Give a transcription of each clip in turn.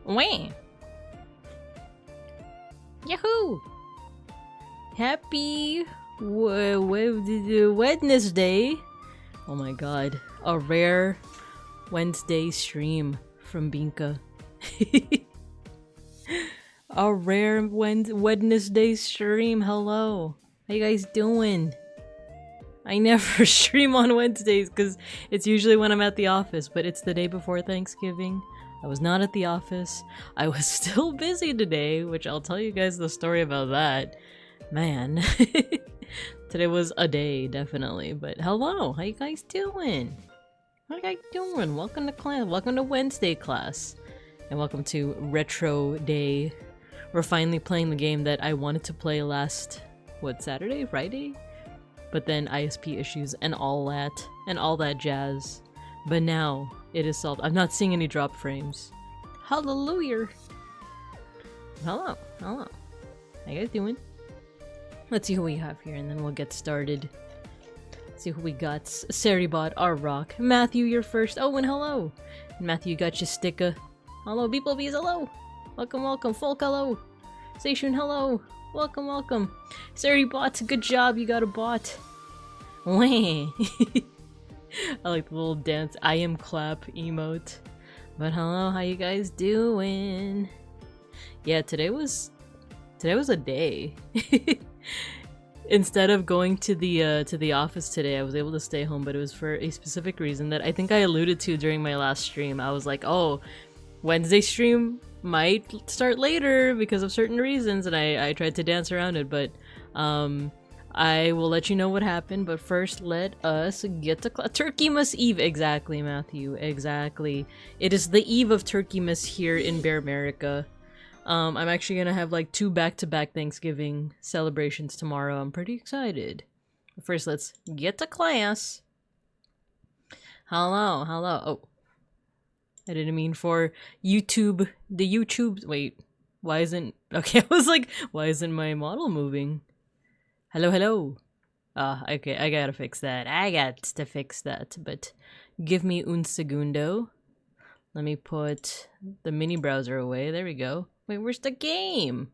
Wah! Yahoo! Happy Wednesday! Oh my god, a rare Wednesday stream from Binka. A rare Wednesday stream. Hello, how you guys doing? I never stream on Wednesdays because it's usually when I'm at the office, but it's the day before Thanksgiving. I was not at the office. I was still busy today, which I'll tell you guys the story about that. Man, today was a day, definitely. But hello, how you guys doing? How you guys doing? Welcome to class. Welcome to Wednesday class. And welcome to Retro Day. We're finally playing the game that I wanted to play last, what, Saturday? Friday? But then ISP issues and all that jazz. But now it is solved. I'm not seeing any drop frames. Hallelujah. Hello. How you guys doing? Let's see who we have here and then we'll get started. Let's see who we got. Saribot, our rock. Matthew, you're first. Oh, and hello. Matthew, you got your sticker. Hello, beeplebees, hello. Welcome. Folk, hello. Seishun, hello. Welcome. Saribot, good job. You got a bot. Wah. I like the little dance I am clap emote. But hello, how you guys doing? Yeah, today was a day. Instead of going to the office today, I was able to stay home, but it was for a specific reason that I think I alluded to during my last stream. I was like, oh, Wednesday stream might start later because of certain reasons, and I tried to dance around it, but I will let you know what happened, but first let us get to Turkeymas Eve. Exactly, Matthew, exactly. It is the eve of Turkeymas here in Bear America. I'm actually gonna have like 2 back-to-back Thanksgiving celebrations tomorrow. I'm pretty excited. But first, let's get to class. Hello. Oh, I didn't mean for YouTube. Wait, why isn't... Okay, I was like, why isn't my model moving? Hello. Okay, I gotta fix that. But give me un segundo. Let me put the mini browser away. There we go. Wait, where's the game?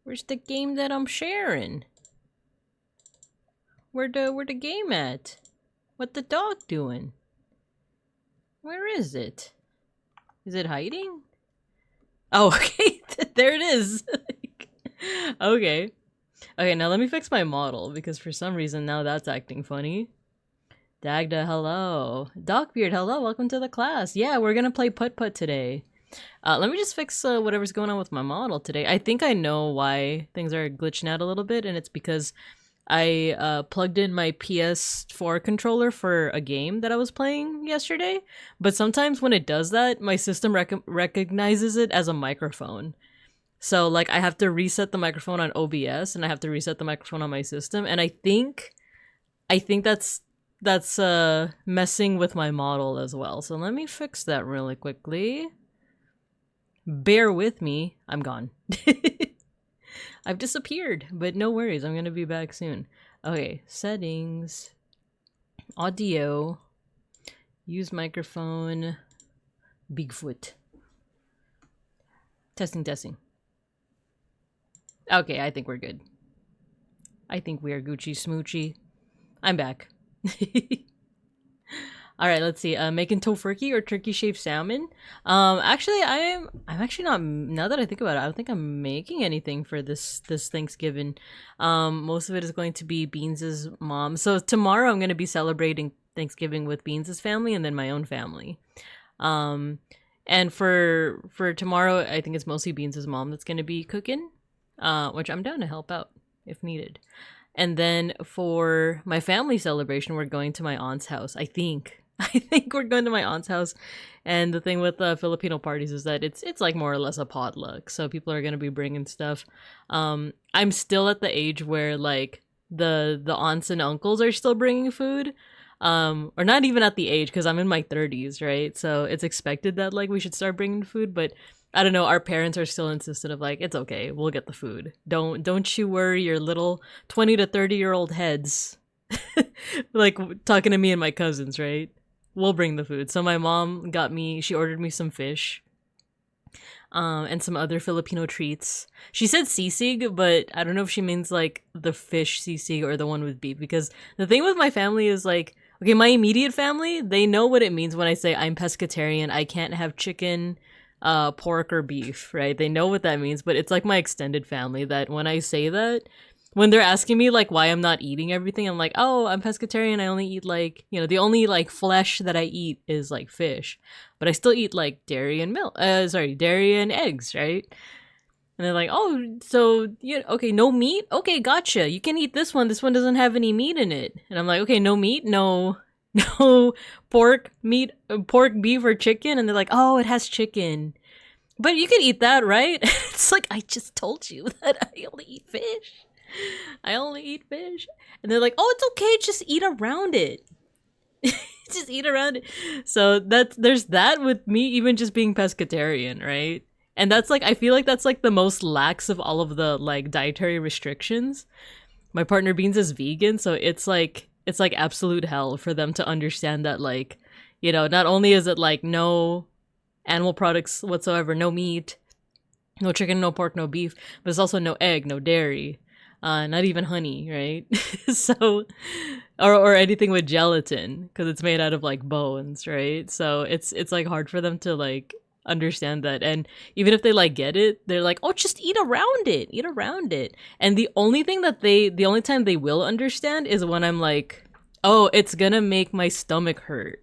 Where's the game that I'm sharing? Where the game at? What the dog doing? Where is it? Is it hiding? Oh, okay. There it is. Okay. Okay, now let me fix my model, because for some reason now that's acting funny. Dagda, hello. Docbeard, hello, welcome to the class. Yeah, we're gonna play PUTT-PUTT today. Let me just fix whatever's going on with my model today. I think I know why things are glitching out a little bit, and it's because I plugged in my PS4 controller for a game that I was playing yesterday, but sometimes when it does that, my system recognizes it as a microphone. So, like, I have to reset the microphone on OBS, and I have to reset the microphone on my system, and I think that's messing with my model as well. So let me fix that really quickly. Bear with me. I'm gone. I've disappeared, but no worries. I'm gonna be back soon. Okay, settings, audio, use microphone, Bigfoot. Testing. Okay, I think we're good. I think we are Gucci Smoochy. I'm back. All right, let's see. Making tofurkey or turkey shaved salmon. Actually, I'm actually not. Now that I think about it, I don't think I'm making anything for this Thanksgiving. Most of it is going to be Beans' mom. So tomorrow I'm going to be celebrating Thanksgiving with Beans' family and then my own family. And for tomorrow, I think it's mostly Beans' mom that's going to be cooking, which I'm down to help out if needed. And then for my family celebration, we're going to my aunt's house. I think we're going to my aunt's house. And the thing with Filipino parties is that it's like more or less a potluck. So people are going to be bringing stuff. I'm still at the age where like the aunts and uncles are still bringing food. Or not even at the age, because I'm in my 30s, right? So it's expected that like we should start bringing food, but I don't know, our parents are still insistent of like, it's okay, we'll get the food. Don't you worry your little 20 to 30-year-old heads. Like talking to me and my cousins, right? We'll bring the food. So my mom she ordered me some fish. And some other Filipino treats. She said sisig, but I don't know if she means like the fish sisig or the one with beef, because the thing with my family is like, okay, my immediate family, they know what it means when I say I'm pescatarian, I can't have chicken, pork, or beef, right? They know what that means, but it's like my extended family that when I say that, when they're asking me like why I'm not eating everything, I'm like, oh, I'm pescatarian, I only eat like, the only like flesh that I eat is like fish. But I still eat like dairy and dairy and eggs, right? And they're like, oh, so okay, no meat? Okay, gotcha. You can eat this one. This one doesn't have any meat in it. And I'm like, okay, no meat, no pork, meat, pork, beef, or chicken. And they're like, oh, it has chicken. But you can eat that, right? It's like, I just told you that I only eat fish. I only eat fish. And they're like, oh, it's okay, just eat around it. Just eat around it. So there's that with me even just being pescatarian, right? And that's like, I feel like that's like the most lax of all of the like dietary restrictions. My partner Beans is vegan, so it's like absolute hell for them to understand that like, not only is it like no animal products whatsoever, no meat, no chicken, no pork, no beef, but it's also no egg, no dairy, not even honey, right? So, or anything with gelatin, because it's made out of like bones, right? So it's like hard for them to like understand that. And even if they like get it, they're like, oh, just eat around it. And the only time they will understand is when I'm like, oh, it's gonna make my stomach hurt,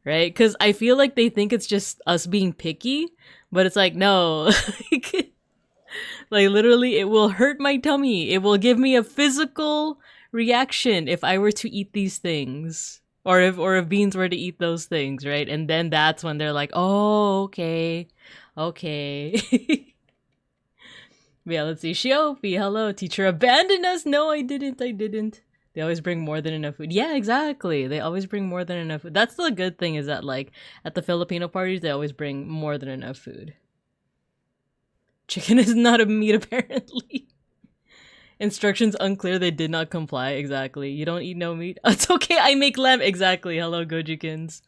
right? Because I feel like they think it's just us being picky, but it's like, no. Like literally it will hurt my tummy. It will give me a physical reaction if I were to eat these things, or if Beans were to eat those things, right? And then that's when they're like, oh, okay. But yeah, let's see. Shiopi, hello. Teacher abandoned us. No, I didn't. They always bring more than enough food. Yeah, exactly. They always bring more than enough food. That's the good thing, is that like at the Filipino parties, they always bring more than enough food. Chicken is not a meat, apparently. Instructions unclear, they did not comply. Exactly. You don't eat no meat? It's okay, I make lamb. Exactly. Hello, Gojikins.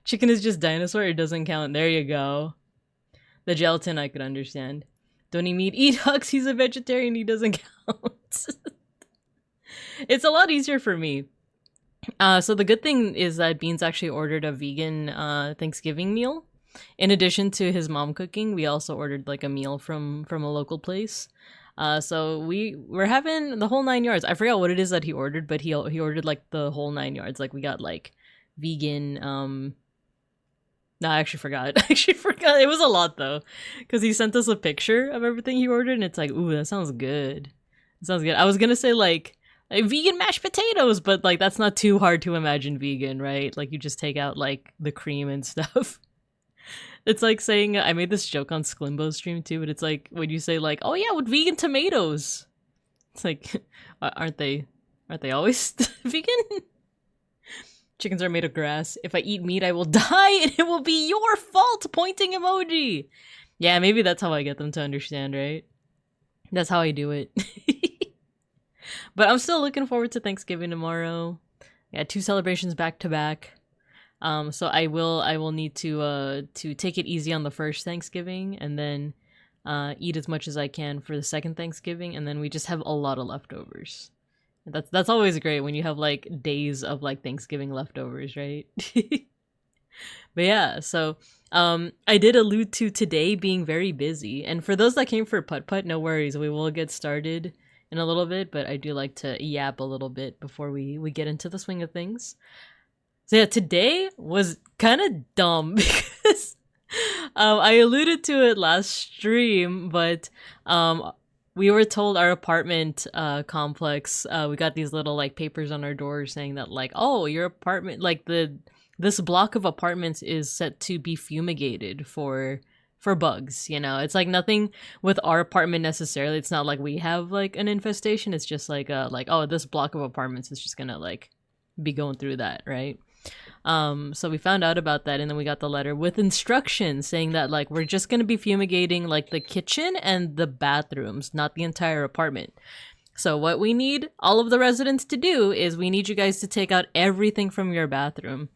Chicken is just dinosaur, it doesn't count. There you go. The gelatin I could understand. Don't eat meat. Eat Hux, he's a vegetarian, he doesn't count. It's a lot easier for me. So the good thing is that Beans actually ordered a vegan Thanksgiving meal. In addition to his mom cooking, we also ordered like a meal from a local place. So we're having the whole 9 yards. I forgot what it is that he ordered, but he ordered like the whole 9 yards. Like we got like vegan. No, I actually forgot. It was a lot though, because he sent us a picture of everything he ordered, and it's like, ooh, that sounds good. It sounds good. I was gonna say like vegan mashed potatoes, but like that's not too hard to imagine vegan, right? Like you just take out like the cream and stuff. It's like saying, I made this joke on Sklimbo's stream too, but it's like when you say like, oh yeah, with vegan tomatoes. It's like, aren't they always vegan? Chickens are made of grass. If I eat meat, I will die, and it will be your fault. Pointing emoji. Yeah, maybe that's how I get them to understand, right? That's how I do it. But I'm still looking forward to Thanksgiving tomorrow. Yeah, 2 celebrations back to back. So I will need to take it easy on the first Thanksgiving, and then eat as much as I can for the second Thanksgiving, and then we just have a lot of leftovers. That's always great when you have like days of like Thanksgiving leftovers, right? But yeah, so I did allude to today being very busy, and for those that came for PUTT-PUTT, no worries, we will get started in a little bit, but I do like to yap a little bit before we get into the swing of things. So yeah, today was kind of dumb because I alluded to it last stream, but we were told our apartment complex, we got these little like papers on our doors saying that like, oh, your apartment, like this block of apartments is set to be fumigated for bugs. You know, it's like nothing with our apartment necessarily. It's not like we have like an infestation. It's just like oh, this block of apartments is just gonna like be going through that, right? So we found out about that, and then we got the letter with instructions saying that like we're just gonna be fumigating like the kitchen and the bathrooms, not the entire apartment. So what we need all of the residents to do is we need you guys to take out everything from your bathroom,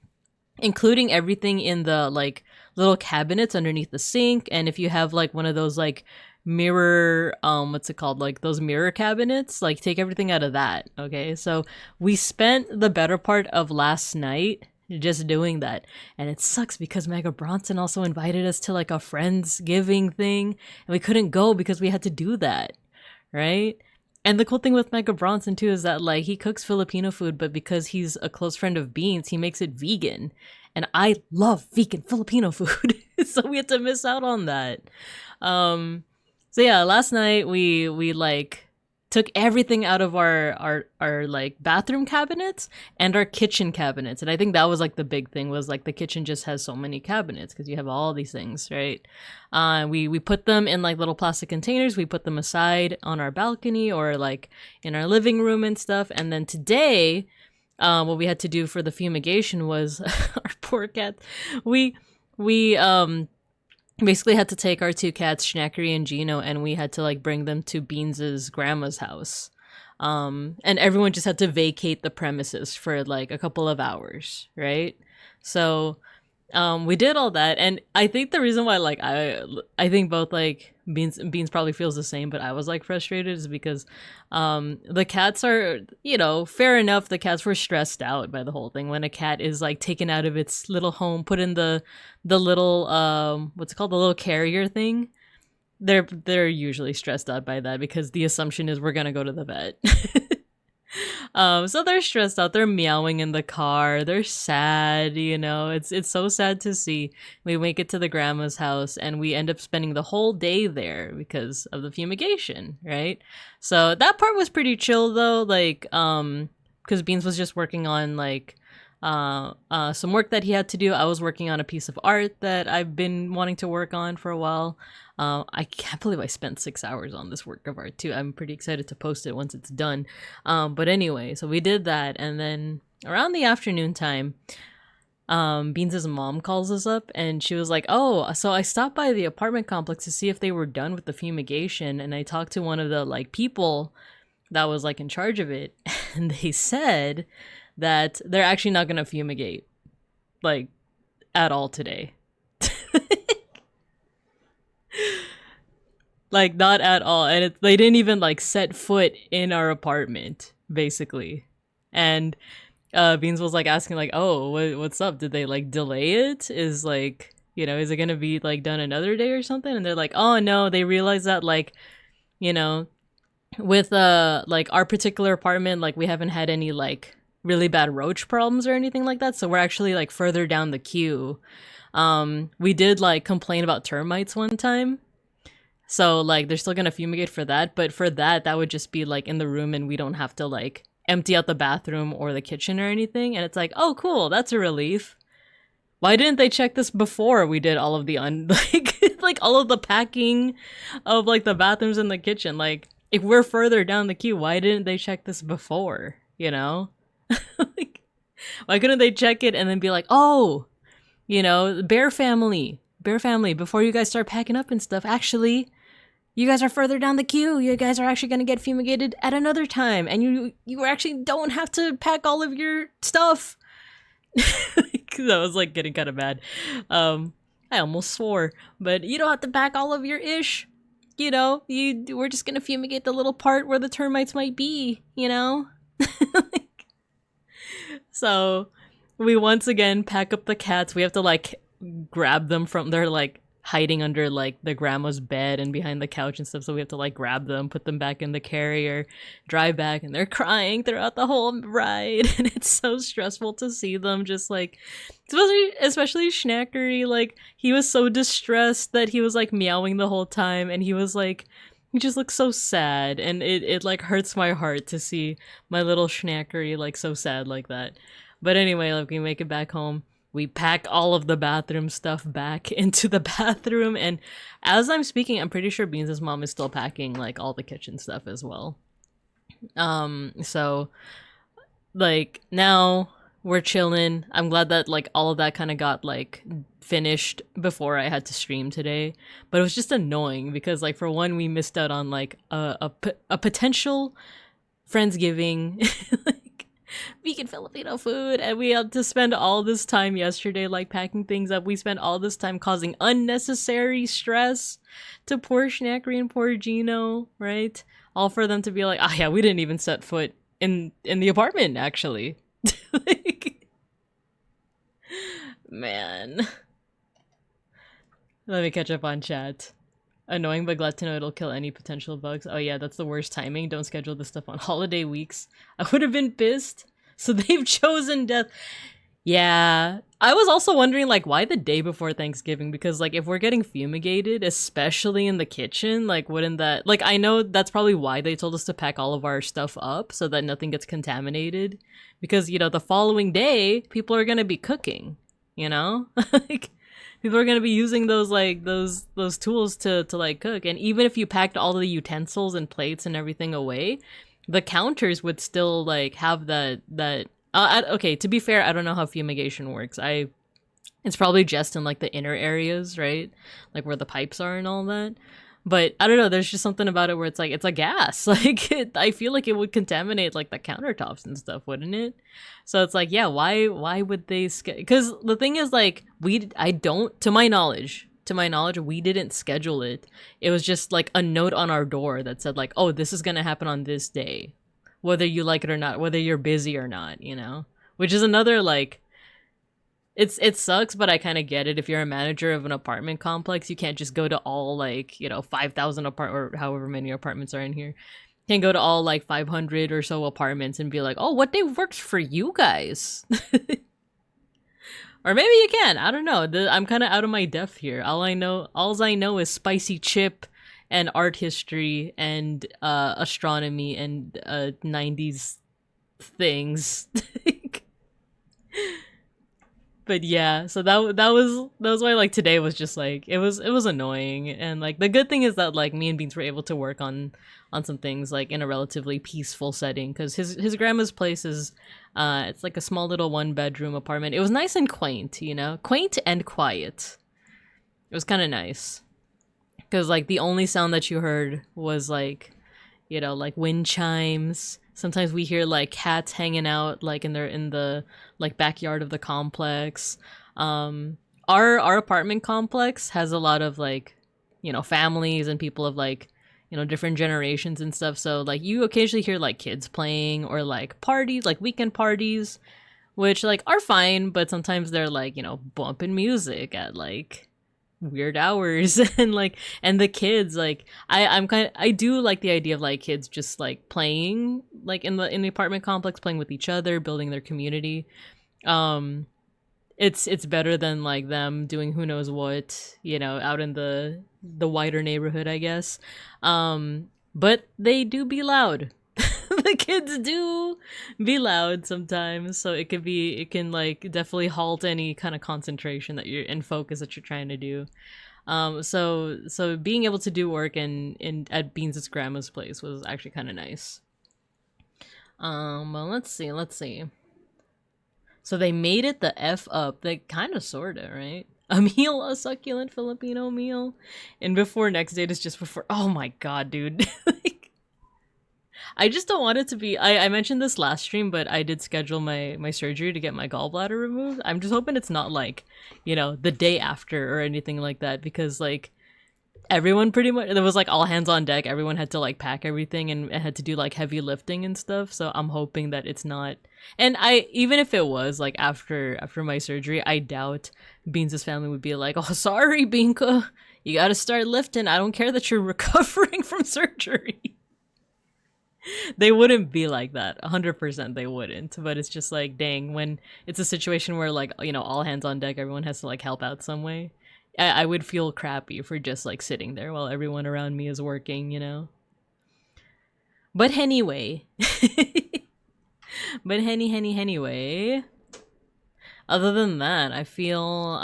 including everything in the like little cabinets underneath the sink. And if you have like one of those like mirror what's it called, like those mirror cabinets, like take everything out of that. Okay, so we spent the better part of last night just doing that, and it sucks because Mega Bronson also invited us to like a friendsgiving thing, and we couldn't go because we had to do that, right? And the cool thing with Mega Bronson too is that like he cooks Filipino food, but because he's a close friend of Beans, he makes it vegan. And I love vegan Filipino food. So we had to miss out on that. So yeah, last night we like took everything out of our like bathroom cabinets and our kitchen cabinets. And I think that was like the big thing, was like the kitchen just has so many cabinets because you have all these things, right? We put them in like little plastic containers. We put them aside on our balcony or like in our living room and stuff. And then today, what we had to do for the fumigation was our poor cats. We basically had to take our two cats, Schnackery and Gino, and we had to like bring them to Beans's grandma's house. And everyone just had to vacate the premises for like a couple of hours, right? So we did all that, and I think the reason why like I think both like Beans probably feels the same, but I was like frustrated is because the cats are, you know, fair enough, the cats were stressed out by the whole thing. When a cat is like taken out of its little home, put in the little what's it called, the little carrier thing, they're usually stressed out by that because the assumption is we're gonna go to the vet. So they're stressed out, they're meowing in the car, they're sad, you know, it's so sad to see. We make it to the grandma's house and we end up spending the whole day there because of the fumigation, right? So that part was pretty chill though, like because Beans was just working on like some work that he had to do. I was working on a piece of art that I've been wanting to work on for a while. I can't believe I spent 6 hours on this work of art too. I'm pretty excited to post it once it's done. But anyway, so we did that, and then around the afternoon time, Beans' mom calls us up, and she was like, oh, so I stopped by the apartment complex to see if they were done with the fumigation, and I talked to one of the like people that was like in charge of it, and they said that they're actually not gonna fumigate like at all today. Like not at all, and they didn't even like set foot in our apartment basically. And Beans was like asking like, oh, what's up, did they like delay it, is like, you know, is it gonna be like done another day or something? And they're like, oh no, they realized that like, you know, with like our particular apartment, like we haven't had any like really bad roach problems or anything like that, so we're actually like further down the queue. We did like complain about termites one time, so like they're still gonna fumigate for that, but for that would just be like in the room and we don't have to like empty out the bathroom or the kitchen or anything. And it's like, oh cool, that's a relief. Why didn't they check this before we did all of the like all of the packing of like the bathrooms and the kitchen? Like if we're further down the queue, why didn't they check this before, you know? Like, why couldn't they check it and then be like, oh, you know, bear family, before you guys start packing up and stuff, actually, you guys are further down the queue. You guys are actually going to get fumigated at another time. And you actually don't have to pack all of your stuff. Because I was like getting kind of mad. I almost swore. But you don't have to pack all of your ish. You know, we're just going to fumigate the little part where the termites might be, you know? So we once again pack up the cats. We have to like grab them from their like hiding under like the grandma's bed and behind the couch and stuff, so we have to like grab them, put them back in the carrier, drive back, and they're crying throughout the whole ride. And it's so stressful to see them just like, especially Schnackery, like he was so distressed that he was like meowing the whole time, and he just looks so sad, and it like hurts my heart to see my little Schnackery like so sad like that. But anyway, like we make it back home. We pack all of the bathroom stuff back into the bathroom, and as I'm speaking, I'm pretty sure Beans' mom is still packing like all the kitchen stuff as well. So like now we're chilling. I'm glad that like all of that kind of got like finished before I had to stream today, but it was just annoying because like for one, we missed out on like a potential Friendsgiving like vegan Filipino food, and we had to spend all this time yesterday like packing things up. We spent all this time causing unnecessary stress to poor Schnackery and poor Gino, right? All for them to be like, yeah, we didn't even set foot in the apartment actually. Like, man. Let me catch up on chat. Annoying, but glad to know it'll kill any potential bugs. Oh yeah, that's the worst timing. Don't schedule this stuff on holiday weeks. I would have been pissed. So they've chosen death. Yeah. I was also wondering, like, why the day before Thanksgiving? Because, like, if we're getting fumigated, especially in the kitchen, like, wouldn't that... Like, I know that's probably why they told us to pack all of our stuff up so that nothing gets contaminated. Because, you know, the following day, people are gonna be cooking, you know? Like... People are gonna be using those like those tools to like cook, and even if you packed all the utensils and plates and everything away, the counters would still like have that. Okay, to be fair, I don't know how fumigation works. It's probably just in like the inner areas, right? Like where the pipes are and all that. But I don't know, there's just something about it where it's like, it's a gas. Like, I feel like it would contaminate, like, the countertops and stuff, wouldn't it? So it's like, yeah, why would they... Because the thing is, like, to my knowledge, we didn't schedule it. It was just, like, a note on our door that said, like, oh, this is gonna happen on this day. Whether you like it or not, whether you're busy or not, you know? Which is another, like... It sucks, but I kind of get it. If you're a manager of an apartment complex, you can't just go to all, like, you know, 5,000 or however many apartments are in here. You can't go to all, like, 500 or so apartments and be like, oh, what day works for you guys? Or maybe you can. I don't know. I'm kind of out of my depth here. All I know is spicy chip and art history and astronomy and 90s things. But yeah, so that was why like today was just like it was annoying. And like the good thing is that like me and Beans were able to work on some things like in a relatively peaceful setting, because his grandma's place is it's like a small little 1-bedroom apartment. It was nice and quaint, you know, quaint and quiet. It was kind of nice because like the only sound that you heard was like, you know, like wind chimes. Sometimes we hear like cats hanging out like in the like backyard of the complex. Our apartment complex has a lot of like, you know, families and people of like, you know, different generations and stuff. So like you occasionally hear like kids playing or like parties, like weekend parties, which like are fine, but sometimes they're like, you know, bumping music at like weird hours and like, and the kids like I do like the idea of like kids just like playing like in the apartment complex, playing with each other, building their community. It's better than like them doing who knows what, you know, out in the wider neighborhood, I guess. But they do be loud. The kids do be loud sometimes, so it can like definitely halt any kind of concentration that you're in, focus that you're trying to do. So being able to do work at Beans' grandma's place was actually kind of nice. Well, let's see. So they made it the F up. They kind of sorta, right? A succulent Filipino meal. And before next date is just before. Oh my god, dude. Like, I just don't want it to be... I mentioned this last stream, but I did schedule my surgery to get my gallbladder removed. I'm just hoping it's not like, you know, the day after or anything like that, because like everyone pretty much, there was like all hands on deck. Everyone had to like pack everything and had to do like heavy lifting and stuff. So I'm hoping that it's not. And even if it was like after my surgery, I doubt Beans' family would be like, oh, sorry, Binka, you got to start lifting. I don't care that you're recovering from surgery. They wouldn't be like that. 100% they wouldn't. But it's just like, dang, when it's a situation where like, you know, all hands on deck, everyone has to like help out some way. I would feel crappy for just like sitting there while everyone around me is working, you know? But anyway. Anyway. Other than that, I feel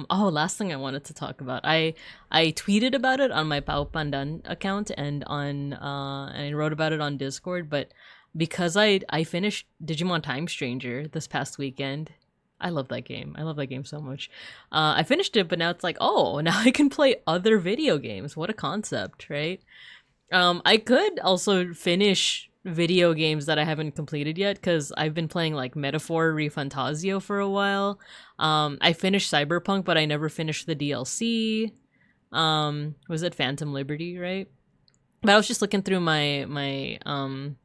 last thing I wanted to talk about. I tweeted about it on my Pao Pandan account and and I wrote about it on Discord, but because I finished Digimon Time Stranger this past weekend. I love that game. I love that game so much. I finished it, but now it's like, oh, now I can play other video games. What a concept, right? I could also finish video games that I haven't completed yet, because I've been playing like Metaphor ReFantazio for a while. I finished Cyberpunk, but I never finished the DLC. Was it Phantom Liberty, right? But I was just looking through my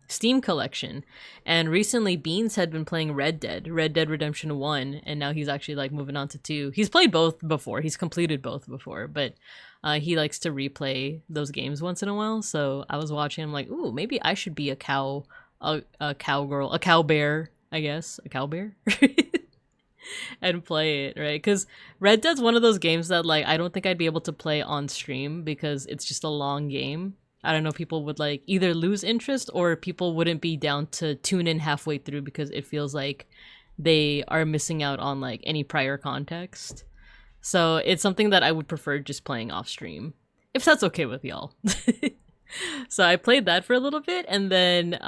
Steam collection, and recently Beans had been playing Red Dead Redemption 1, and now he's actually like moving on to 2. He's played both before. He's completed both before, but he likes to replay those games once in a while. So I was watching him like, ooh, maybe I should be a cowgirl, a cowbear, I guess, a cowbear. And play it, right? Because Red Dead's one of those games that like I don't think I'd be able to play on stream because it's just a long game. I don't know, people would like either lose interest or people wouldn't be down to tune in halfway through because it feels like they are missing out on like any prior context. So it's something that I would prefer just playing off stream, if that's okay with y'all. So I played that for a little bit, and then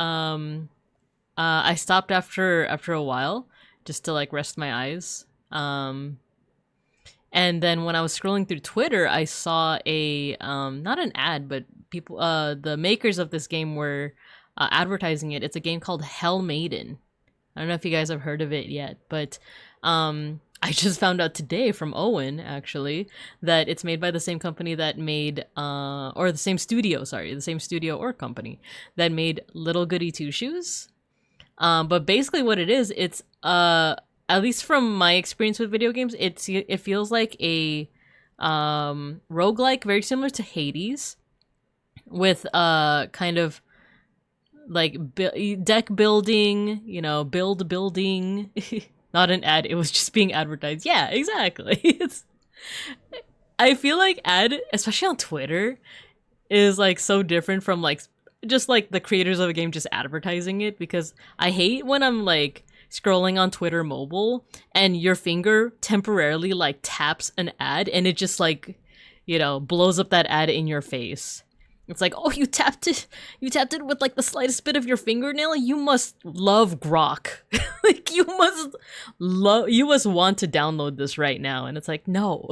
I stopped after a while just to like rest my eyes. And then when I was scrolling through Twitter, I saw a not an ad, but people, the makers of this game were advertising it. It's a game called Hell Maiden. I don't know if you guys have heard of it yet, but I just found out today from Owen, actually, that it's made by the same company that made, or the same studio or company that made Little Goody Two Shoes. But basically what it is, it's, at least from my experience with video games, it feels like a roguelike, very similar to Hades, with kind of like deck building, you know, building. Not an ad, it was just being advertised. Yeah, exactly. I feel like ad, especially on Twitter, is like so different from like just like the creators of a game just advertising it, because I hate when I'm like scrolling on Twitter mobile and your finger temporarily like taps an ad and it just like, you know, blows up that ad in your face. It's like, oh, you tapped it with like the slightest bit of your fingernail. You must love Grok. Like you must want to download this right now. And it's like, no.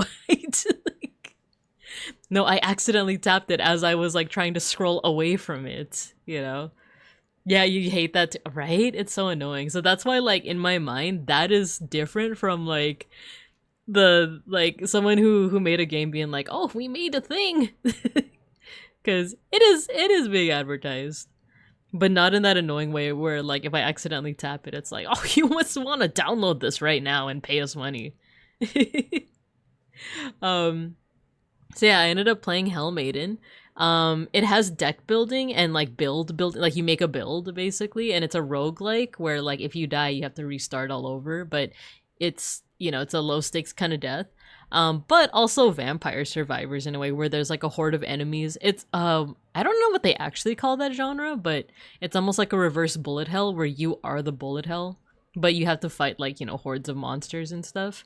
No, I accidentally tapped it as I was like trying to scroll away from it, you know? Yeah, you hate that, right? It's so annoying. So that's why, like, in my mind, that is different from like the like someone who made a game being like, oh, we made a thing. Because it is being advertised, but not in that annoying way where like if I accidentally tap it, it's like, oh, you must want to download this right now and pay us money. So yeah, I ended up playing Hell Maiden. It has deck building and like building, like you make a build basically, and it's a roguelike where like if you die you have to restart all over, but it's, you know, it's a low stakes kind of death. But also vampire survivors in a way where there's like a horde of enemies. It's I don't know what they actually call that genre, but it's almost like a reverse bullet hell where you are the bullet hell, but you have to fight like, you know, hordes of monsters and stuff.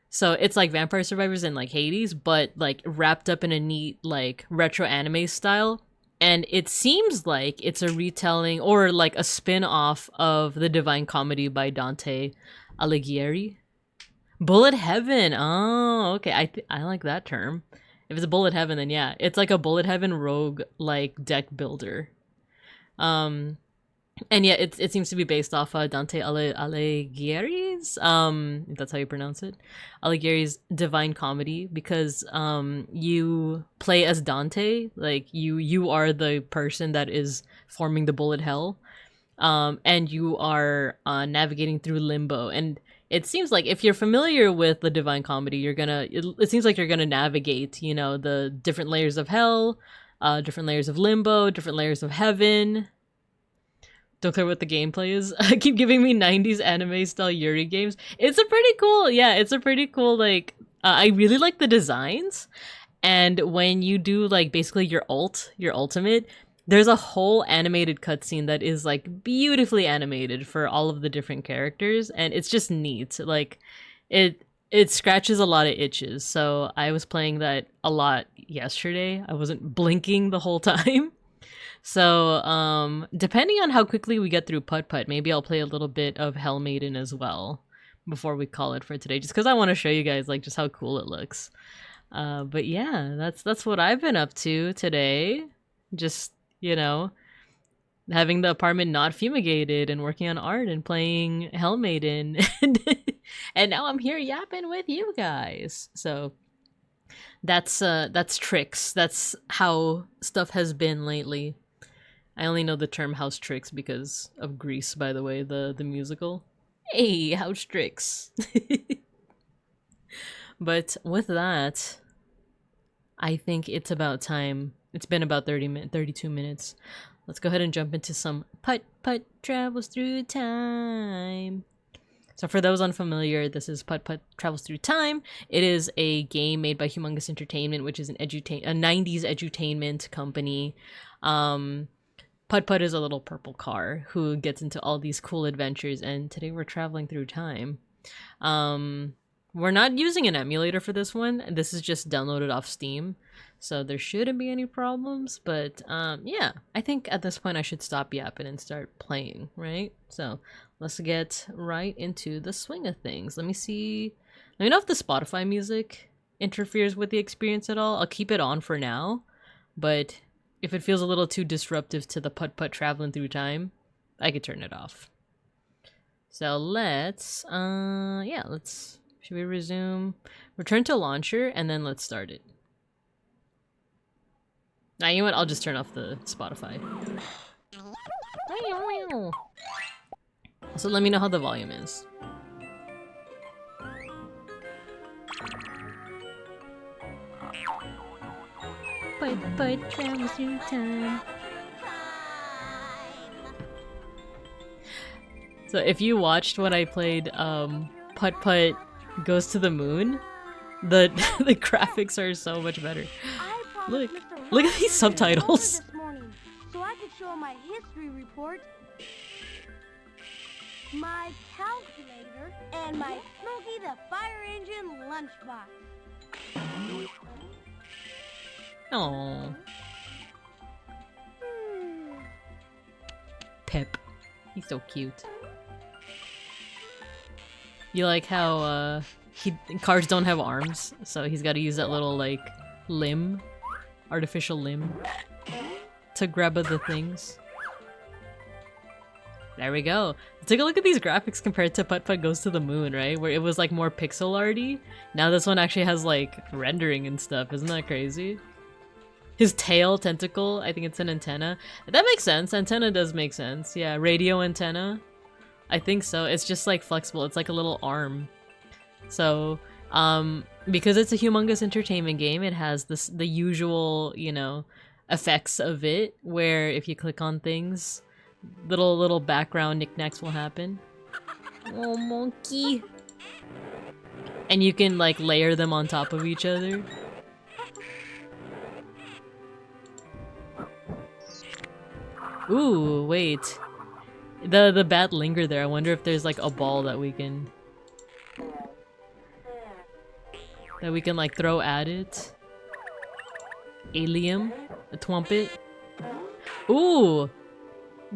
So it's like vampire survivors and like Hades, but like wrapped up in a neat like retro anime style. And it seems like it's a retelling or like a spin-off of the Divine Comedy by Dante Alighieri. Bullet Heaven. Oh, okay. I like that term. If it's a Bullet Heaven, then yeah, it's like a Bullet Heaven rogue like deck builder. And yeah, it seems to be based off Dante Alighieri's, if that's how you pronounce it, Alighieri's Divine Comedy, because you play as Dante, like you are the person that is forming the bullet hell, and you are navigating through limbo. And it seems like if you're familiar with the Divine Comedy, it seems like you're gonna navigate, you know, the different layers of hell, different layers of limbo, different layers of heaven. Don't care what the gameplay is. Keep giving me 90s anime style Yuri games. It's a pretty cool, yeah, it's a pretty cool, like, I really like the designs. And when you do, like, basically your ultimate, there's a whole animated cutscene that is, like, beautifully animated for all of the different characters. And it's just neat. Like, it scratches a lot of itches. So I was playing that a lot yesterday. I wasn't blinking the whole time. So, depending on how quickly we get through Putt-Putt, maybe I'll play a little bit of Hell Maiden as well before we call it for today, just because I want to show you guys, like, just how cool it looks. But yeah, that's what I've been up to today. Just, you know, having the apartment not fumigated and working on art and playing Hell Maiden. And now I'm here yapping with you guys. So that's tricks. That's how stuff has been lately. I only know the term house tricks because of Grease, by the way, the musical. Hey, house tricks. But with that, I think it's about time. It's been about 32 minutes. Let's go ahead and jump into some Putt-Putt Travels Through Time. So for those unfamiliar, this is Putt-Putt Travels Through Time. It is a game made by Humongous Entertainment, which is a 90s edutainment company. Putt-Putt is a little purple car who gets into all these cool adventures, and today we're traveling through time. We're not using an emulator for this one. This is just downloaded off Steam, so there shouldn't be any problems. But yeah, I think at this point I should stop yapping and start playing, right? So let's get right into the swing of things. Let me see. Let me know if the Spotify music interferes with the experience at all. I'll keep it on for now, but if it feels a little too disruptive to the Putt-Putt traveling through time, I could turn it off. So let's, should we resume? Return to launcher, and then let's start it. Now, you know what? I'll just turn off the Spotify. So let me know how the volume is. Putt-Putt travels through time. So if you watched when I played Putt-Putt Goes to the Moon, the graphics are so much better. Look at these subtitles. So I could show my history report, my calculator, and my Smokey the Fire Engine lunchbox. Aww. Pip. He's so cute. You like how cars don't have arms, so he's got to use that little like limb, artificial limb, to grab other things. There we go. Take a look at these graphics compared to Putt-Putt Goes to the Moon, right? Where it was like more pixel arty. Now this one actually has like rendering and stuff. Isn't that crazy? His tail, tentacle, I think it's an antenna. That makes sense. Antenna does make sense. Yeah, radio antenna. I think so. It's just like flexible. It's like a little arm. So, because it's a Humongous Entertainment game, it has the usual, you know, effects of it, where if you click on things, little background knickknacks will happen. Oh, monkey. And you can like layer them on top of each other. Ooh, wait. The bat lingered there. I wonder if there's like a ball that we can like throw at it. Alien, a twampet. Ooh,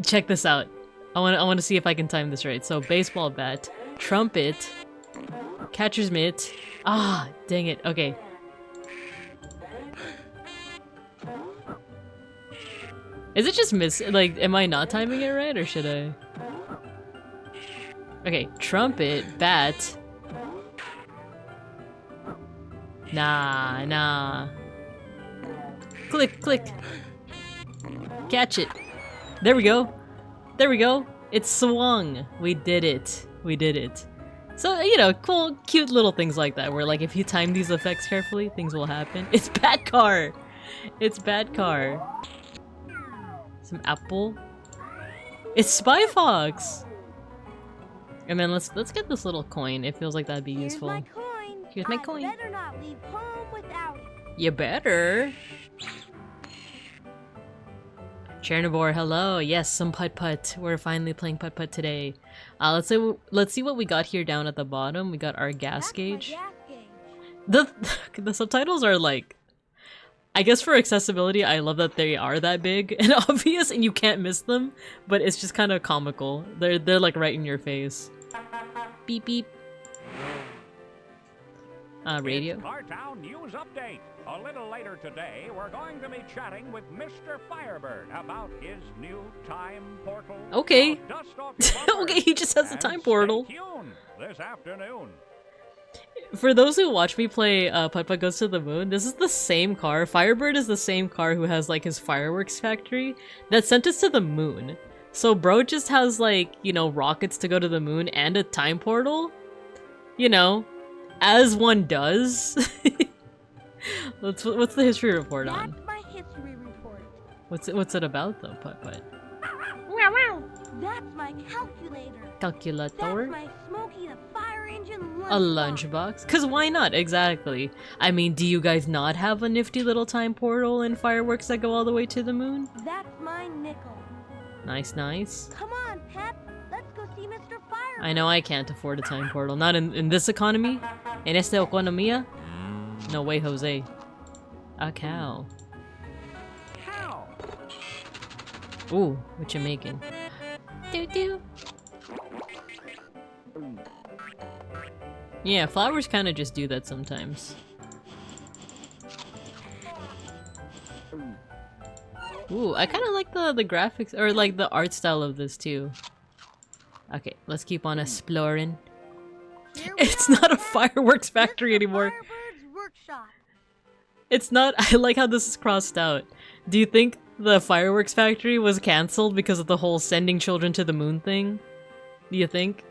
check this out. I want to see if I can time this right. So baseball bat, trumpet, catcher's mitt. Ah, dang it. Okay. Is it just like, am I not timing it right, or should I? Okay, trumpet, bat. Nah. Click, click. Catch it. There we go. There we go. It's swung. We did it. We did it. So, you know, cool, cute little things like that, where like if you time these effects carefully, things will happen. It's Bat Car! It's Bat Car. Some apple. It's Spy Fox! And then let's get this little coin. It feels like that'd be useful. Here's my coin. Here's my coin. I better not leave home without it. You better. Chernivore, hello. Yes, some putt-putt. We're finally playing putt-putt today. Let's see what we got here down at the bottom. We got our gas gauge. The subtitles are like, I guess for accessibility, I love that they are that big and obvious and you can't miss them, but it's just kind of comical. They're like right in your face. Beep beep. Radio. It's Cartown News Update. A little later today, we're going to be chatting with Mr. Firebird about his new time portal. Okay. So dust off your bumpers Okay, he just has a and time portal. Stay tuned this afternoon. For those who watch me play Putt-Putt Goes to the Moon, this is the same car. Firebird is the same car who has like his fireworks factory that sent us to the moon. So bro just has like, you know, rockets to go to the moon and a time portal. You know, as one does. What's the history report on? That's my history report. What's it about though, Putt-Putt? That's my calculator. Calculator? That's my Smokey the Fire Engine lunchbox. A lunchbox? Cause why not? Exactly. I mean, do you guys not have a nifty little time portal and fireworks that go all the way to the moon? That's my nickel. Nice, nice. Come on, Pep. Let's go see Mr. Fire. I know I can't afford a time portal. Not in this economy. En esta economía? No way, Jose. A cow. Cow. Ooh, what you making? Doo-doo. Yeah, flowers kind of just do that sometimes. Ooh, I kind of like the graphics, or like the art style of this too. Okay, let's keep on exploring. Here we It's are, not a Pep. fireworks factory Mr. anymore. Firebird's workshop. It's not. I like how this is crossed out. Do you think the fireworks factory was cancelled because of the whole sending children to the moon thing? Do you think?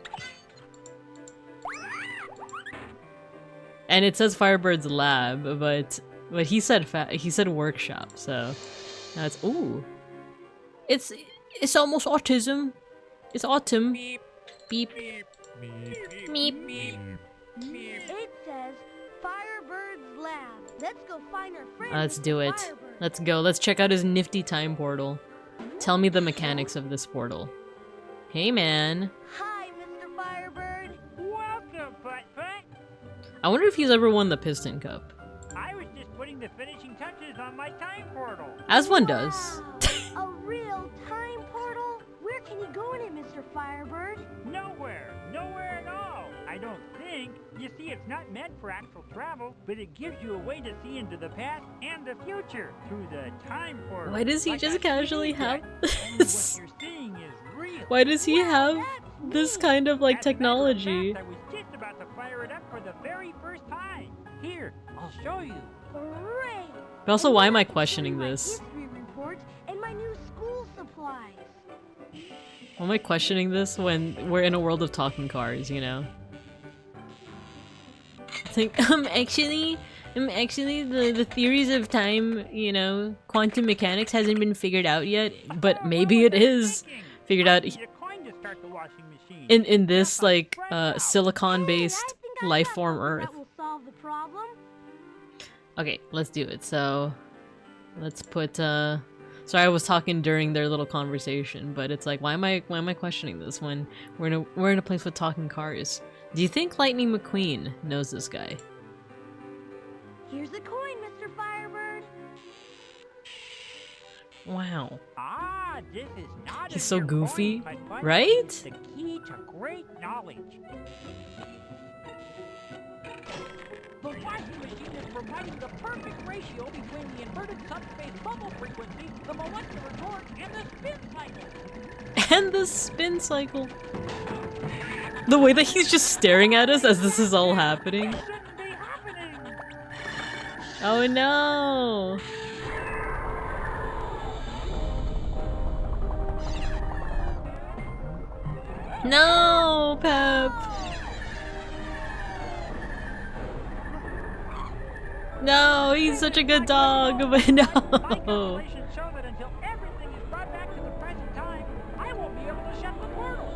And it says Firebird's lab, but he said workshop, so that's ooh. It's almost autism. It's autumn. Beep. Beep. Meep. It says Firebird's lab. Let's go find our friend. Let's Mr. do it. Firebird. Let's go. Let's check out his nifty time portal. Tell me the mechanics of this portal. Hey, man. Hi, Mr. Firebird. Welcome, Putt-Putt. I wonder if he's ever won the Piston Cup. I was just putting the finishing touches on my time portal. As one does. Wow, a real time portal? Where can you go in it, Mr. Firebird? Nowhere. Nowhere at all. I don't think. You see, it's not meant for actual travel, but it gives you a way to see into the past and the future through the time portal. Why does he Like just a casually 3D have deck, only this? what you're seeing is real. Why does he have That's this neat. kind of like As a matter of technology? fact, I was just about to fire it up for the very first time. Here, I'll show you. Great. But also, why am I Let's questioning see my this? history report and my new school supplies. Why am I questioning this when we're in a world of talking cars, you know? I think, actually, the theories of time, you know, quantum mechanics hasn't been figured out yet, but maybe it is figured out Need a coin to start the washing machine. in this, like, silicon-based Hey, I think I life got form something Earth. that will solve the problem. Okay, let's do it. So, let's put, sorry, I was talking during their little conversation, but it's like, why am I questioning this when we're in a place with talking cars? Do you think Lightning McQueen knows this guy? Here's a coin, Mr. Firebird. Wow. Ah, this is not He's a so mere goofy, coin, Putt-Putt. right? It's the key to great knowledge. But washing machine is providing the perfect ratio between the inverted subspace bubble frequency, the molecular torque, and the spin cycle. And the spin cycle. The way that he's just staring at us as this is all happening. Shouldn't be happening. Oh no! No, Pep! No, he's such a good dog, but My no! calculations show that until everything is brought back to the present time, I won't be able to shut the portal.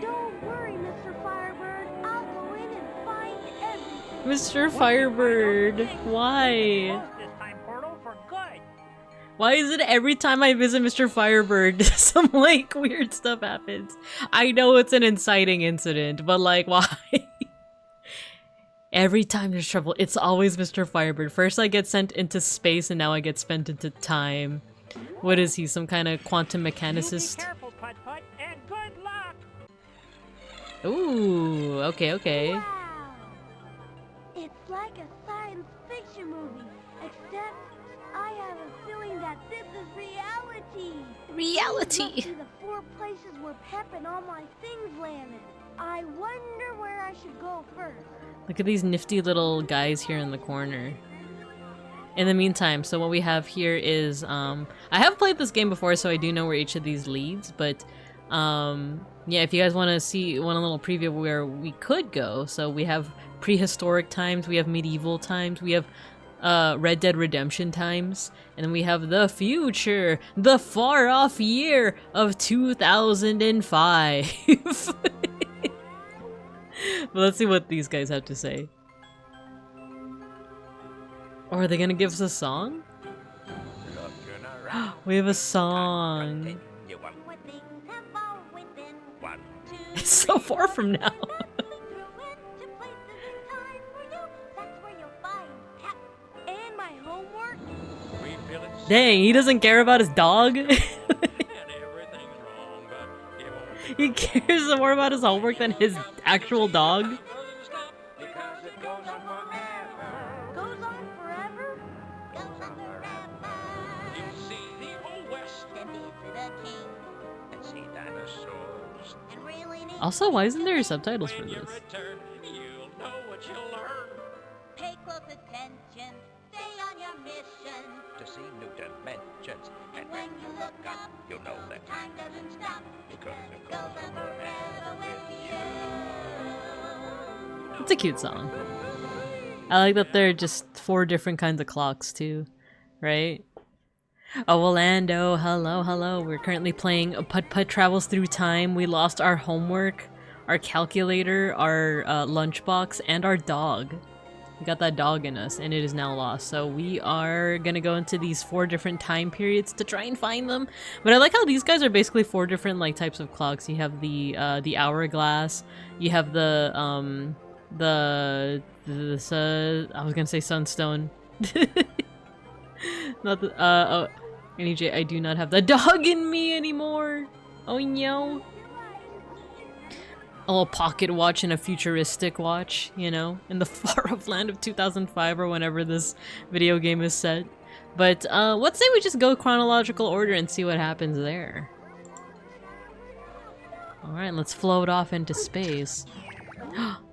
Don't worry, Mr. Firebird. I'll go in and find everything. Mr. Firebird, why? Close this time portal for good. Why is it every time I visit Mr. Firebird, some like weird stuff happens? I know it's an inciting incident, but like, why? Every time there's trouble, it's always Mr. Firebird. First I get sent into space and now I get spent into time. What is he, some kind of quantum You be mechanicist? careful, Putt-Putt, and good luck. Ooh, okay, okay. Wow. It's like a science fiction movie, except I have a feeling that this is reality. These must be the 4 places where Pep and all my things landed. I wonder where I should go first. Look at these nifty little guys here in the corner. In the meantime, so what we have here is, I have played this game before, so I do know where each of these leads, but, yeah, if you guys want to see one little preview of where we could go, so we have prehistoric times, we have medieval times, we have, Red Dead Redemption times, and then we have the future, the far-off year of 2005. But let's see what these guys have to say. Or are they gonna give us a song? We have a song. It's so far from now. And my homework? Dang, he doesn't care about his dog? He cares more about his homework than his actual dog? Goes on forever? Also, why isn't there subtitles for this? Pay close attention, stay on your mission. To see new dimensions, and When you look up, you'll know that time doesn't stop. because it Goes on forever with you. It's a cute song. I like that they're just 4 different kinds of clocks too, right? Oh, Orlando, hello, hello. We're currently playing PUTT-PUTT Travels Through Time. We lost our homework, our calculator, our lunchbox, and our dog. We got that dog in us, and it is now lost. So we are gonna go into these 4 different time periods to try and find them. But I like how these guys are basically 4 different like types of clocks. You have the hourglass. You have the I was gonna say sunstone. Not the oh, NEJ, I do not have the dog in me anymore. Oh no. A little pocket watch and a futuristic watch, you know, in the far-off land of 2005 or whenever this video game is set. But let's say we just go chronological order and see what happens there. Alright, let's float off into space.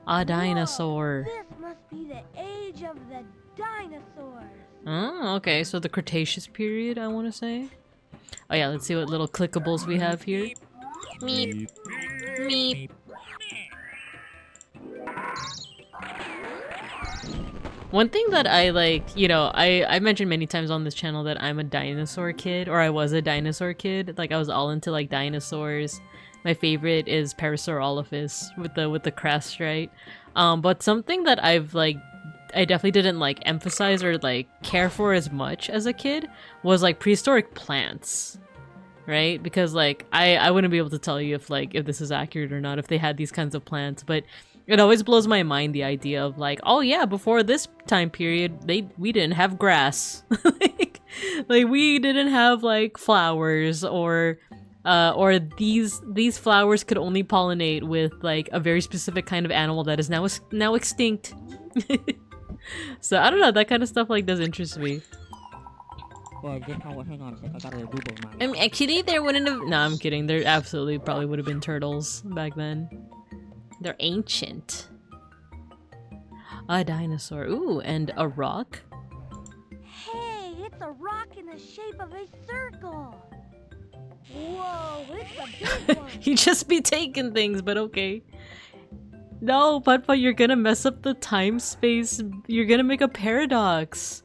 A dinosaur. This must be the age of the dinosaurs. Oh, okay, so the Cretaceous period, I want to say. Oh yeah, let's see what little clickables we have here. Meep. Meep. One thing that I like, you know, I mentioned many times on this channel that I'm a dinosaur kid, or I was a dinosaur kid. Like, I was all into, like, dinosaurs. My favorite is Parasaurolophus with the crest, right? But something that I've, like, I definitely didn't, like, emphasize or, like, care for as much as a kid was, like, prehistoric plants. Right? Because, like, I wouldn't be able to tell you if, like, if this is accurate or not, if they had these kinds of plants, but it always blows my mind, the idea of, like, oh yeah, before this time period, we didn't have grass. like, we didn't have, like, flowers or, Or these flowers could only pollinate with like a very specific kind of animal that is now extinct. So I don't know, that kind of stuff like does interest me. Well, hang on a sec, I gotta Google mine. I mean, actually, there wouldn't have. No, I'm kidding. There absolutely probably would have been turtles back then. They're ancient. A dinosaur. Ooh, and a rock. Hey, it's a rock in the shape of a circle. Whoa, it's a big one. You just be taking things, but okay. No, Putt-Putt, you're gonna mess up the time space. You're gonna make a paradox.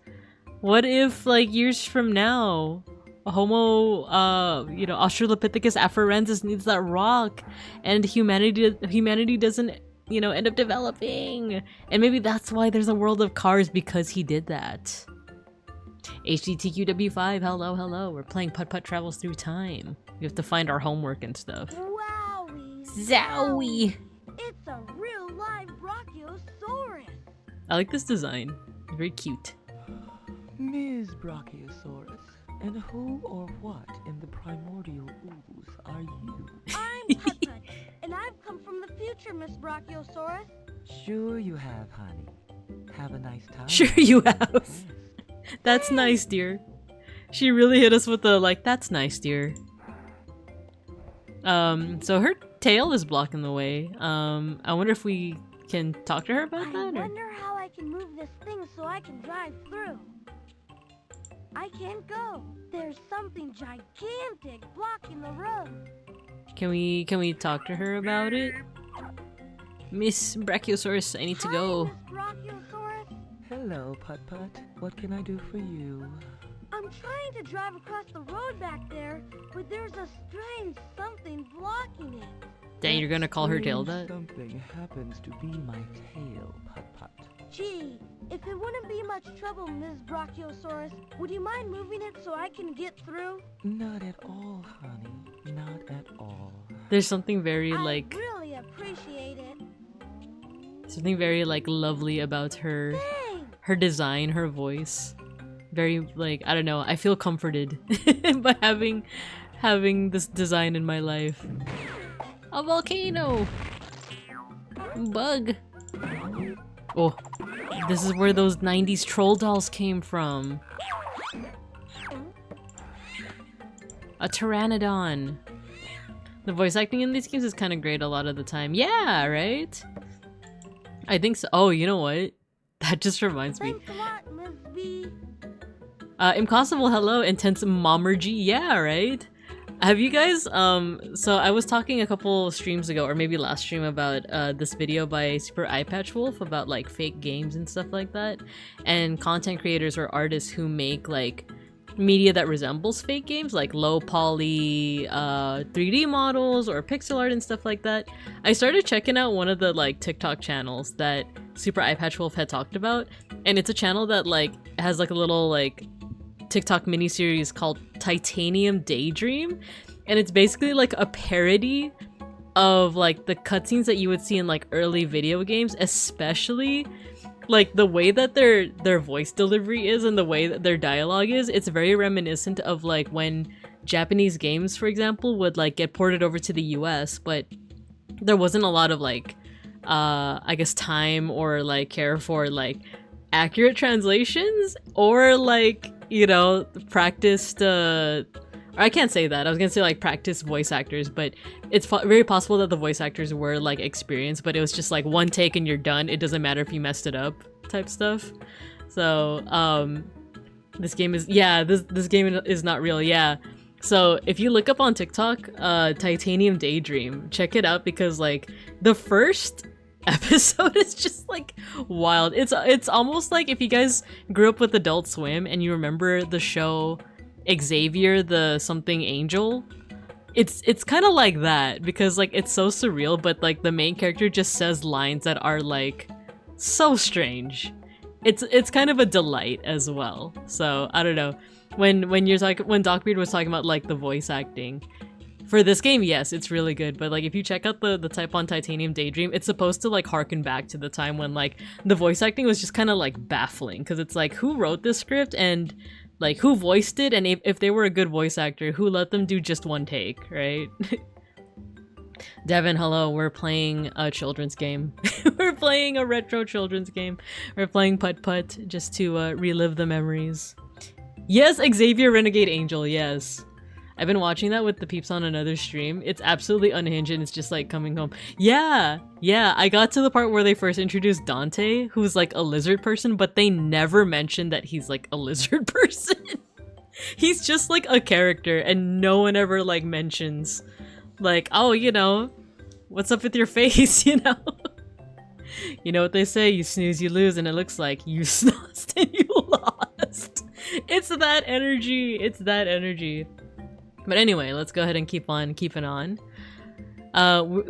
What if, like, years from now, Homo, you know, Australopithecus afarensis needs that rock, and humanity doesn't, you know, end up developing, and maybe that's why there's a world of cars, because he did that. HDTQW5, hello, hello. We're playing Putt-Putt Travels Through Time. We have to find our homework and stuff. Wowie! Zowie! It's a real live Brachiosaurus. I like this design. Very cute. Ms. Brachiosaurus, and who or what in the primordial ooze are you? I'm Putt-Putt, and I've come from the future, Miss Brachiosaurus. Sure you have, honey. Have a nice time. Sure you have. That's nice, dear. She really hit us with the, like, that's nice, dear. So her tail is blocking the way. I wonder if we can talk to her about I that? Or? wonder how I can move this thing so I can drive through. I can't go. There's something gigantic blocking the road. Can we talk to her about it? Miss Brachiosaurus, I need to go. Hi, Miss Brachiosaurus. Hello, Putt-Putt. What can I do for you? I'm trying to drive across the road back there, but there's a strange something blocking it. Dang, you're gonna call her tail Strange that? Something happens to be my tail, Putt-Putt. Gee, if it wouldn't be much trouble, Ms. Brachiosaurus, would you mind moving it so I can get through? Not at all, honey. Not at all. There's something very, like, I really appreciate it. something very, like, lovely about her. Thanks. Her design, her voice. Very, like, I don't know, I feel comforted by having this design in my life. A volcano! Bug! Oh, this is where those 90s troll dolls came from. A pteranodon. The voice acting in these games is kind of great a lot of the time. Yeah, right? I think so. Oh, you know what? That just reminds me. Thanks a lot, Ms. B. Impossible hello, intense mommergy. Yeah, right? Have you guys, so I was talking a couple streams ago, or maybe last stream, about this video by Super Eye Patch Wolf about like fake games and stuff like that, and content creators or artists who make like media that resembles fake games, like low poly 3D models or pixel art and stuff like that. I started checking out one of the like TikTok channels that Super Eye Patch Wolf had talked about, and it's a channel that like has like a little like TikTok miniseries called Titanium Daydream, and it's basically like a parody of like the cutscenes that you would see in like early video games, especially like the way that their voice delivery is and the way that their dialogue is. It's very reminiscent of like when Japanese games, for example, would like get ported over to the US, but there wasn't a lot of like I guess time or like care for like accurate translations or like, you know, practiced or I can't say that. I was gonna say like practiced voice actors, but it's very possible that the voice actors were like experienced, but it was just like one take and you're done. It doesn't matter if you messed it up type stuff. So this game is, yeah, this game is not real. Yeah, so if you look up on TikTok Titanium Daydream, check it out, because like the first episode is just like wild. It's almost like if you guys grew up with Adult Swim and you remember the show Xavier the something angel. It's kind of like that, because like it's so surreal, but like the main character just says lines that are like so strange. It's kind of a delight as well. So I don't know, when Docbeard was talking about like the voice acting for this game, yes, it's really good, but like if you check out the type on Titanium Daydream, it's supposed to like harken back to the time when like the voice acting was just kind of like baffling, because it's like, who wrote this script and like who voiced it, and if they were a good voice actor, who let them do just one take, right? Devin, hello, we're playing a children's game. We're playing a retro children's game. We're playing Putt-Putt just to relive the memories. Yes, Xavier Renegade Angel, yes. I've been watching that with the peeps on another stream. It's absolutely unhinged and it's just like coming home. Yeah, I got to the part where they first introduced Dante, who's like a lizard person, but they never mentioned that he's like a lizard person. He's just like a character and no one ever like mentions like, oh, you know, what's up with your face, you know? You know what they say, you snooze, you lose, and it looks like you snoozed and you lost. It's that energy, it's that energy. But anyway, let's go ahead and keep on keeping on.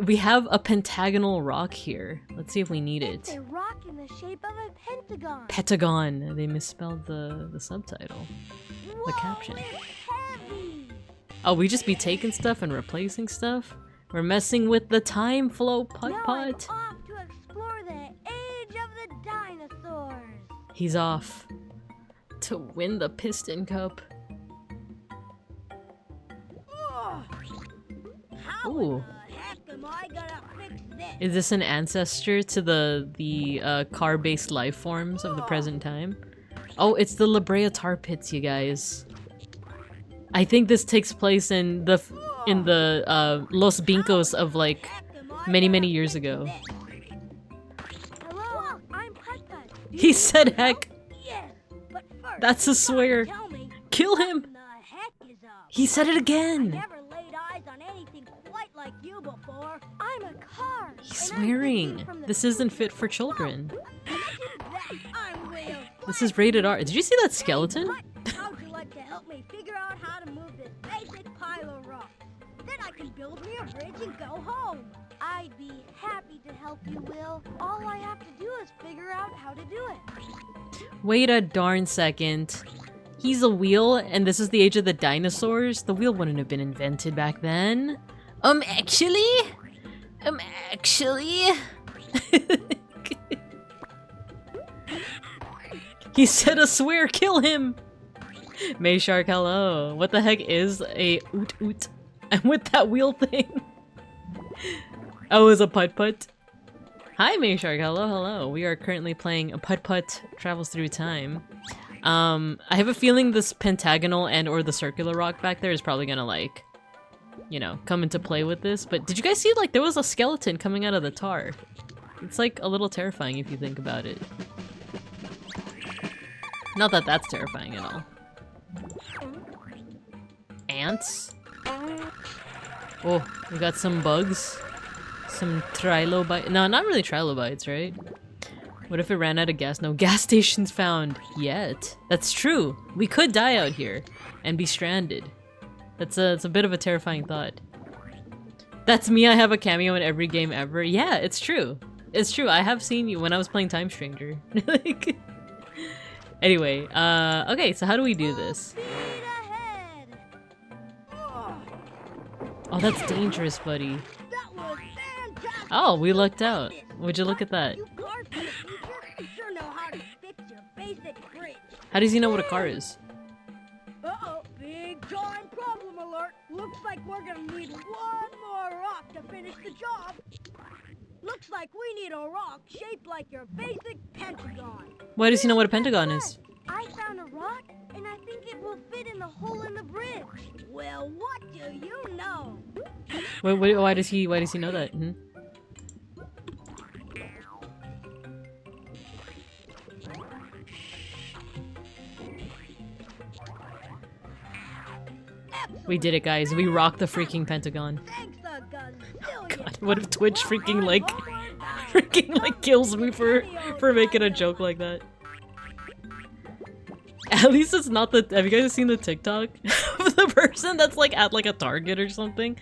We have a pentagonal rock here. Let's see if we need it. It's a rock in the shape of a pentagon. Pentagon. They misspelled the subtitle. The caption. It's heavy. Oh, we just be taking stuff and replacing stuff? We're messing with the time flow, Putt-Putt. Now I'm off to explore the age of the dinosaurs. He's off to win the Piston Cup. How Ooh. the heck am I gonna fix this? Is this an ancestor to the car-based life forms of the present time? Oh, it's the La Brea tar pits, you guys. I think this takes place in the Los Bincos of like many years ago. Hello, I'm Putt-Putt. He said heck. Yes, but first, That's a swear. tell me Kill him. what the heck is up? He said it again. Never laid eyes on anything quite like you before. I'm a car. He's and I'm thinking swearing. from the This isn't fit for children. I'm real This is rated R. Did you see that skeleton? How'd you like to help me figure out how to move this basic pile of rocks? Then I can build me a bridge and go home. I'd be happy to help you, Will. All I have to do is figure out how to do it. Wait a darn second. He's a wheel, and this is the age of the dinosaurs? The wheel wouldn't have been invented back then. Actually? He said a swear, kill him! Mayshark, hello. What the heck is a oot oot? I'm with that wheel thing. Oh, is a Putt-Putt? Hi Mayshark, hello. We are currently playing a Putt-Putt Travels Through Time. I have a feeling this pentagonal and or the circular rock back there is probably gonna like, you know, come into play with this. But did you guys see like there was a skeleton coming out of the tar? It's like a little terrifying if you think about it. Not that that's terrifying at all. Ants? Oh, we got some bugs. Some trilobites. No, not really trilobites, right? What if it ran out of gas? No gas stations found yet. That's true. We could die out here and be stranded. It's a bit of a terrifying thought. That's me. I have a cameo in every game ever. Yeah, it's true. It's true. I have seen you when I was playing Time Stranger. Like, anyway, okay, so how do we do this? Speed ahead. Oh, that's dangerous, buddy. That was fantastic. Oh, we lucked out. Would you look at that? You cars in the future sure know how to fix your basic bridge. How does he know what a car is? Uh-oh, big time problem alert. Looks like we're gonna need one more rock to finish the job. Looks like we need a rock shaped like your basic pentagon. Why does he know what a pentagon is? I found a rock, and I think it will fit in the hole in the bridge. Well, what do you know? Wait, why does he know that? Hmm? We did it, guys. We rocked the freaking pentagon. Thanks a gazillion. God, what if Twitch freaking like kills me for making a joke like that? At least it's not the— have you guys seen the TikTok of the person that's like at like a Target or something?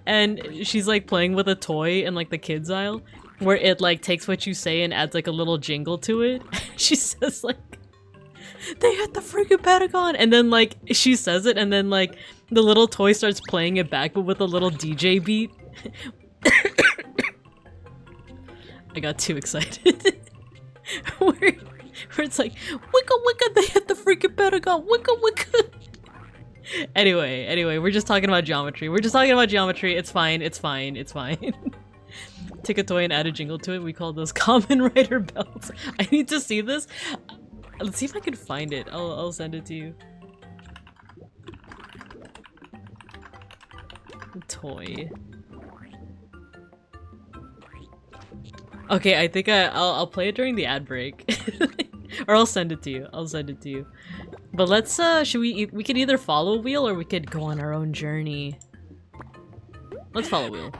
And she's like playing with a toy in like the kids aisle where it like takes what you say and adds like a little jingle to it. She says like, they hit the freaking Pentagon! And then like she says it and then like the little toy starts playing it back but with a little DJ beat. I got too excited. where it's like, wicka wicka, they hit the freaking freaking Pentagon. Wicka wicka. Anyway, we're just talking about geometry. It's fine. Take a toy and add a jingle to it. We call those common rider belts. I need to see this. Let's see if I can find it. I'll send it to you. Toy. Okay, I think I'll play it during the ad break. Or I'll send it to you. But let's we could either follow Wheel or we could go on our own journey. Let's follow Wheel.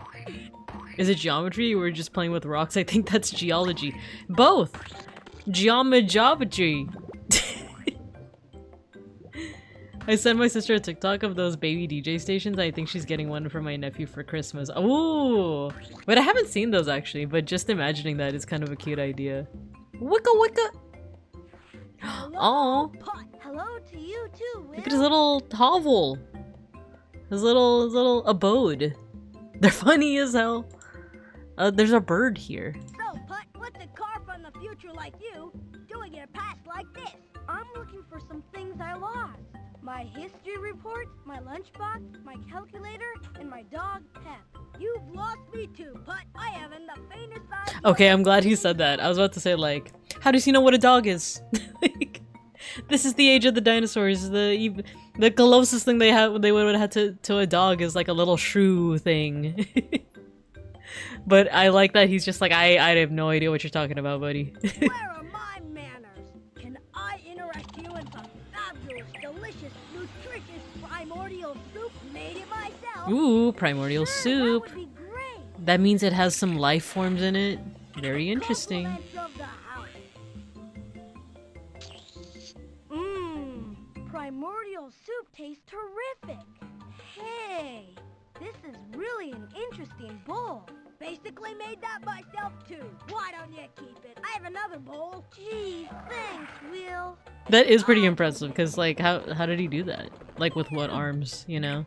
Is it geometry? We're just playing with rocks. I think that's geology. Both. Geometry. I sent my sister a TikTok of those baby DJ stations. I think she's getting one for my nephew for Christmas. Ooh! But I haven't seen those actually, but just imagining that is kind of a cute idea. Wicka wicka! Oh! Hello to you too, Will. Look at his little hovel! His little abode. They're funny as hell. There's a bird here. So, Putt, what's a car from the future like you doing in a past like this? I'm looking for some things I lost. My history report, my lunchbox, my calculator, and my dog Pep. You've lost me too, Putt. I haven't the faintest idea. Okay, I'm glad he said that. I was about to say, like, how does he know what a dog is? Like, this is the age of the dinosaurs. The closest thing they would have had to a dog is like a little shrew thing. But I like that he's just like, I have no idea what you're talking about, buddy. Where are my manners? Can I interest you in some fabulous, delicious, nutritious primordial soup made it myself? Ooh, primordial soup. That would be great. That means it has some life forms in it. Very interesting. Compliments of the house. Primordial soup tastes terrific. Hey, this is really an interesting bowl. Basically made that myself too. Why don't you keep it? I have another bowl. Gee, thanks, Will. That is pretty impressive, because like, how did he do that? Like, with what arms, you know?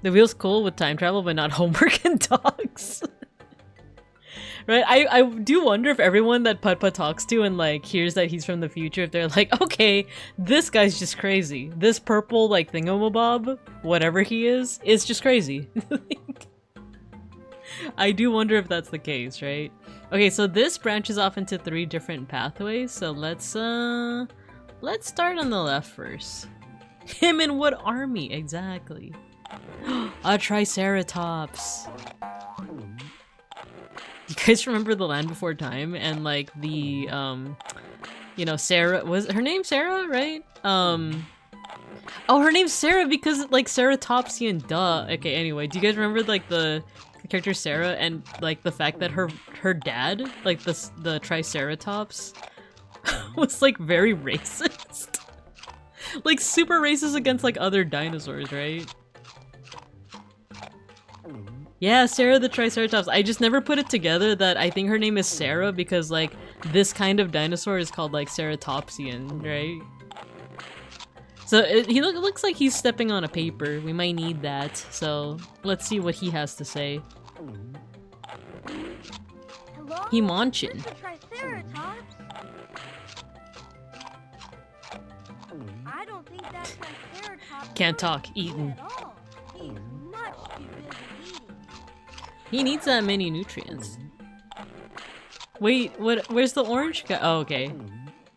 The Wheel's cool with time travel, but not homework and dogs. Right? I do wonder if everyone that Putt-Putt talks to and like hears that he's from the future, if they're like, okay, this guy's just crazy. This purple like thingamabob, whatever he is just crazy. I do wonder if that's the case, right? Okay, so this branches off into 3 different pathways, so let's start on the left first. Him in what army? Exactly. A Triceratops. You guys remember The Land Before Time and like the you know, Sarah, was her name Sarah, right? Oh, her name's Sarah because like Ceratopsian, duh. Okay, anyway, do you guys remember like the character Sarah and like the fact that her dad, like the Triceratops, was like very racist? Like super racist against like other dinosaurs, right? Yeah, Sarah the Triceratops. I just never put it together that I think her name is Sarah because like this kind of dinosaur is called like Ceratopsian, right? So he looks like he's stepping on a paper. We might need that. So let's see what he has to say. Hello? He munchin'. Mr. Triceratops? I don't think that Triceratops Can't talk, eats eaten. at all. He's much too busy eating. He needs that many nutrients. Wait, what? Where's the orange guy? Oh, okay.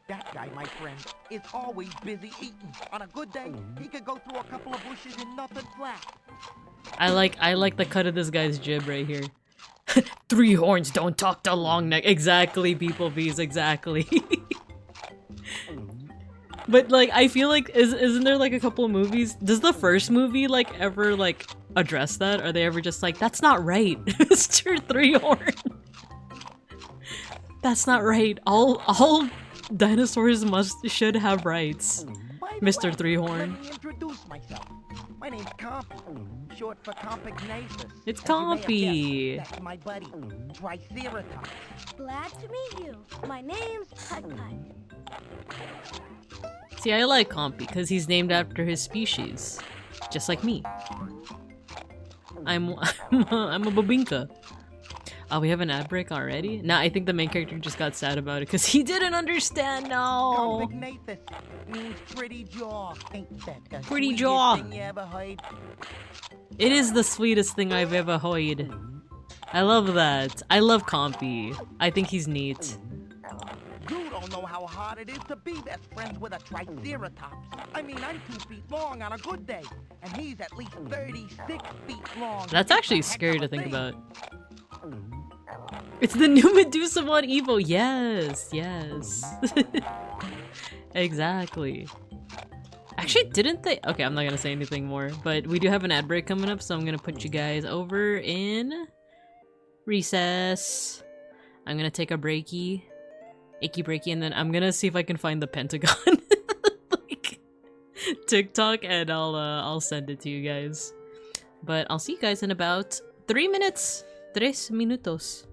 That guy, my friend, is always busy eating. On a good day, he could go through a couple of bushes and nothing flat. I like the cut of this guy's jib right here. 3 horns don't talk to long neck. Exactly, beeplebees, exactly. But like, I feel like isn't there like a couple of movies? Does the first movie like ever like address that? Are they ever just like, that's not right, Mr. 3-horn? That's not right. All dinosaurs should have rights, By the Mr. way, 3-horn. Let me introduce myself. My name's Compy, short for Compignatus. It's As you may have Compy. guessed, that's my buddy, Triceratops. Glad to meet you. My name's Putt-Putt. See, I like Compy because he's named after his species, just like me. I'm a babinka. Oh, we have an ad break already? Nah, I think the main character just got sad about it because he didn't understand. No. Compignathus means pretty jaw. Ain't that the Pretty sweetest jaw. thing you ever heard? It is the sweetest thing I've ever heard. I love that. I love Compy. I think he's neat. You don't know how hard it is to be best friends with a triceratops. I mean, I'm 2 feet long on a good day, and he's at least 36 feet long. That's actually It's a heck scary of a to think thing. about. It's the new Medusa Mod Evo. Yes, yes. Exactly. Actually, didn't they? Okay, I'm not gonna say anything more, but we do have an ad break coming up, so I'm gonna put you guys over in recess. I'm gonna take a breaky, achy breaky, and then I'm gonna see if I can find the Pentagon like TikTok, and I'll send it to you guys. But I'll see you guys in about 3 minutes. 3 minutos.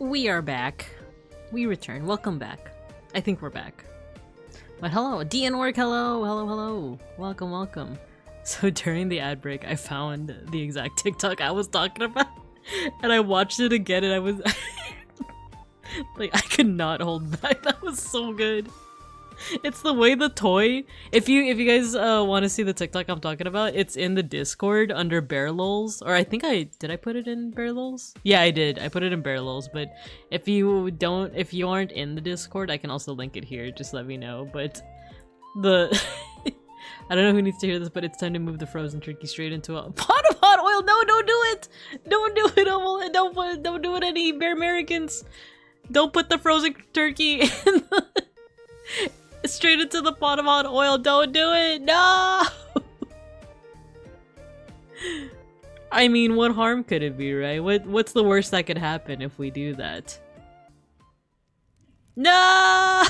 We are back. We return. Welcome back. I think we're back. But hello, DNWork, hello, hello, hello. Welcome, welcome. So during the ad break, I found the exact TikTok I was talking about. And I watched it again and I was... like, I could not hold back. That was so good. It's the way the toy... If you guys want to see the TikTok I'm talking about, it's in the Discord under Bear Lols. Or I think did I put it in Bear Lols? Yeah, I did. I put it in Bear Lols. But if you aren't in the Discord, I can also link it here. Just let me know. But the... I don't know who needs to hear this, but it's time to move the frozen turkey straight into a pot of hot oil. No, don't do it! Don't do it! Don't do it, any Bear Americans! Don't put the frozen turkey in the... straight into the pot of hot oil. Don't do it. No. I mean, what harm could it be, right? What's the worst that could happen if we do that? No.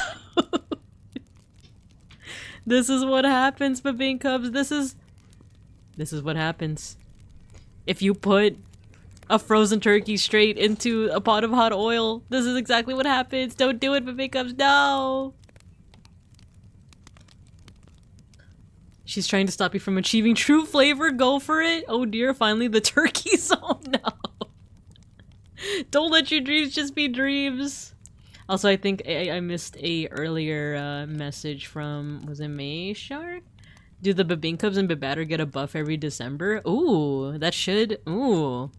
This is what happens, Babine Cubs. This is what happens if you put a frozen turkey straight into a pot of hot oil. This is exactly what happens. Don't do it, Babine Cubs. No. She's trying to stop you from achieving true flavor. Go for it. Oh dear, finally the turkeys. Oh no. Don't let your dreams just be dreams. Also, I think I missed a earlier message from, was it May Shark? Do the Babine Cubs and Babatter get a buff every December? Ooh, that should, ooh.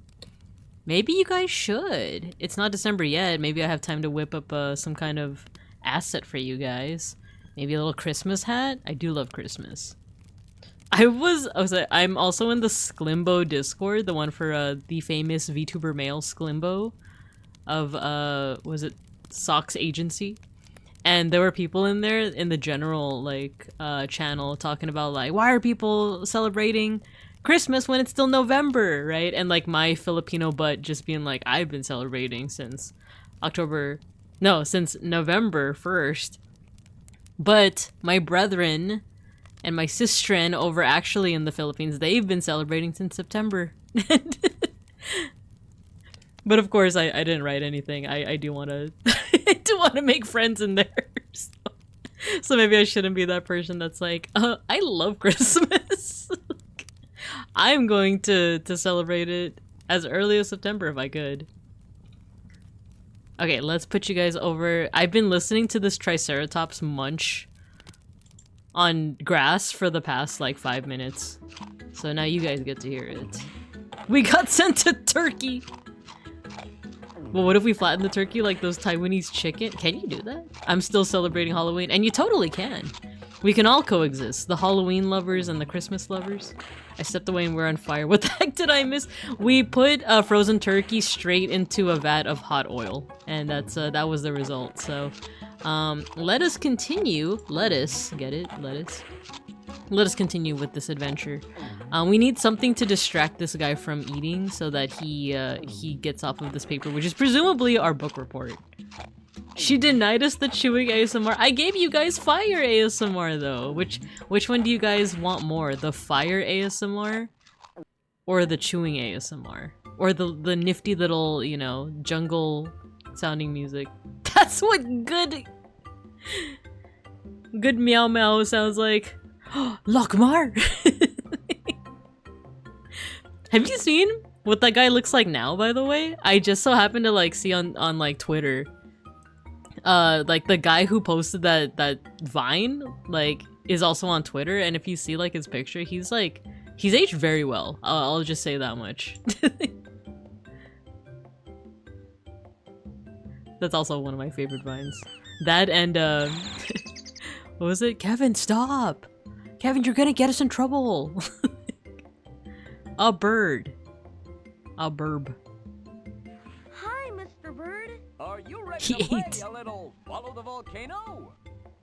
Maybe you guys should. It's not December yet. Maybe I have time to whip up some kind of asset for you guys. Maybe a little Christmas hat? I do love Christmas. I'm also in the Sklimbo Discord, the one for the famous VTuber male Sklimbo of was it Socks Agency? And there were people in there in the general like channel talking about like, why are people celebrating Christmas when it's still November, right? And like my Filipino butt just being like, I've been celebrating since since November 1st. But my brethren and my sistren over actually in the Philippines, they've been celebrating since September. But of course, I didn't write anything. I do want to I do want to make friends in there. So maybe I shouldn't be that person that's like, I love Christmas. I'm going to celebrate it as early as September if I could. Okay, let's put you guys over. I've been listening to this Triceratops munch on grass for the past like 5 minutes. So now you guys get to hear it. We got sent to Turkey! Well, what if we flatten the turkey like those Taiwanese chicken? Can you do that? I'm still celebrating Halloween, and you totally can. We can all coexist. The Halloween lovers and the Christmas lovers. I stepped away and we're on fire. What the heck did I miss? We put a frozen turkey straight into a vat of hot oil. And that was the result. So, let us continue. Lettuce. Get it? Lettuce. Let us continue with this adventure. We need something to distract this guy from eating so that he gets off of this paper, which is presumably our book report. She denied us the chewing ASMR. I gave you guys fire ASMR though. Which one do you guys want more? The fire ASMR or the chewing ASMR? Or the nifty little, you know, jungle sounding music? That's what good meow meow sounds like. Lokmar! Have you seen what that guy looks like now, by the way? I just so happened to like see on like Twitter. Like the guy who posted that Vine, like, is also on Twitter, and if you see like his picture, he's aged very well. I'll just say that much. That's also one of my favorite Vines. That and what was it? Kevin, stop! Kevin, you're gonna get us in trouble! A bird. A burb. Hi, Mr. Bird. Are you ready He to play ate. a little Follow the Volcano?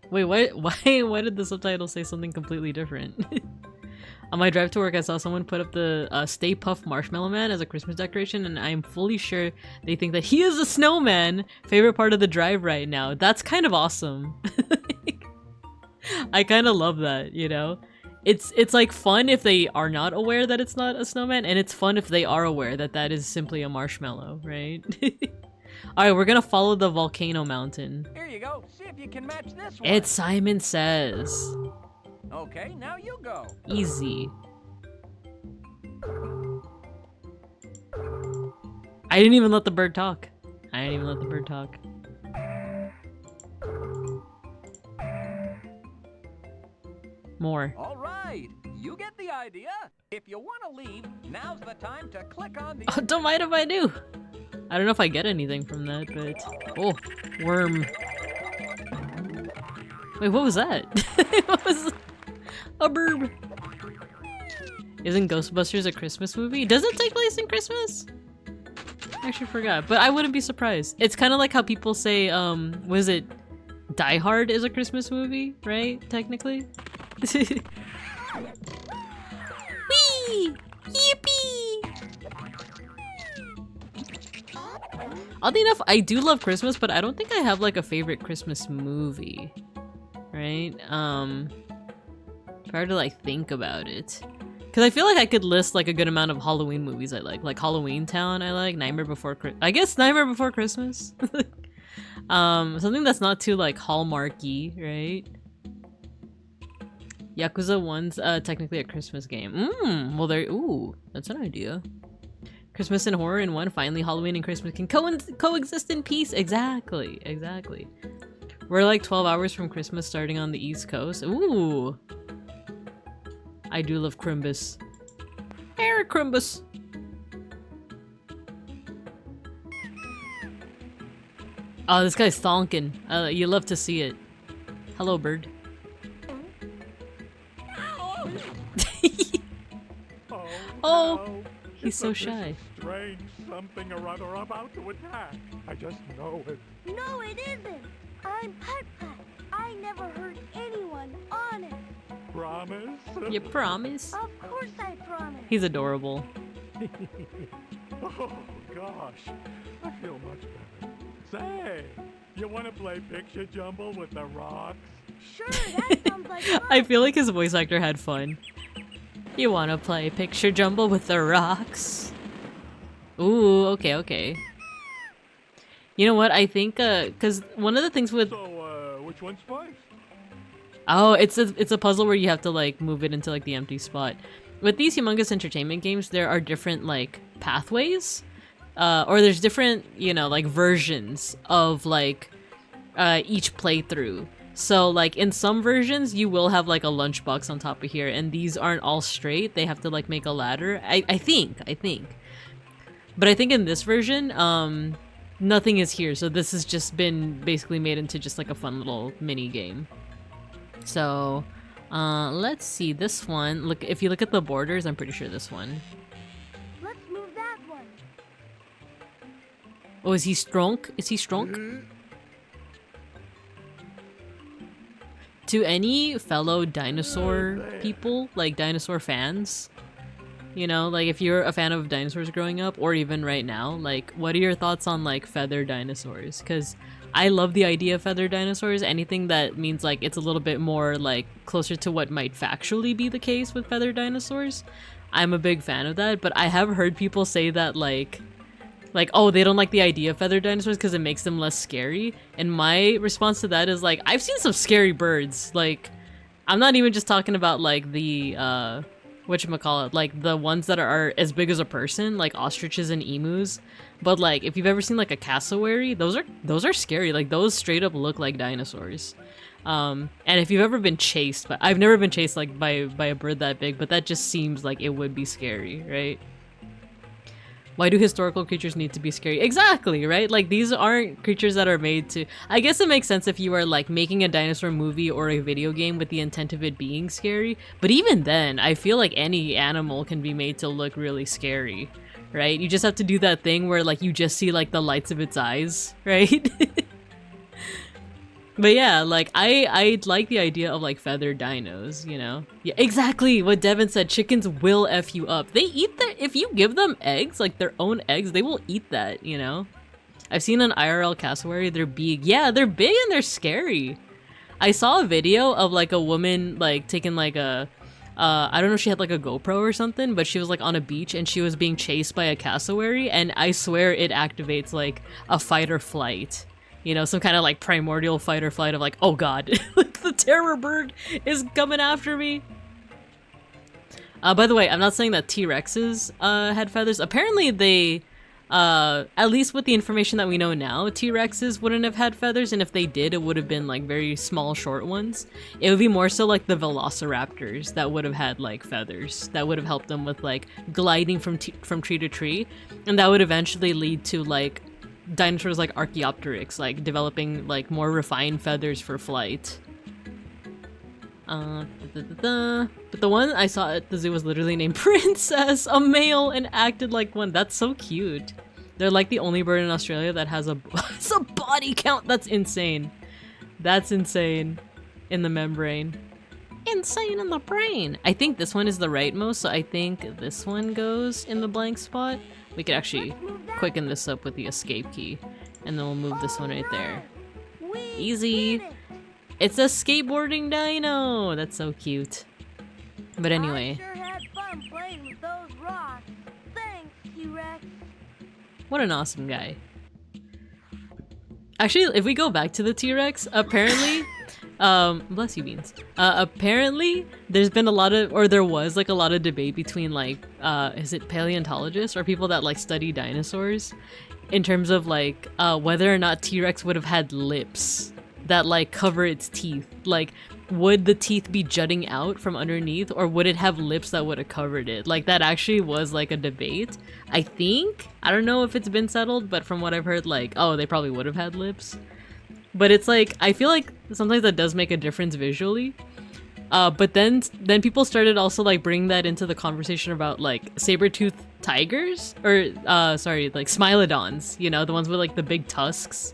Wait, why did the subtitle say something completely different? On my drive to work, I saw someone put up the Stay Puft Marshmallow Man as a Christmas decoration, and I'm fully sure they think that he is a snowman! Favorite part of the drive right now. That's kind of awesome. I kind of love that, you know? It's like fun if they are not aware that it's not a snowman, and it's fun if they are aware that that is simply a marshmallow, right? Alright, we're gonna follow the volcano mountain. Here you go. See if you can match this one. It's Simon Says. Okay, now you go. Easy. I didn't even let the bird talk. More. All right, you get the idea. If you want to leave, now's the time to click on the... Oh, don't mind if I do. I don't know if I get anything from that, but... Oh, worm. Wait, what was that? What was... A burb. Isn't Ghostbusters a Christmas movie? Does it take place in Christmas? I actually forgot, but I wouldn't be surprised. It's kind of like how people say, was it Die Hard is a Christmas movie, right? Technically. Whee! Yippee! Oddly enough, I do love Christmas, but I don't think I have like a favorite Christmas movie. Right? If I were to like think about it. Because I feel like I could list like a good amount of Halloween movies I like. Like Halloween Town I like, Nightmare Before Christmas. I guess Nightmare Before Christmas. Something that's not too like Hallmarky, right? Yakuza 1's technically a Christmas game. Well there, ooh, that's an idea. Christmas and horror in one, finally Halloween and Christmas can coexist in peace. Exactly. We're like 12 hours from Christmas starting on the East Coast. Ooh. I do love Crimbus. Eric Crimbus. Oh, this guy's thonking. You love to see it. Hello, bird. Oh, he's so shy. Strange something or other about to attack. I just know it. No, it isn't. I'm PUTT-PUTT. I never hurt anyone, honest. Promise? You promise? Of course I promise. He's adorable. Oh, gosh. I feel much better. Say, you want to play picture jumble with the rocks? Sure, that sounds like fun. I feel like his voice actor had fun. You wanna play picture jumble with the rocks? Ooh, okay. You know what? I think, cause one of the things with... So, which one's first? Oh, it's a puzzle where you have to like move it into like the empty spot. With these humongous entertainment games, there are different like pathways, or there's different, you know, like versions of like each playthrough. So like in some versions, you will have like a lunchbox on top of here, and these aren't all straight. They have to like make a ladder. I think. But I think in this version, nothing is here. So this has just been basically made into just like a fun little mini game. So, let's see this one. Look, if you look at the borders, I'm pretty sure this one. Let's move that one. Oh, is he strong? Is he strong? To any fellow dinosaur people, like dinosaur fans, you know, like if you're a fan of dinosaurs growing up, or even right now, like what are your thoughts on like feather dinosaurs? Because I love the idea of feather dinosaurs. Anything that means like it's a little bit more like closer to what might factually be the case with feather dinosaurs, I'm a big fan of that. But I have heard people say that like oh, they don't like the idea of feather dinosaurs because it makes them less scary. And my response to that is like, I've seen some scary birds. Like, I'm not even just talking about like the whatchamacallit, like the ones that are as big as a person, like ostriches and emus. But like if you've ever seen like a cassowary, those are scary. Like those straight up look like dinosaurs. And if you've ever been chased, but I've never been chased like by a bird that big, but that just seems like it would be scary, right? Why do historical creatures need to be scary? Exactly, right? Like these aren't creatures that are made to... I guess it makes sense if you are like making a dinosaur movie or a video game with the intent of it being scary. But even then, I feel like any animal can be made to look really scary, right? You just have to do that thing where like you just see like the lights of its eyes, right? But yeah, like I like the idea of like feathered dinos, you know? Yeah, exactly what Devin said. Chickens will F you up. They eat that. If you give them eggs, like their own eggs, they will eat that, you know? I've seen an IRL cassowary. They're big. Yeah, they're big and they're scary. I saw a video of like a woman like taking like a I don't know if she had like a GoPro or something, but she was like on a beach and she was being chased by a cassowary, and I swear it activates like a fight or flight. You know, some kind of like primordial fight or flight of like, oh god, like the terror bird is coming after me. By the way, I'm not saying that T-Rexes had feathers. Apparently they, at least with the information that we know now, T-Rexes wouldn't have had feathers, and if they did, it would have been like very small, short ones. It would be more so like the Velociraptors that would have had like feathers, that would have helped them with like gliding from tree to tree, and that would eventually lead to like dinosaurs like Archaeopteryx, like developing like more refined feathers for flight. But the one I saw at the zoo was literally named Princess, a male, and acted like one. That's so cute. They're like the only bird in Australia that has a body count. That's insane. That's insane. In the membrane. Insane in the brain. I think this one is the rightmost, so I think this one goes in the blank spot. We could actually quicken this up with the escape key, and then we'll move this one right there. Easy. It's a skateboarding dino! That's so cute. But anyway. I sure had fun playing with those rocks. Thanks, T-Rex. What an awesome guy. Actually, if we go back to the T-Rex, apparently, bless you, Beans. Apparently, there's been a lot of, or there was like a lot of debate between like, is it paleontologists or people that like study dinosaurs, in terms of like, whether or not T-Rex would have had lips that like cover its teeth. Like, would the teeth be jutting out from underneath, or would it have lips that would have covered it? Like, that actually was like a debate. I think, I don't know if it's been settled, but from what I've heard, like, oh, they probably would have had lips. But it's like, I feel like sometimes that does make a difference visually. But then people started also like bringing that into the conversation about like saber-toothed tigers, or sorry, like smilodons, you know, the ones with like the big tusks.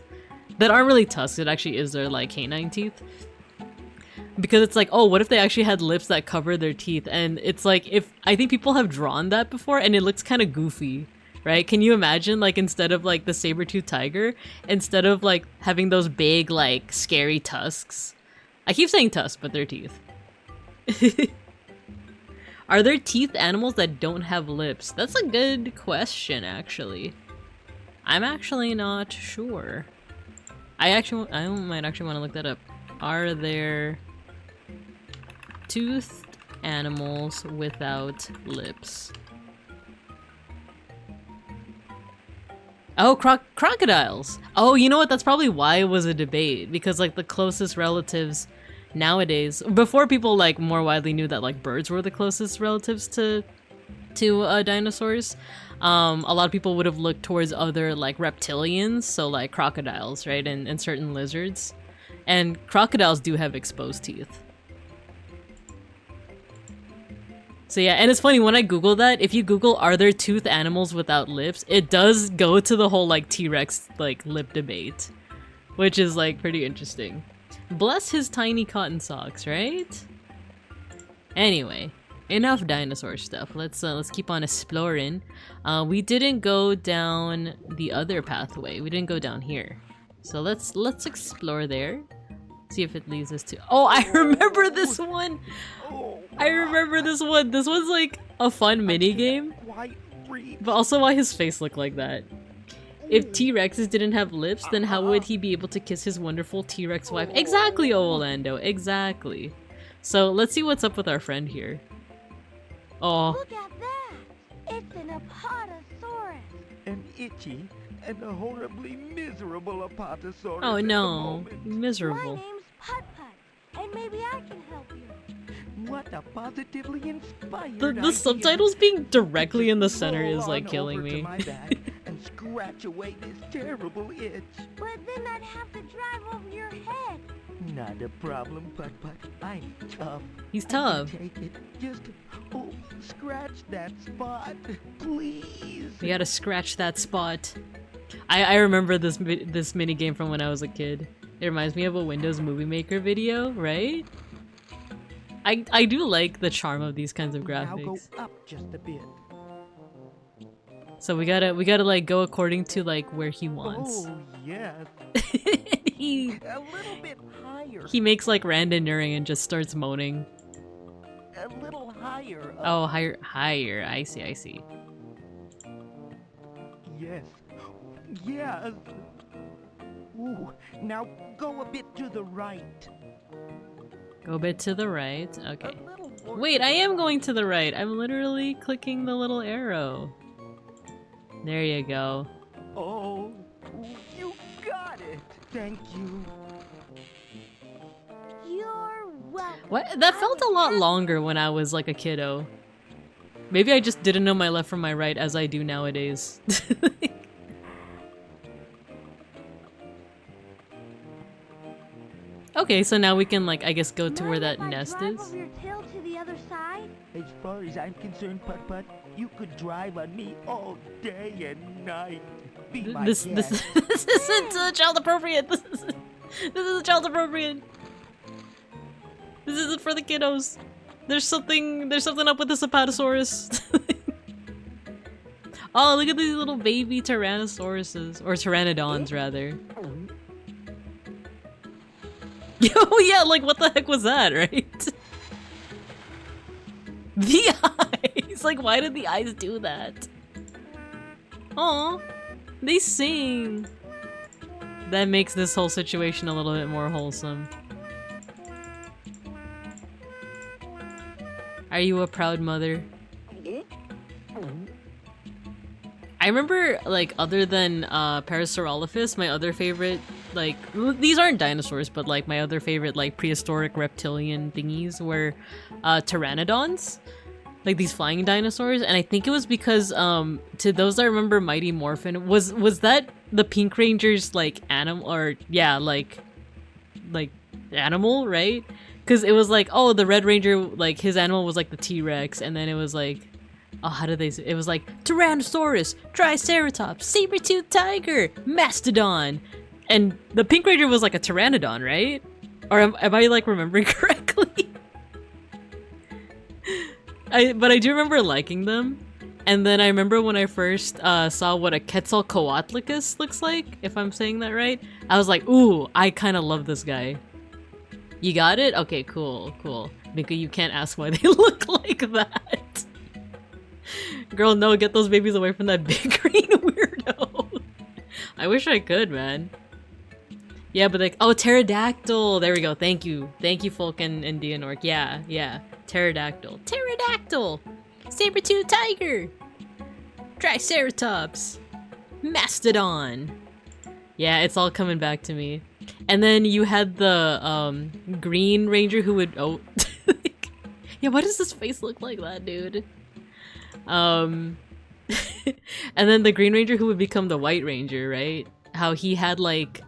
That aren't really tusks, it actually is their like canine teeth. Because it's like, oh, what if they actually had lips that cover their teeth? And it's like, if I think people have drawn that before and it looks kind of goofy, right? Can you imagine, like, instead of like the saber-toothed tiger, instead of like having those big like scary tusks? I keep saying tusks, but they're teeth. Are there teeth animals that don't have lips? That's a good question, actually. I'm actually not sure. I might actually want to look that up. Are there toothed animals without lips? Oh, crocodiles! Oh, you know what? That's probably why it was a debate. Because, like, the closest relatives nowadays... Before people, like, more widely knew that, like, birds were the closest relatives to dinosaurs, a lot of people would have looked towards other like reptilians, so like crocodiles, right, and certain lizards. And crocodiles do have exposed teeth. So yeah, and it's funny, when I Google that, if you Google are there toothed animals without lips, it does go to the whole like T-Rex like lip debate, which is like pretty interesting. Bless his tiny cotton socks, right? Anyway. Enough dinosaur stuff. Let's keep on exploring. We didn't go down the other pathway. We didn't go down here. So let's explore there. See if it leads us to... Oh, I remember this one! I remember this one! This one's like a fun mini game. But also why his face looked like that. If T-Rexes didn't have lips, then how would he be able to kiss his wonderful T-Rex wife? Exactly, Orlando, exactly. So let's see what's up with our friend here. Oh. Look at that! It's an Apatosaurus. An itchy and a horribly miserable Apatosaurus. Oh no, miserable. My name's PUTT-PUTT, and maybe I can help you. What a positively inspired The idea. subtitles being directly in the center Roll is like on killing over to me. my back and scratch away this terrible itch. But then I'd have to drive over your head. Not a problem, PUTT-PUTT. I'm tough. He's I tough. can take it. Just scratch that spot, please. You gotta scratch that spot. I remember this mini game from when I was a kid. It reminds me of a Windows Movie Maker video, right? I do like the charm of these kinds of graphics. Now go up just a bit. So we gotta like go according to like where he wants. Oh yes. he A little bit higher. makes like random Nuring and just starts moaning. A little higher. Oh, higher. I see, I see. Yes. Yes. Ooh, now go a bit to the right. Go a bit to the right. Okay. A little more Wait, to I the am right. going to the right. I'm literally clicking the little arrow. There you go. Oh, you got it. Thank you. You're welcome. What? That felt a lot longer when I was like a kiddo. Maybe I just didn't know my left from my right as I do nowadays. Okay, so now we can, like, I guess go to where Mind that if I nest drive is? over your tail to the other side? As far as I'm concerned, Putt-Putt, you could drive on me all day and night. Be my This guest. this isn't child appropriate. This is child appropriate. This isn't for the kiddos. There's something up with this Apatosaurus. Oh, look at these little baby Tyrannosauruses, or Pteranodons rather. Oh yeah, like what the heck was that, right? The eyes! Like, why did the eyes do that? Aw, they sing! That makes this whole situation a little bit more wholesome. Are you a proud mother? I remember, like, other than Parasaurolophus, my other favorite, like, these aren't dinosaurs, but, like, my other favorite, like, prehistoric reptilian thingies were pteranodons. Like, these flying dinosaurs. And I think it was because, to those that remember Mighty Morphin, was that the Pink Ranger's, like, animal, or, yeah, like, animal, right? Because it was like, oh, the Red Ranger, like, his animal was, like, the T-Rex, and then it was, like, oh, how did they say? It was like Tyrannosaurus, Triceratops, saber-toothed tiger, Mastodon, and the Pink Ranger was like a Pteranodon, right? Or am I like remembering correctly? But I do remember liking them, and then I remember when I first saw what a Quetzalcoatlus looks like, if I'm saying that right. I was like, ooh, I kind of love this guy. You got it? Okay, cool, cool. Mika, you can't ask why they look like that. Girl, no, get those babies away from that big green weirdo. I wish I could, man. Yeah, but like, oh, pterodactyl. There we go. Thank you. Thank you, Folk and Dianork. Yeah, yeah. Pterodactyl. Pterodactyl! Saber-toothed tiger! Triceratops! Mastodon! Yeah, it's all coming back to me. And then you had the, Green Ranger who would- oh. Yeah, why does his face look like that, dude? And then the Green Ranger who would become the White Ranger, right? How he had like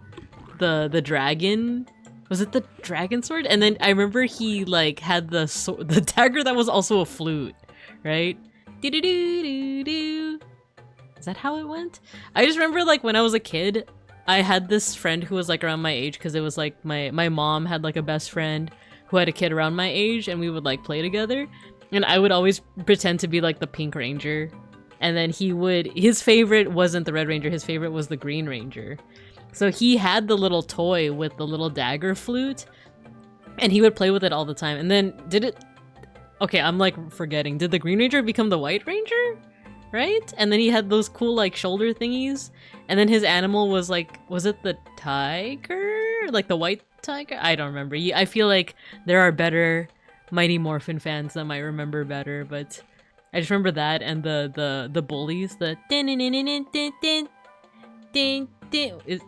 the dragon, was it the dragon sword? And then I remember he like had the dagger that was also a flute, right? Do do do do do. Is that how it went? I just remember like when I was a kid, I had this friend who was like around my age because it was like my mom had like a best friend who had a kid around my age, and we would like play together. And I would always pretend to be like the Pink Ranger. And then his favorite wasn't the Red Ranger, his favorite was the Green Ranger. So he had the little toy with the little dagger flute, and he would play with it all the time. And then okay, I'm like forgetting. Did the Green Ranger become the White Ranger? Right? And then he had those cool like shoulder thingies. And then his animal was like, was it the tiger? Like the white tiger? I don't remember. I feel like there are better Mighty Morphin fans that might remember better, but I just remember that and the bullies, the is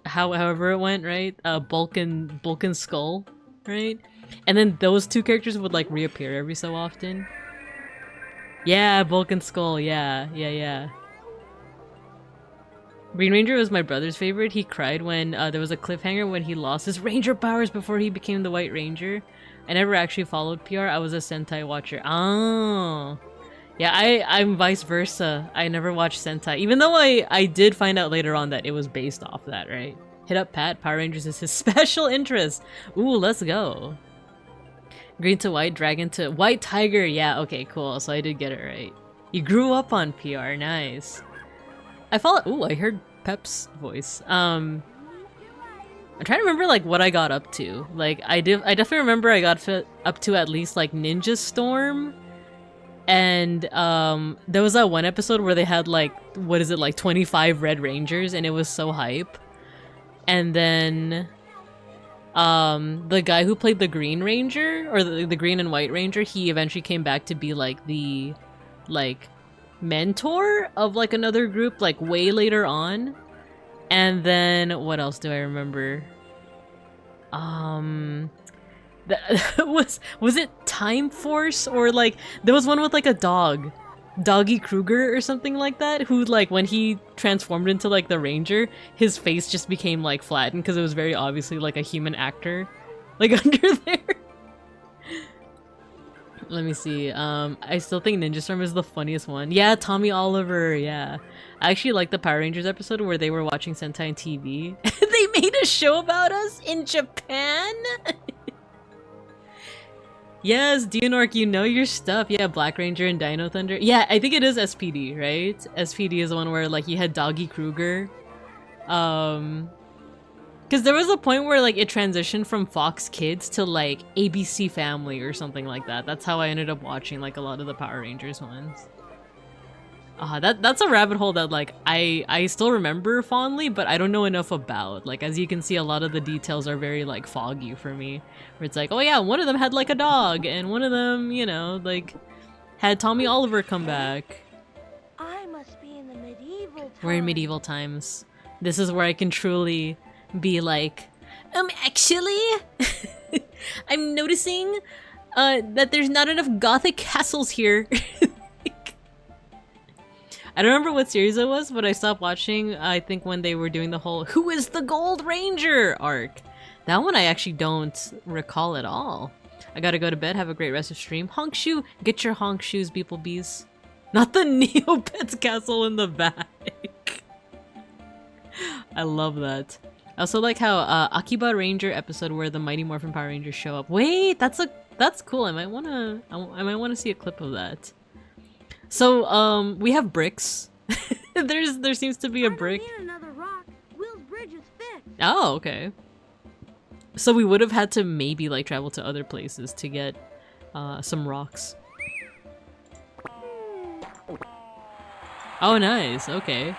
however it went, right? Bulkin Skull, right? And then those two characters would like reappear every so often. Yeah, Bulkin Skull, yeah. Green Ranger was my brother's favorite. He cried when there was a cliffhanger when he lost his ranger powers before he became the White Ranger. I never actually followed PR. I was a Sentai watcher. Oh. Yeah, I'm vice versa. I never watched Sentai. Even though I did find out later on that it was based off that, right? Hit up Pat. Power Rangers is his special interest. Ooh, let's go. Green to white, dragon to white tiger. Yeah, okay, cool. So I did get it right. You grew up on PR. Nice. I follow. Ooh, I heard Pep's voice. I'm trying to remember like what I got up to. Like I definitely remember I got up to at least like Ninja Storm And there was that one episode where they had like, what is it, like 25 Red Rangers, and it was so hype. And then the guy who played the Green Ranger, or the Green and White Ranger, he eventually came back to be like the mentor of like another group like way later on. And then what else do I remember? Was it Time Force, or like there was one with like a dog, Doggy Kruger or something like that, who like when he transformed into like the Ranger, his face just became like flattened because it was very obviously like a human actor like under there. Let me see. I still think Ninja Storm is the funniest one. Yeah, Tommy Oliver, yeah. I actually like the Power Rangers episode where they were watching Sentai on TV. They made a show about us in Japan? Yes, Dionork, you know your stuff. Yeah, Black Ranger and Dino Thunder. Yeah, I think it is SPD, right? SPD is the one where like you had Doggy Kruger. Because there was a point where like it transitioned from Fox Kids to like ABC Family or something like that. That's how I ended up watching like a lot of the Power Rangers ones. That's a rabbit hole that like I still remember fondly, but I don't know enough about. Like, as you can see, a lot of the details are very like foggy for me. Where it's like, oh yeah, one of them had like a dog, and one of them, you know, like had Tommy Oliver come back. I must be in the medieval times. We're in medieval times. This is where I can truly be like, actually, I'm noticing that there's not enough gothic castles here. I don't remember what series it was, but I stopped watching, I think, when they were doing the whole Who is the Gold Ranger arc. That one I actually don't recall at all. I gotta go to bed, have a great rest of stream. Honk shoe! Get your honk shoes, beeplebees. Not the Neopets castle in the back. I love that. I also like how Akiba Ranger episode where the Mighty Morphin Power Rangers show up. Wait, that's cool. I might wanna see a clip of that. So, we have bricks. there seems to be a brick. I don't need another rock. Will's bridge is fixed. Oh, okay. So we would have had to maybe like travel to other places to get some rocks. Oh, nice. Okay.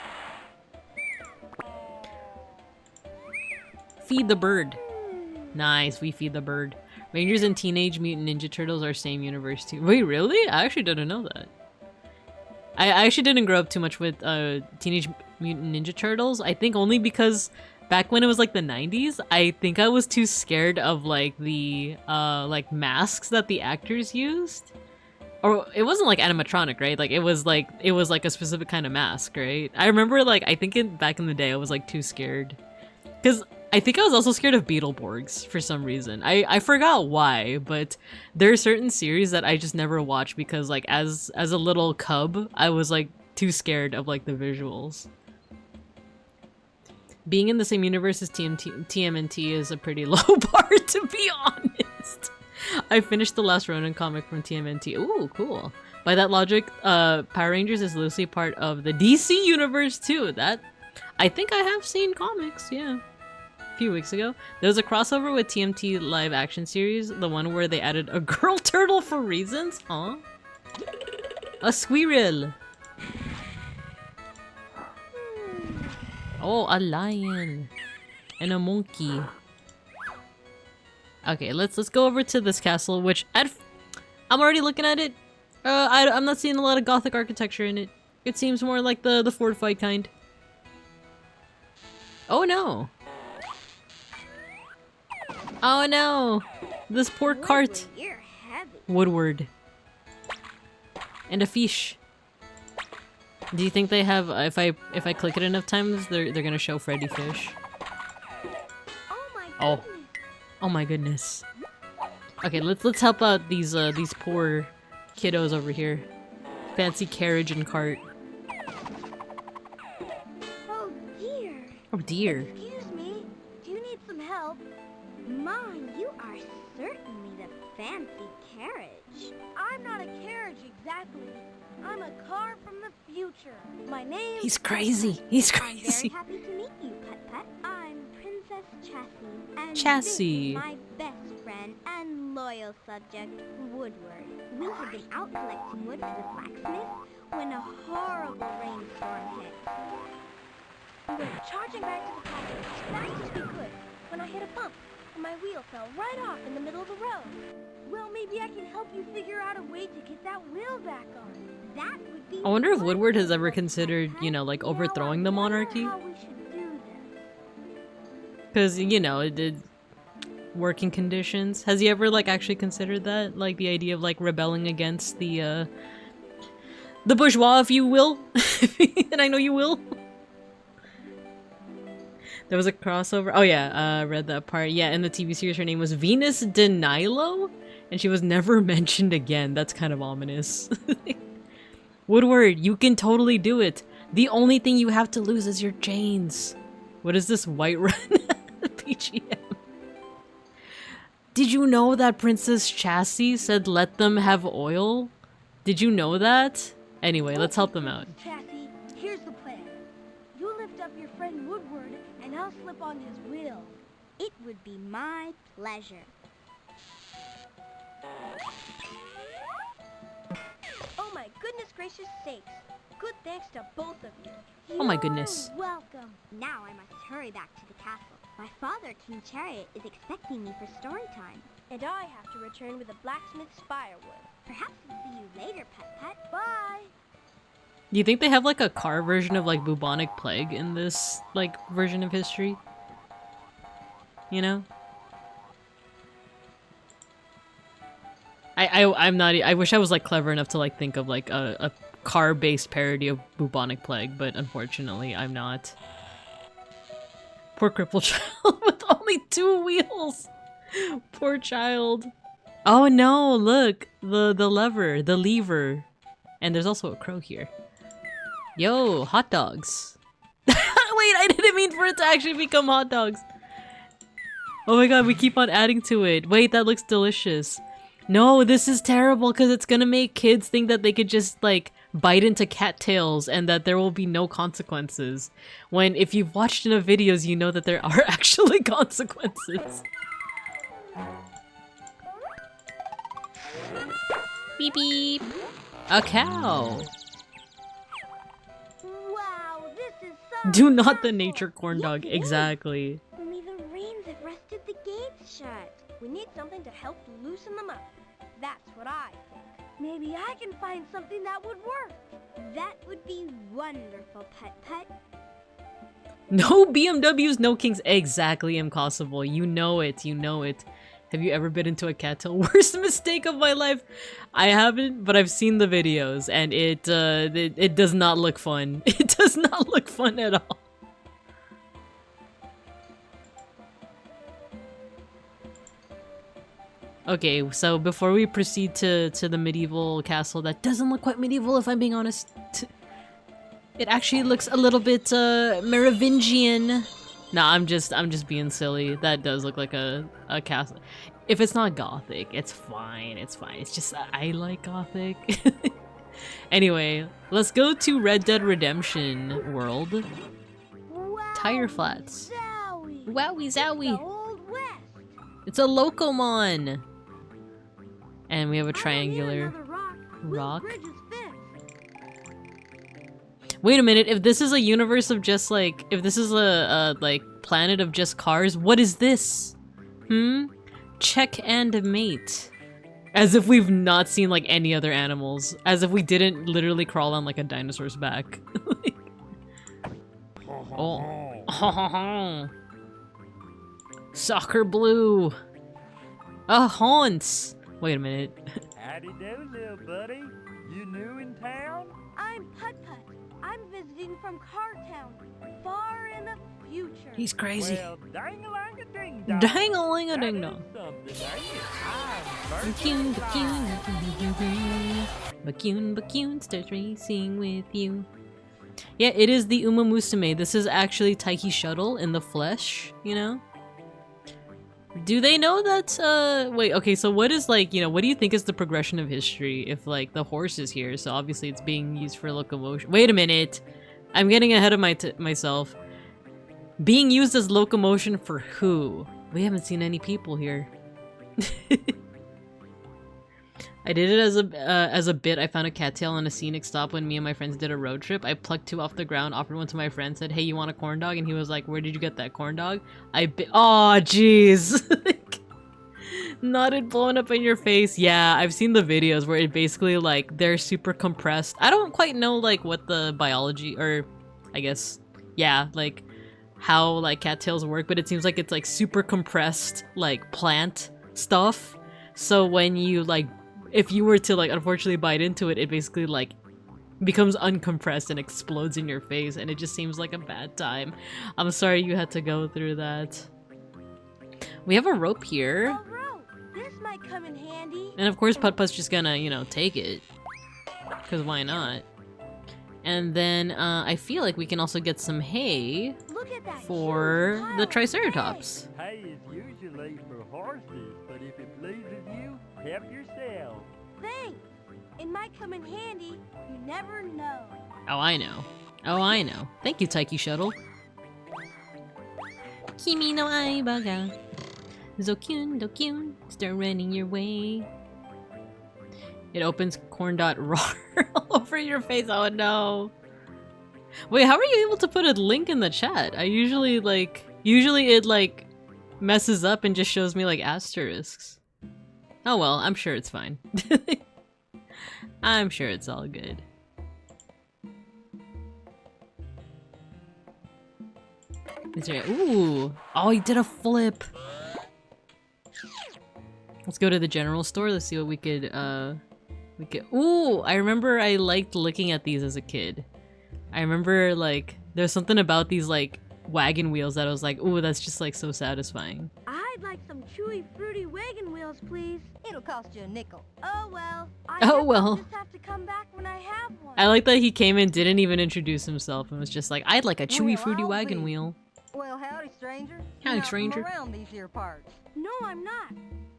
Feed the bird. Nice, we feed the bird. Rangers and Teenage Mutant Ninja Turtles are same universe too. Wait, really? I actually didn't know that. I actually didn't grow up too much with Teenage Mutant Ninja Turtles. I think only because back when it was like the 90s, I think I was too scared of like the like masks that the actors used. Or it wasn't like animatronic, right? Like it was like a specific kind of mask, right? I remember like I think back in the day I was like too scared. Cuz I think I was also scared of Beetleborgs for some reason. I forgot why, but there are certain series that I just never watched because like as a little cub, I was like too scared of like the visuals. Being in the same universe as TMNT is a pretty low bar, to be honest. I finished the last Ronin comic from TMNT. Ooh, cool. By that logic, Power Rangers is loosely part of the DC universe too. That I think I have seen comics, yeah. Few weeks ago. There was a crossover with TMT live action series, the one where they added a girl turtle for reasons. Huh? A squirrel. Oh, a lion and a monkey. Okay, let's go over to this castle, which I'm already looking at it. I'm not seeing a lot of gothic architecture in it. It seems more like the fortified kind. Oh no. Oh no! This poor cart! You're heavy. Woodward. And a fish. Do you think they have, if I click it enough times, they're gonna show Freddy Fish? Oh my Oh. goodness. Oh my goodness. Okay, let's help out these poor kiddos over here. Fancy carriage and cart. Oh dear. Oh dear. Excuse me. Do you need some help? My, you are certainly the fancy carriage. I'm not a carriage exactly. I'm a car from the future. My name. He's crazy. He's I'm very crazy. happy to meet you, Putt-Putt. I'm Princess Chassis. And Chassis. This is my best friend and loyal subject, Woodward. We had been out collecting wood for the blacksmith when a horrible rainstorm hit. We went charging back to the castle as fast as we could when I hit a bump and my wheel fell right off in the middle of the road. Well, maybe I can help you figure out a way to get that wheel back on. That would be. I wonder if Woodward has ever considered, you know, like overthrowing the monarchy. How we should do this. Because, you know, it did working conditions. Has he ever, like, actually considered that? Like, the idea of, like, rebelling against the bourgeois, if you will? And I know you will. There was a crossover. Oh yeah, read that part. Yeah, in the TV series her name was Venus de Nilo, and she was never mentioned again. That's kind of ominous. Woodward, you can totally do it. The only thing you have to lose is your chains. What is this Whiterun? PGM. Did you know that Princess Chassis said let them have oil? Did you know that? Anyway, let's help them out. Chassis, here's the plan. You lift up your friend Woodward, and I'll slip on his wheel. It would be my pleasure. Oh my goodness gracious sakes. Good thanks to both of you. Oh my goodness. You're welcome. Now I must hurry back to the castle. My father, King Chariot, is expecting me for story time. And I have to return with the blacksmith's firewood. Perhaps we'll see you later, Putt-Putt. Bye! Do you think they have like a car version of like bubonic plague in this like version of history? You know? I'm not. I wish I was like clever enough to like think of like a car-based parody of bubonic plague, but unfortunately I'm not. Poor crippled child with only 2 wheels. Poor child. Oh no! Look, the lever, and there's also a crow here. Yo, hot dogs. Wait, I didn't mean for it to actually become hot dogs. Oh my god, we keep on adding to it. Wait, that looks delicious. No, this is terrible because it's gonna make kids think that they could just like bite into cattails and that there will be no consequences. When if you've watched enough videos, you know that there are actually consequences. Beep beep. A cow. Wow, this is so Do not the wonderful. nature corn dog. Yes, it is. Exactly. Only the rains have rested the gates shut. We need something to help loosen them up. That's what I think. Maybe I can find something that would work. That would be wonderful, Putt-Putt. No BMWs, no kings. Exactly impossible. You know it. You know it. Have you ever been into a cattail? Worst mistake of my life. I haven't, but I've seen the videos, and it does not look fun. It does not look fun at all. Okay, so before we proceed to the medieval castle, that doesn't look quite medieval if I'm being honest. It actually looks a little bit Merovingian. Nah, I'm just being silly. That does look like a castle. If it's not gothic, it's fine. It's fine. It's just I like gothic. Anyway, let's go to Red Dead Redemption world. Wow, Tire flats. Zowie. Wowie The zowie. Old West. It's a Locomon. And we have a I don't need triangular another rock. rock. This bridge is fixed. Wait a minute, if this is a universe of just like, if this is a like planet of just cars, what is this? Check and mate. As if we've not seen like any other animals. As if we didn't literally crawl on like a dinosaur's back. Oh. Soccer blue. Haunts. Wait a minute. Howdy do, little buddy. You new in town? I'm Putt-Putt. I'm visiting from Cartown, far in the future. He's crazy. Well, dang-a-lang-a-ding-dong. Dang-a-ling-a-ding-dong. That is something, ain't it? Bakun, Bakun, Bakun starts racing with you. Yeah, it is the Uma Musume. This is actually Taiki Shuttle in the flesh, you know? Do they know that, wait, okay, so what is, like, you know, what do you think is the progression of history if, like, the horse is here? So obviously it's being used for locomotion. Wait a minute! I'm getting ahead of myself. Being used as locomotion for who? We haven't seen any people here. I did it as a bit. I found a cattail on a scenic stop when me and my friends did a road trip. I plucked 2 off the ground, offered one to my friend, said, "Hey, you want a corn dog?" And he was like, "Where did you get that corn dog?" Oh, jeez. Not it blowing up in your face. Yeah, I've seen the videos where it basically like they're super compressed. I don't quite know like what the biology or I guess yeah, like how like cattails work, but it seems like it's like super compressed like plant stuff. So when you like if you were to like unfortunately bite into it, it basically like becomes uncompressed and explodes in your face, and it just seems like a bad time. I'm sorry you had to go through that. We have a rope here. This might come in handy. And of course Putt-Putt's just gonna, you know, take it. Because why not? And then I feel like we can also get some hay for the Triceratops. Hay is usually for horses, but if it pleases you, help yourself. Thanks. It might come in handy. You never know. Oh, I know. Oh, I know. Thank you, Taiki Shuttle. Kimi no aiba ga Zokyun dokyun, start running your way. It opens corn dot raw all over your face. Oh no. Wait, how are you able to put a link in the chat? I usually it like messes up and just shows me like asterisks. Oh well, I'm sure it's fine. I'm sure it's all good. Is there, ooh, oh, he did a flip. Let's go to the general store. Let's see what we could, ooh, I remember I liked looking at these as a kid. I remember, like, there's something about these, like, wagon wheels that I was like, ooh, that's just, like, so satisfying. I'd like some chewy, fruity wagon wheels, please. It'll cost you a nickel. Oh, well. I'll just have to come back when I have one. I like that he came in, didn't even introduce himself, and was just like, I'd like a chewy, Well, fruity I'll wagon be. wheel. Well, howdy, stranger. Howdy, You're not stranger. from around these here parts. No, I'm not.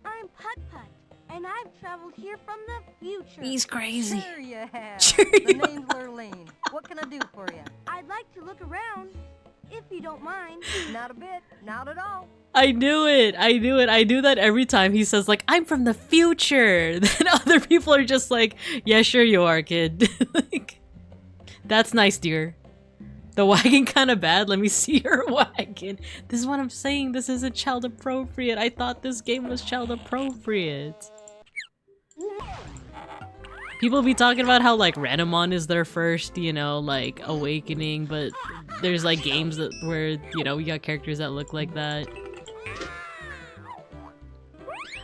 I'm Putt-Putt, and I've traveled here from the future. He's crazy. Sure you have. Sure the you name's Lurleen. What can I do for you? I'd like to look around, if you don't mind. Not a bit. Not at all. I knew it. I knew it. I do that every time he says, like, I'm from the future. Then other people are just like, yeah, sure you are, kid. Like, that's nice, dear. The wagon kind of bad. Let me see your wagon. This is what I'm saying. This isn't child appropriate. I thought this game was child appropriate. People be talking about how like Randomon is their first, you know, like awakening, but there's like games that where, you know, we got characters that look like that.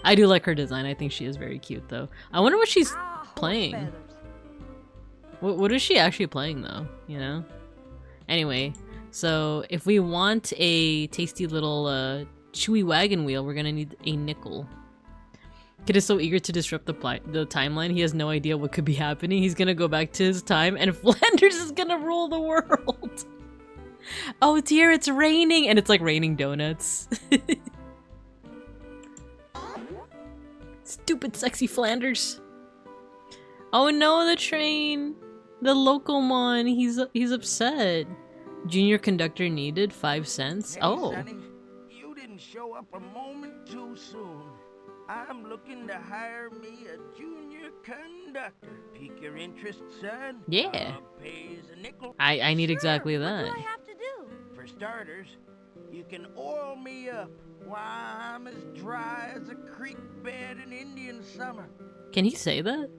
I do like her design. I think she is very cute though. I wonder what she's playing. Feathers. What is she actually playing though, you know? Anyway, so if we want a tasty little chewy wagon wheel, we're gonna need a nickel. Kid is so eager to disrupt the timeline, he has no idea what could be happening. He's gonna go back to his time and Flanders is gonna rule the world. Oh dear, it's raining! And it's like raining donuts. Stupid sexy Flanders. Oh no, the train! The Locomon, he's upset. Junior conductor needed 5 cents. Hey, Oh. Sonny, you didn't show up a moment too soon. I'm looking to hire me a junior conductor. Pique your interest, son? Yeah. Pays a nickel. I need Sure, exactly what that. do I have to do? For starters, you can oil me up. Why, I'm as dry as a creek bed in Indian summer. Can he say that?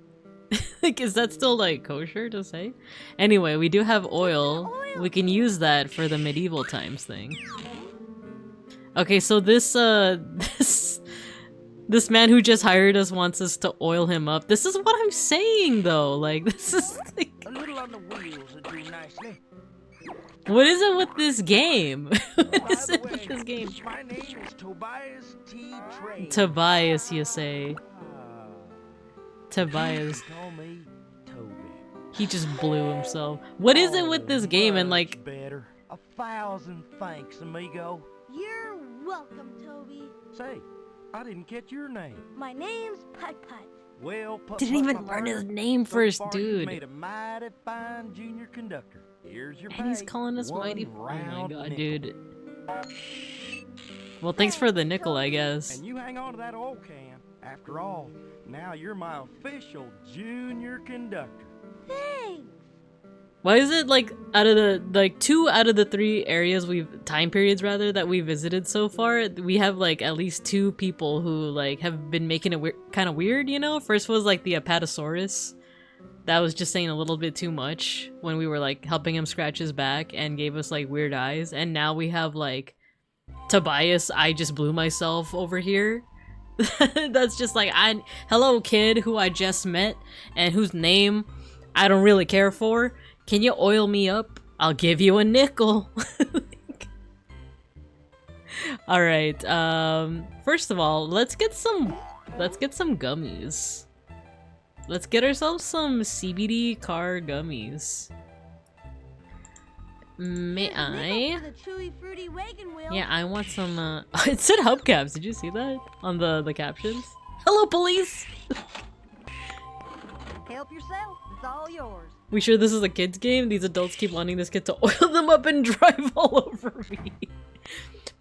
Like, is that still like kosher to say? Anyway, we do have oil. We can use that for the medieval times thing. Okay, so this this man who just hired us wants us to oil him up. This is what I'm saying though. Like, this is like, A little on the wheels would do nicely. what is it with this game? What By is the it way, with this game? my name is Tobias T. Trade. Tobias, you say. Ah, Tobias. call me Toby. He just blew himself. What is it with this game and like, Much better. 1,000 thanks, amigo. You're welcome, Toby. Say, I didn't catch your name. My name's Putt-Putt. Well, didn't even learn his name first, You dude. made a mighty fine junior conductor. Here's your And he's pay. calling us One mighty. Oh my round god, nickel. dude. Well, thanks for the nickel, I guess. And you hang on to that oil can. After all, now you're my official junior conductor. Thanks. Why is it like out of the like 2 out of the 3 areas time periods rather that we visited so far, we have like at least 2 people who like have been making it kind of weird, you know? First was like the Apatosaurus. That was just saying a little bit too much when we were like helping him scratch his back and gave us like weird eyes. And now we have like Tobias, I just blew myself over here. That's just like, hello kid who I just met and whose name I don't really care for. Can you oil me up? I'll give you a nickel. All right. First of all, let's get some gummies. Let's get ourselves some CBD car gummies. May I? The chewy, fruity wagon wheel. Yeah, I want some. It said hubcaps. Did you see that on the captions? Hello, police. Help yourself. It's all yours. We sure this is a kid's game? These adults keep wanting this kid to oil them up and drive all over me.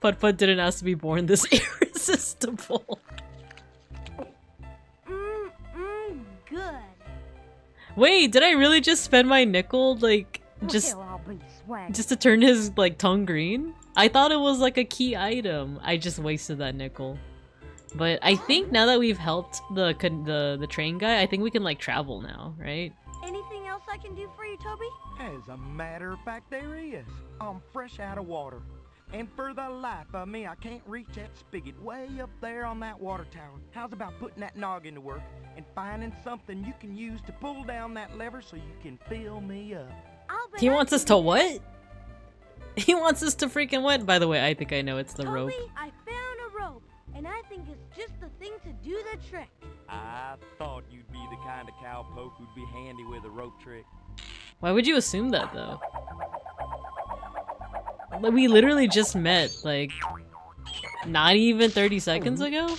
Putt-Putt didn't ask to be born this irresistible. Good. Wait, did I really just spend my nickel, like, just to turn his, like, tongue green? I thought it was, like, a key item. I just wasted that nickel. But I think now that we've helped the train guy, I think we can, like, travel now, right? Anything else I can do for you, Toby? As a matter of fact, there is. I'm fresh out of water. And for the life of me, I can't reach that spigot way up there on that water tower. How's about putting that noggin to work and finding something you can use to pull down that lever so you can fill me up? He wants us to what? He wants us to freaking what? By the way, I think I know it's the rope. Toby, I found a rope, and I think it's just the thing to do the trick. I thought you'd be the kind of cowpoke who'd be handy with a rope trick. Why would you assume that, though? We literally just met, like, not even 30 seconds ago?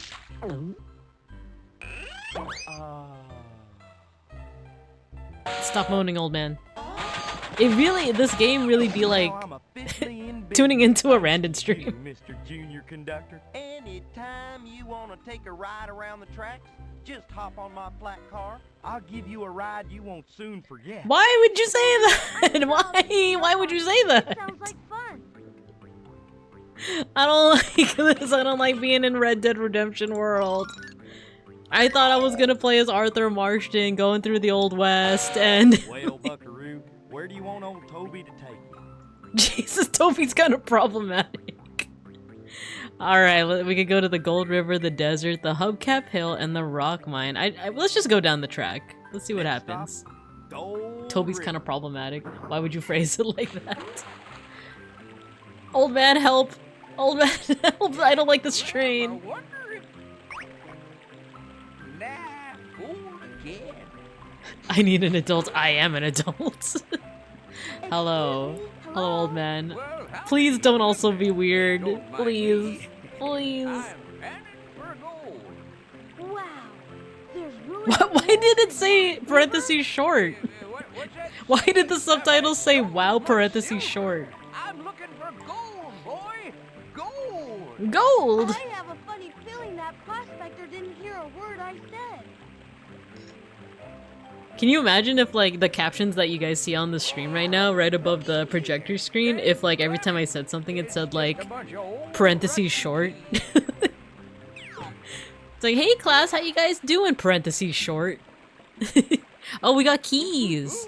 Stop moaning, old man. This game really be like tuning into a random stream. Mr. Junior Conductor, anytime you want to take a ride around the tracks, just hop on my flat car. I'll give you a ride you won't soon forget. Why would you say that? Why would you say that? Sounds like fun. I don't like this. I don't like being in Red Dead Redemption world. I thought I was gonna play as Arthur Marston going through the Old West and... Well, Buckaroo, where do you want old Toby to take you? Jesus, Toby's kind of problematic. Alright, we could go to the Gold River, the desert, the Hubcap Hill, and the Rock Mine. Let's just go down the track. Let's see what happens. Toby's kind of problematic. Why would you phrase it like that? Old man, help! Old man, help! I don't like this train. I need an adult. I am an adult. Hello. Hello, old man. Please don't also be weird. Please. Please. Wow. There's really Why did it say parentheses short? Why did the subtitles say wow parentheses short? I'm looking for gold, boy! Gold! Gold! I have a funny feeling that prospector didn't hear a word I said. Can you imagine if, like, the captions that you guys see on the stream right now, right above the projector screen, if, like, every time I said something it said, like, parentheses short? It's like, hey class, how you guys doing? Parentheses short. Oh, we got keys!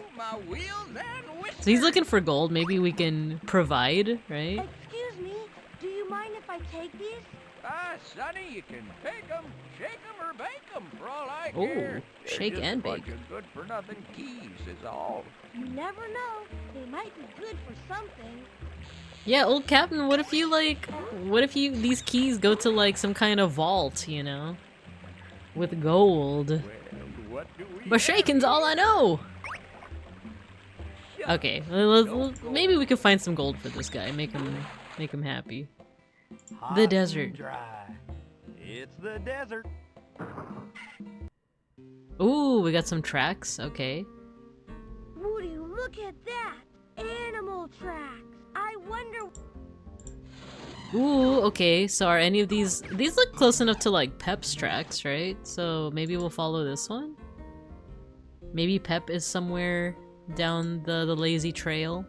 So he's looking for gold, maybe we can provide, right? Excuse me, do you mind if I take these? Ah, Sonny, you can take them, shake them, or bake them, for all I care. Oh, shake and bake. Good-for-nothing keys is all. You never know, they might be good for something. Yeah, old Captain, what if you, like, these keys go to, like, some kind of vault, you know? With gold. But shaking's all I know! Okay, maybe we can find some gold for this guy, make him happy. The desert. Dry. It's the desert. Ooh, we got some tracks, okay. Woody, look at that! Animal tracks! I wonder... Ooh, okay, so are any of these look close enough to like Pep's tracks, right? So maybe we'll follow this one? Maybe Pep is somewhere down the lazy trail.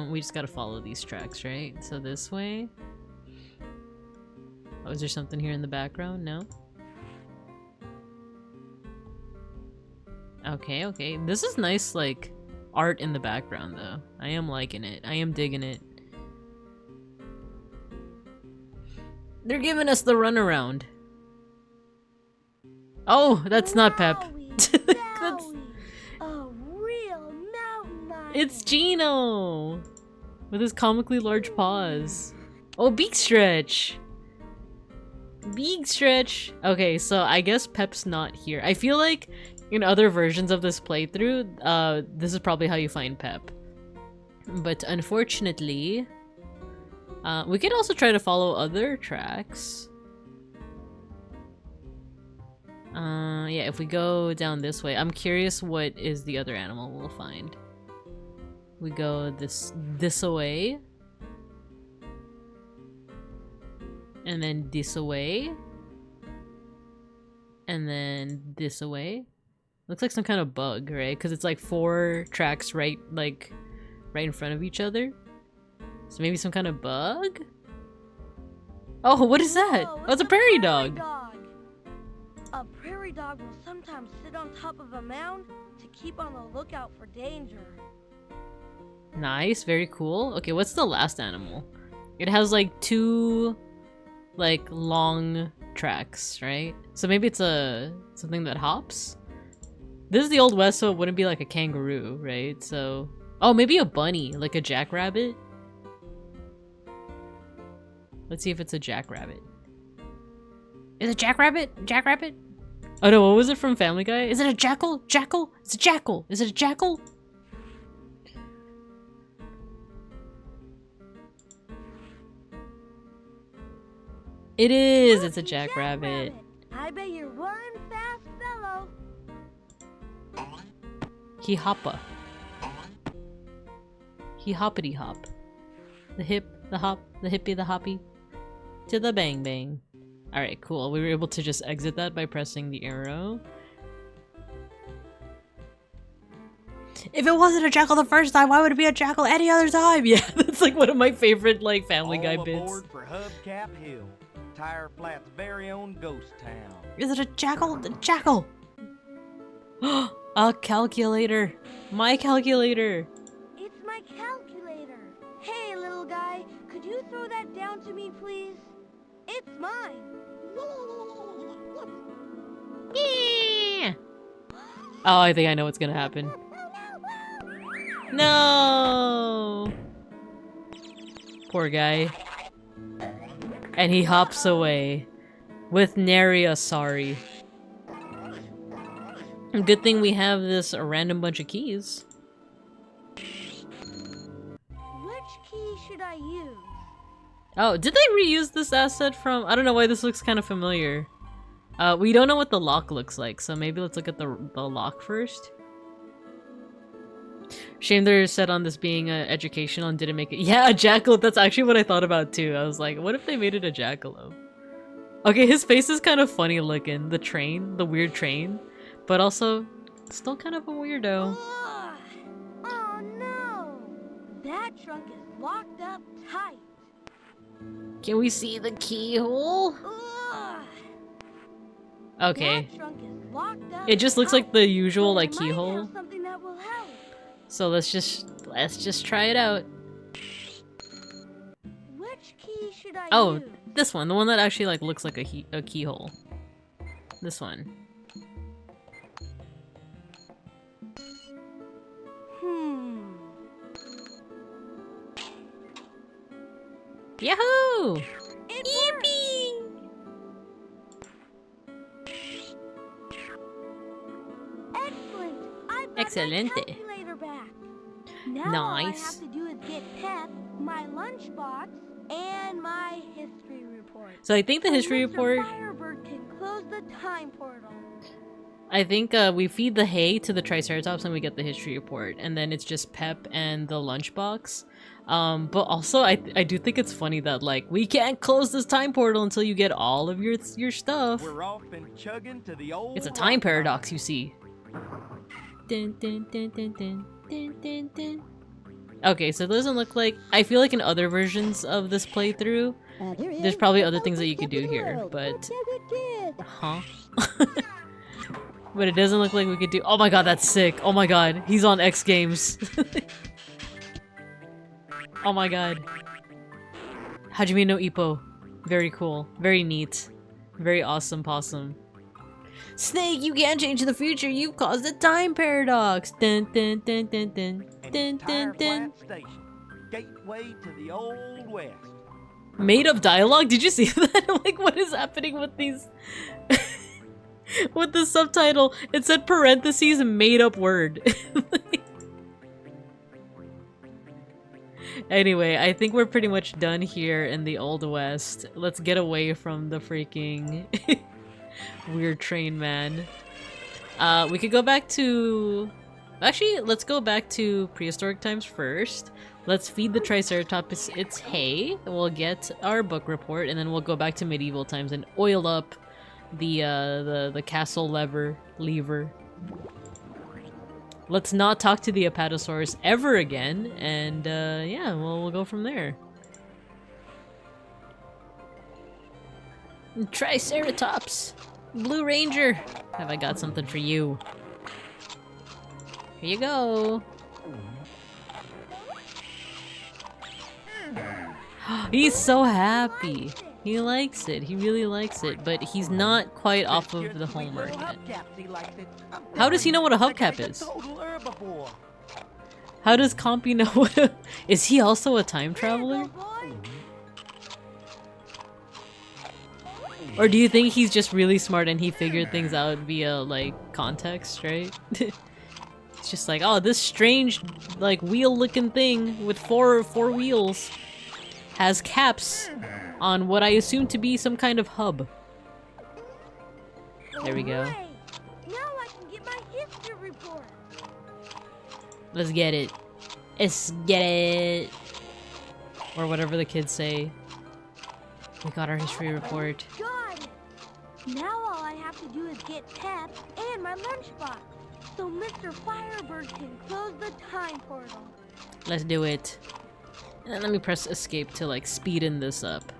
We just gotta follow these tracks, right? So this way. Oh, is there something here in the background? No? Okay, okay. This is nice, like, art in the background, though. I am liking it. I am digging it. They're giving us the runaround. Oh, that's not Pep. That's... A real mountain lion. It's Gino! With his comically large paws. Oh, beak stretch! Beak stretch! Okay, so I guess Pep's not here. I feel like in other versions of this playthrough, this is probably how you find Pep. But unfortunately, we could also try to follow other tracks. Yeah, if we go down this way, I'm curious what is the other animal we'll find. We go this away. And then this away. And then this away. Looks like some kind of bug, right? Because it's like 4 tracks right in front of each other. So maybe some kind of bug? Oh, what is that? Whoa, Oh, it's a prairie dog. A prairie dog will sometimes sit on top of a mound to keep on the lookout for danger. Nice, very cool. Okay, what's the last animal? It has like 2 like long tracks, right? So maybe it's something that hops? This is the Old West, so it wouldn't be like a kangaroo, right? So oh, maybe a bunny, like a jackrabbit? Let's see if it's a jackrabbit. Is it jackrabbit? Jackrabbit? Oh no, what was it from Family Guy? Is it a jackal? Jackal? It's a jackal. Is it a jackal? It is. It's a jackrabbit. I bet you're one fast fellow. He hoppa. He hoppity hop. The hip, the hop, the hippie, the hoppy. To the bang bang. Alright, cool. We were able to just exit that by pressing the arrow. If it wasn't a jackal the first time, why would it be a jackal any other time? Yeah, that's like one of my favorite like Family Guy bits. All aboard for Hubcap Hill, Tire Flat's very own ghost town. Is it a jackal? The jackal! A calculator! My calculator! It's my calculator. Hey, little guy, could you throw that down to me, please? It's mine. Yeah. Oh, I think I know what's gonna happen. No! Poor guy. And he hops away. With nary a sorry. Good thing we have this random bunch of keys. Which key should I use? Oh, did they reuse this asset from... I don't know why this looks kind of familiar. We don't know what the lock looks like, so maybe let's look at the lock first. Shame they're set on this being educational and didn't make it... Yeah, a jackalope! That's actually what I thought about too. I was like, what if they made it a jackalope? Okay, his face is kind of funny looking. The train, the weird train. But also, still kind of a weirdo. Ugh. Oh no! That trunk is locked up tight. Can we see the keyhole? Ugh. Okay. That trunk is locked up It just looks like the usual but I like might keyhole. have something that will help. So let's just try it out. Which key should I Oh, use? this one, the one that actually like looks like a keyhole. This one. Yahoo! Yippee! Excellent! I've got Excelente. my calculator back. Now all I Nice. have to do is get Pep, my lunchbox, and my history report. So I think the history Mr. report, Firebird can close the time portal. I think we feed the hay to the Triceratops and we get the history report. And then it's just Pep and the lunchbox. But also I do think it's funny that like we can't close this time portal until you get all of your stuff. We're off and chugging to the old It's a time rock paradox, mine. you see. Dun, dun, dun, dun, dun, dun, dun, dun. Okay, so it doesn't look like... I feel like in other versions of this playthrough, there's probably other things that you could do here, but... Huh? But it doesn't look like we could do... Oh my god, that's sick! Oh my god, he's on X Games! Oh my god. Hajime no Ippo. Very cool. Very neat. Very awesome possum. Snake, you can't change the future. You've caused a time paradox. Dun dun dun dun dun dun dun dun. Flat station, gateway to the old west. Made up dialogue? Did you see that? Like, what is happening with these? With the subtitle, it said parentheses made up word. Anyway, I think we're pretty much done here in the Old West. Let's get away from the freaking weird train man. We could go back to... Actually, let's go back to prehistoric times first. Let's feed the Triceratops its hay. We'll get our book report, and then we'll go back to medieval times and oil up the castle lever. Let's not talk to the Apatosaurus ever again, and yeah, we'll go from there. Triceratops! Blue Ranger! Have I got something for you? Here you go! He's so happy! He likes it, he really likes it, but he's not quite off of the homework yet. How does he know what a hubcap is? How does Compy know what a... Is he also a time traveler? Or do you think he's just really smart and he figured things out via, like, context, right? It's just like, oh, this strange, like, wheel-looking thing with four wheels has caps on what I assume to be some kind of hub. There we go. Hooray! Now I can get my history report. Let's get it. Let's get it. Or whatever the kids say. We got our history report. Got it. Now all I have to do is get Pep and my lunchbox, so Mr. Firebird can close the time portal. Let's do it. And let me press escape to like speed in this up.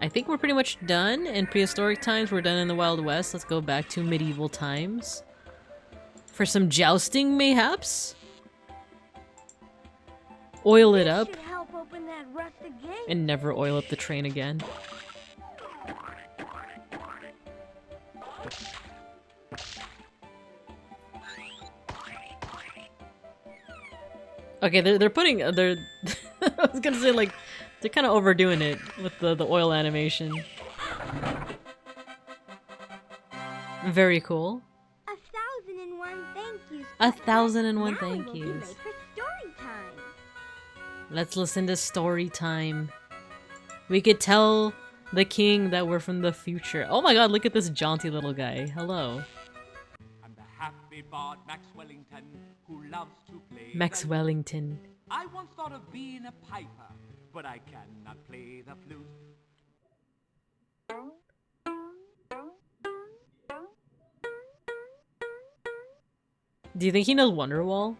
I think we're pretty much done in prehistoric times. We're done in the Wild West. Let's go back to medieval times. For some jousting, mayhaps? Oil it up. Should help open that rusted gate. And never oil up the train again. Okay, they're putting I was gonna say like they're kind of overdoing it with the oil animation. Very cool. 1,001 thank yous. 1,001 Now thank it'll be yous. late for story time. Let's listen to story time. We could tell the king that we're from the future. Oh my god, look at this jaunty little guy. Hello. I'm the happy bard Max Wellington, who loves to play. Max Wellington. I once thought of being a piper, but I cannot play the flute. Do you think he knows Wonderwall?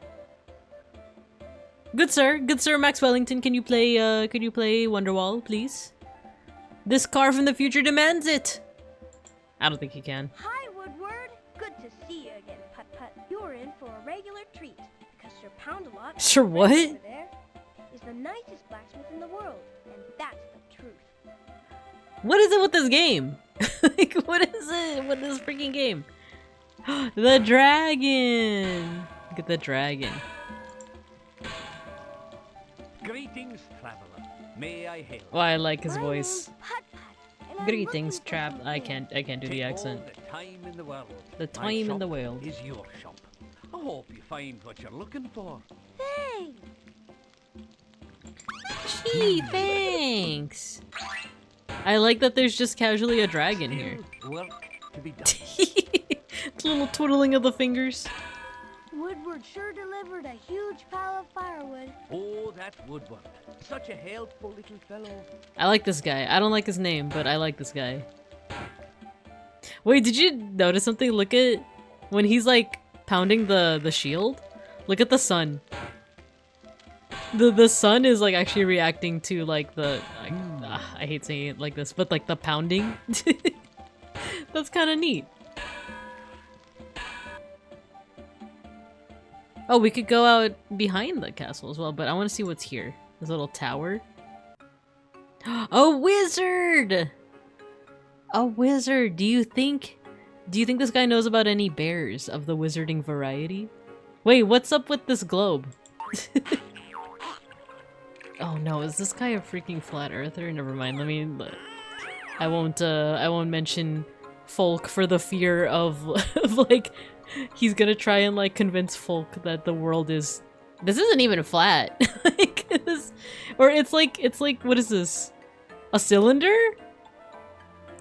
Good sir, Max Wellington, can you play Wonderwall, please? This car from the future demands it! I don't think he can. Hi, Woodward. Good to see you again, Putt-Putt. You're in for a regular treat, because Sir Pound-A-Lot Sir what? over there is the nicest blacksmith in the world, and that's the truth. What is it with this game? Like, what is it with this freaking game? The dragon! Look at the dragon. Greetings, traveler. May I hail? Oh, I like his My voice. name's Putt-Putt, and I'm Greetings, looking for trap. some I things. can't do the accent. Take all the time in the world. The My time in shop the world. is your shop. I hope you find what you're looking for. Thanks. Gee, thanks! I like that there's just casually a dragon here. Work to be done. Little twiddling of the fingers. Woodward sure delivered a huge pile of firewood. Oh, that's Woodward. Such a helpful little fellow. I like this guy. I don't like his name, but I like this guy. Wait, did you notice something? Look at when he's like pounding the shield. Look at the sun. The sun is like actually reacting to like the I hate saying it like this, but like the pounding. That's kind of neat. Oh, we could go out behind the castle as well, but I want to see what's here. This little tower. A wizard! A wizard! Do you think this guy knows about any bears of the wizarding variety? Wait, what's up with this globe? Oh no, is this guy a freaking flat earther? Never mind, I won't mention folk for the fear of like, he's gonna try and like convince folk that the world is... This isn't even flat! Like, or it's like, what is this? A cylinder?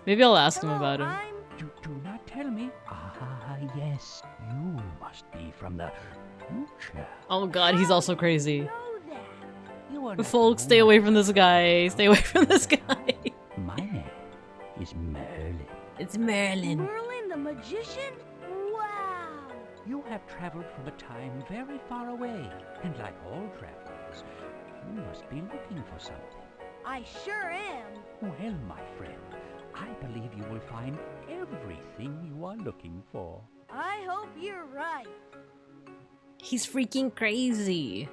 Maybe I'll ask him about him. Do not tell me. Ah, yes. You must be from the future. Oh god, he's also crazy. You are not Folks, stay away from this guy. Stay away from this guy. My name is Merlin. It's Merlin. Merlin the magician? Wow! You have traveled from a time very far away, and like all travelers, you must be looking for something. I sure am. Well, my friend, I believe you will find everything you are looking for. I hope you're right. He's freaking crazy.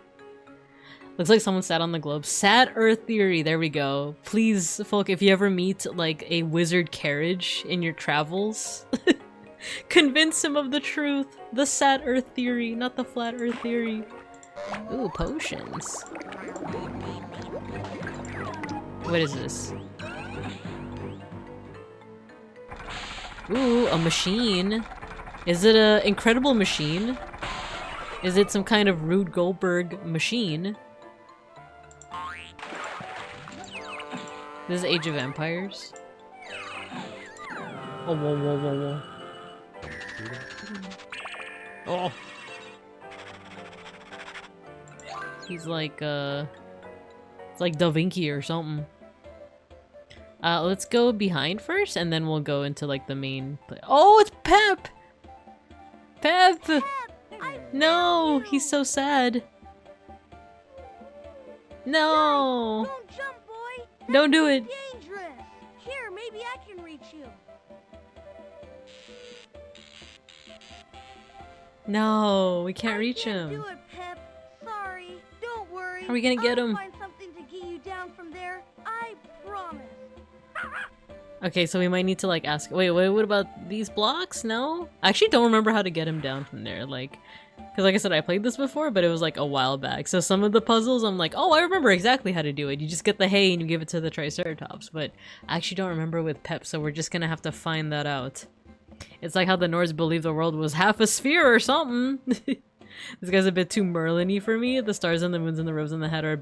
Looks like someone sat on the globe. Sad Earth theory. There we go. Please, folk, if you ever meet like a wizard carriage in your travels, convince him of the truth. The sad Earth theory, not the flat Earth theory. Ooh, potions. What is this? Ooh, a machine. Is it an incredible machine? Is it some kind of Rube Goldberg machine? This is Age of Empires. Oh, whoa, whoa, whoa, whoa. Oh! He's like, it's like Da Vinci or something. Let's go behind first, and then we'll go into, like, the main play. Oh, it's Pep! Pep! No! He's so sad. No! Don't jump, boy! Don't do it! Dangerous! Here, maybe I can reach you. No, we can't reach can't him. do it, Pep. Sorry. Don't worry. How are we gonna get I'll him? find something to get you down from there. I promise. Okay, so we might need to like ask. Wait, what about these blocks? No? I actually don't remember how to get him down from there. Like, because like I said, I played this before, but it was like a while back. So some of the puzzles, I'm like, oh, I remember exactly how to do it. You just get the hay and you give it to the Triceratops. But I actually don't remember with Pep, so we're just gonna have to find that out. It's like how the Nords believed the world was half a sphere or something. This guy's a bit too Merlin-y for me. The stars and the moons and the rose and the head are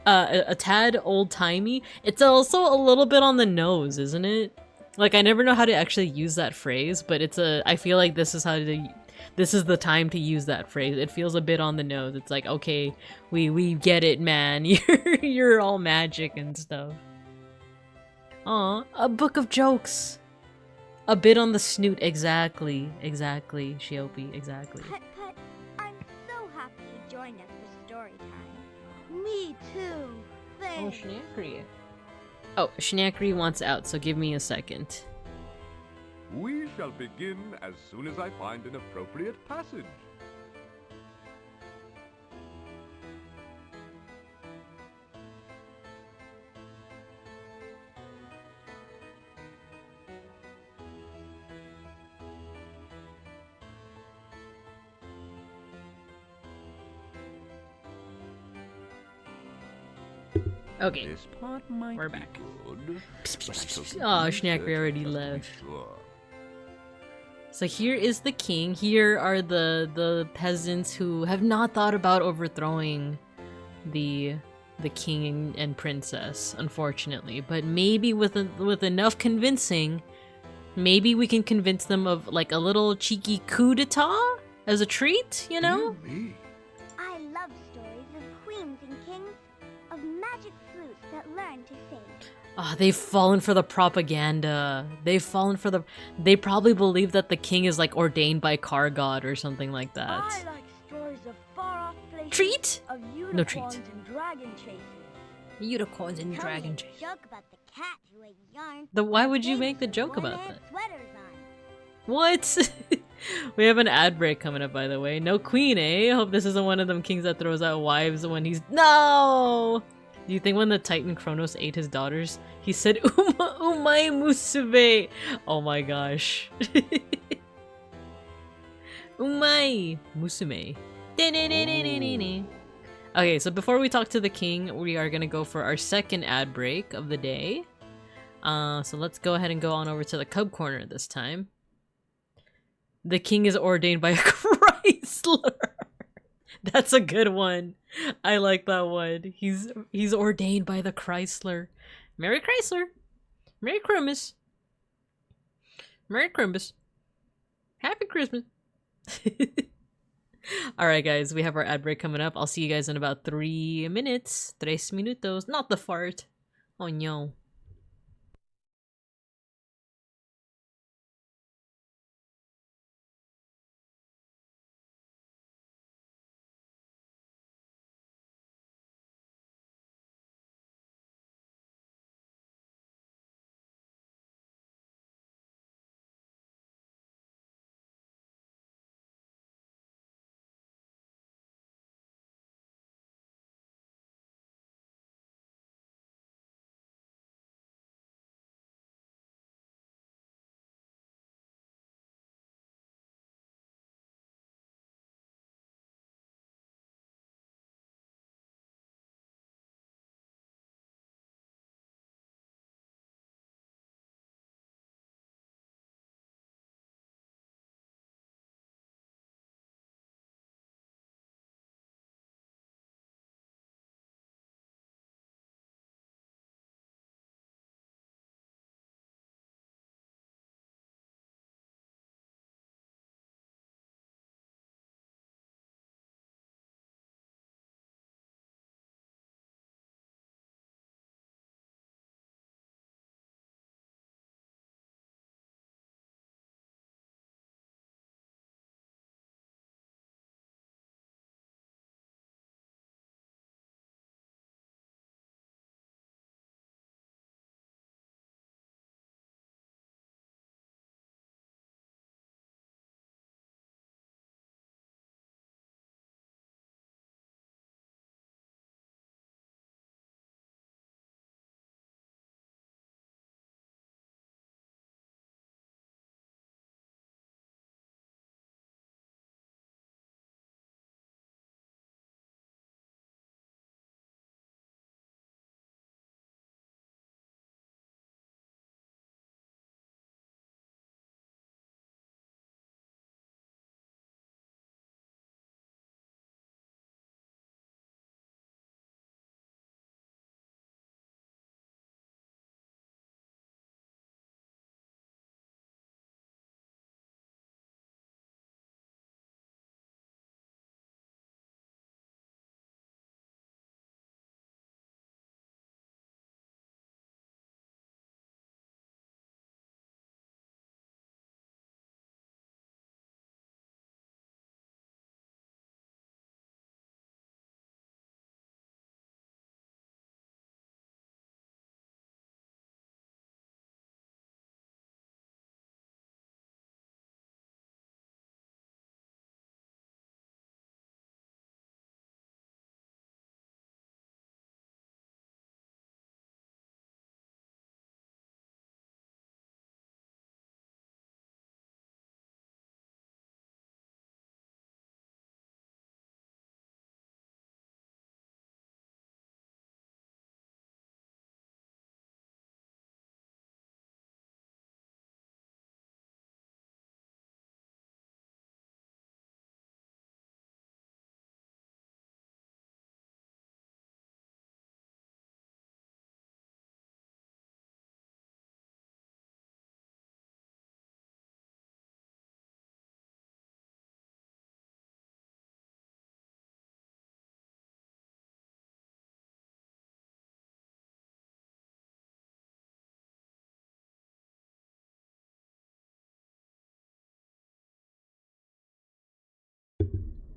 a tad old-timey. It's also a little bit on the nose, isn't it? Like, I never know how to actually use that phrase, but I feel like this is the time to use that phrase. It feels a bit on the nose. It's like, okay, we get it, man. You're all magic and stuff. Aw, a book of jokes. A bit on the snoot, exactly, Shiopi, exactly. Pet, I'm so happy you joined us for story time. Me too. Thanks. Schnackery. Oh, Schnackery wants out, so give me a second. We shall begin as soon as I find an appropriate passage. Okay, This part might we're be back. good, but I shall Aw, research Schnackery already just to be left. sure. So here is the king. Here are the peasants who have not thought about overthrowing the king and princess, unfortunately. But maybe with enough convincing, maybe we can convince them of like a little cheeky coup d'etat, as a treat, you know? Me. I love stories of queens and kings, of magic flutes that learn to sing. Ah, they've fallen for the propaganda. They've fallen for the. They probably believe that the king is like ordained by car god or something like that. I like stories of far-off places, Treat? of No treat. unicorns and dragon chases. Unicorns and Tell dragon me chase. a joke about the cat who ate yarn. Why would you Babies make the with joke about one-hand that? sweaters on. What? We have an ad break coming up, by the way. No queen, eh? Hope this isn't one of them kings that throws out wives when he's— No! Do you think when the Titan Kronos ate his daughters, he said, Umai Musume? Oh my gosh. Umai Musume. Okay, so before we talk to the king, we are gonna go for our second ad break of the day. So let's go ahead and go on over to the Cub Corner this time. The king is ordained by a Chrysler. That's a good one. I like that one. He's ordained by the Chrysler. Merry Chrysler. Merry Christmas. Merry Christmas. Happy Christmas. Alright guys, we have our ad break coming up. I'll see you guys in about 3 minutes. 3 minutos. Not the fart. Oh no.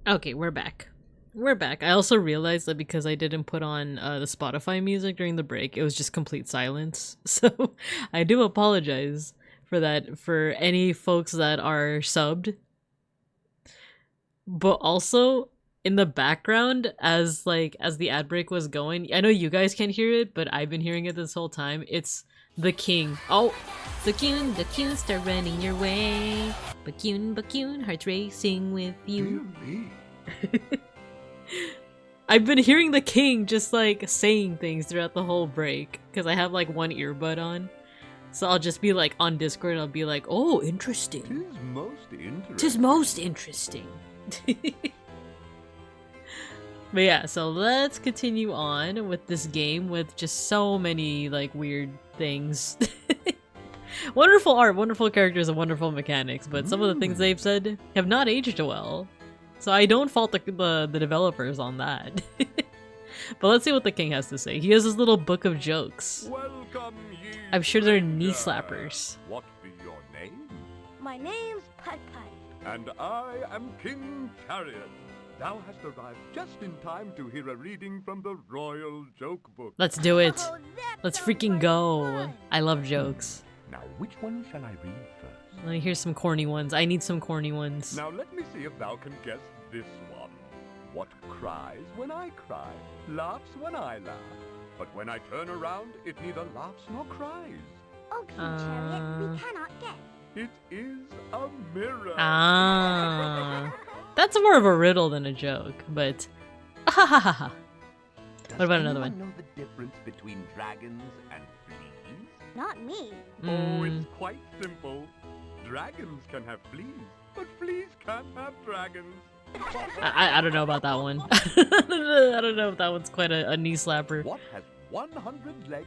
Okay, we're back. We're back. I also realized that because I didn't put on the Spotify music during the break, it was just complete silence. So I do apologize for that for any folks that are subbed. But also in the background as the ad break was going, I know you guys can't hear it, but I've been hearing it this whole time. It's the king. Oh, the king, start running your way. Bakun, hearts racing with you. I've been hearing the king just like saying things throughout the whole break because I have like one earbud on. So I'll just be like on Discord, I'll be like, oh, interesting. 'Tis most interesting. 'Tis most interesting. But yeah, so let's continue on with this game with just so many like weird things. Wonderful art, wonderful characters, and wonderful mechanics, but some of the things they've said have not aged well. So I don't fault the developers on that. But let's see what the king has to say. He has his little book of jokes. Welcome, ye I'm sure they're knee stranger. slappers. What be your name? My name's PUTT-PUTT. And I am King Chariot. Thou hast arrived just in time to hear a reading from the Royal Joke Book. Let's do it. Oh, that Let's sounds freaking like go. fun. I love jokes. Now, which one shall I read first? Let me hear some corny ones. I need some corny ones. Now let me see if thou can guess this one. What cries when I cry, laughs when I laugh, but when I turn around, it neither laughs nor cries. Oh, King Chariot, we cannot guess. It is a mirror. Ah. That's more of a riddle than a joke, but... What about another one? Know the difference between dragons and fleas? Not me. Oh, it's quite simple. Dragons can have fleas, but fleas can't have dragons. I don't know about that one. I don't know if that one's quite a knee slapper. What has 100 legs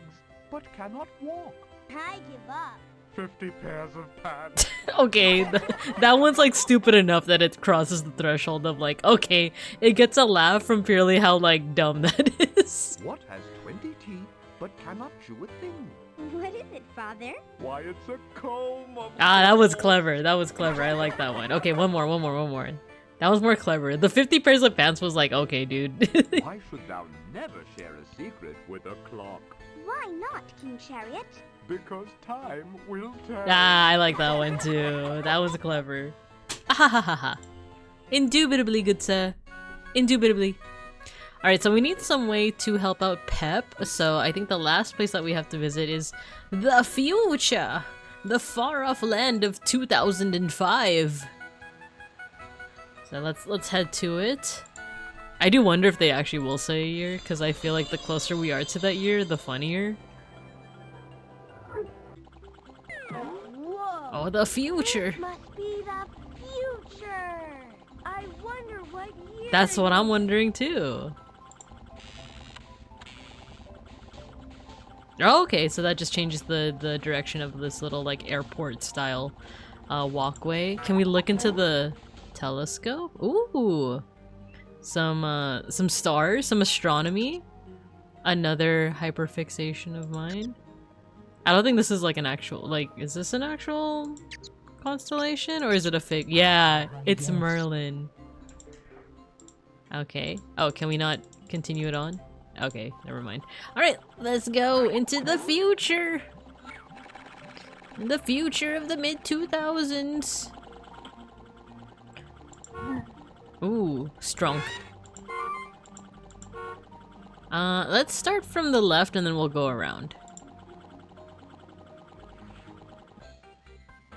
but cannot walk? I give up. 50 pairs of pants. Okay, that one's like stupid enough that it crosses the threshold of like, okay, it gets a laugh from purely how like dumb that is. What has 20 teeth but cannot chew a thing? What is it, Father? Why, it's a comb of Ah, that was clever. That was clever. I like that one. Okay, one more. That was more clever. The 50 pairs of pants was like, okay, dude. Why should thou never share a secret with a clock? Why not, King Chariot? Because time will tell. Ah, I like that one too. That was clever. Ahahaha. Indubitably, good sir. Indubitably. Alright, so we need some way to help out Pep. So I think the last place that we have to visit is the future. The far-off land of 2005. So let's head to it. I do wonder if they actually will say a year, because I feel like the closer we are to that year, the funnier. Whoa! Oh, the future. This must be the future. I wonder what year. That's what I'm wondering too. Oh, okay, so that just changes the direction of this little like airport style walkway. Can we look into the telescope? Ooh, some stars, some astronomy. Another hyperfixation of mine. I don't think this is like an actual, like, is this an actual constellation or is it a fake? Yeah, it's Merlin. Okay. Oh, can we not continue it on? Okay, never mind. Alright, let's go into the future! The future of the mid-2000s! Ooh, strong. Let's start from the left and then we'll go around.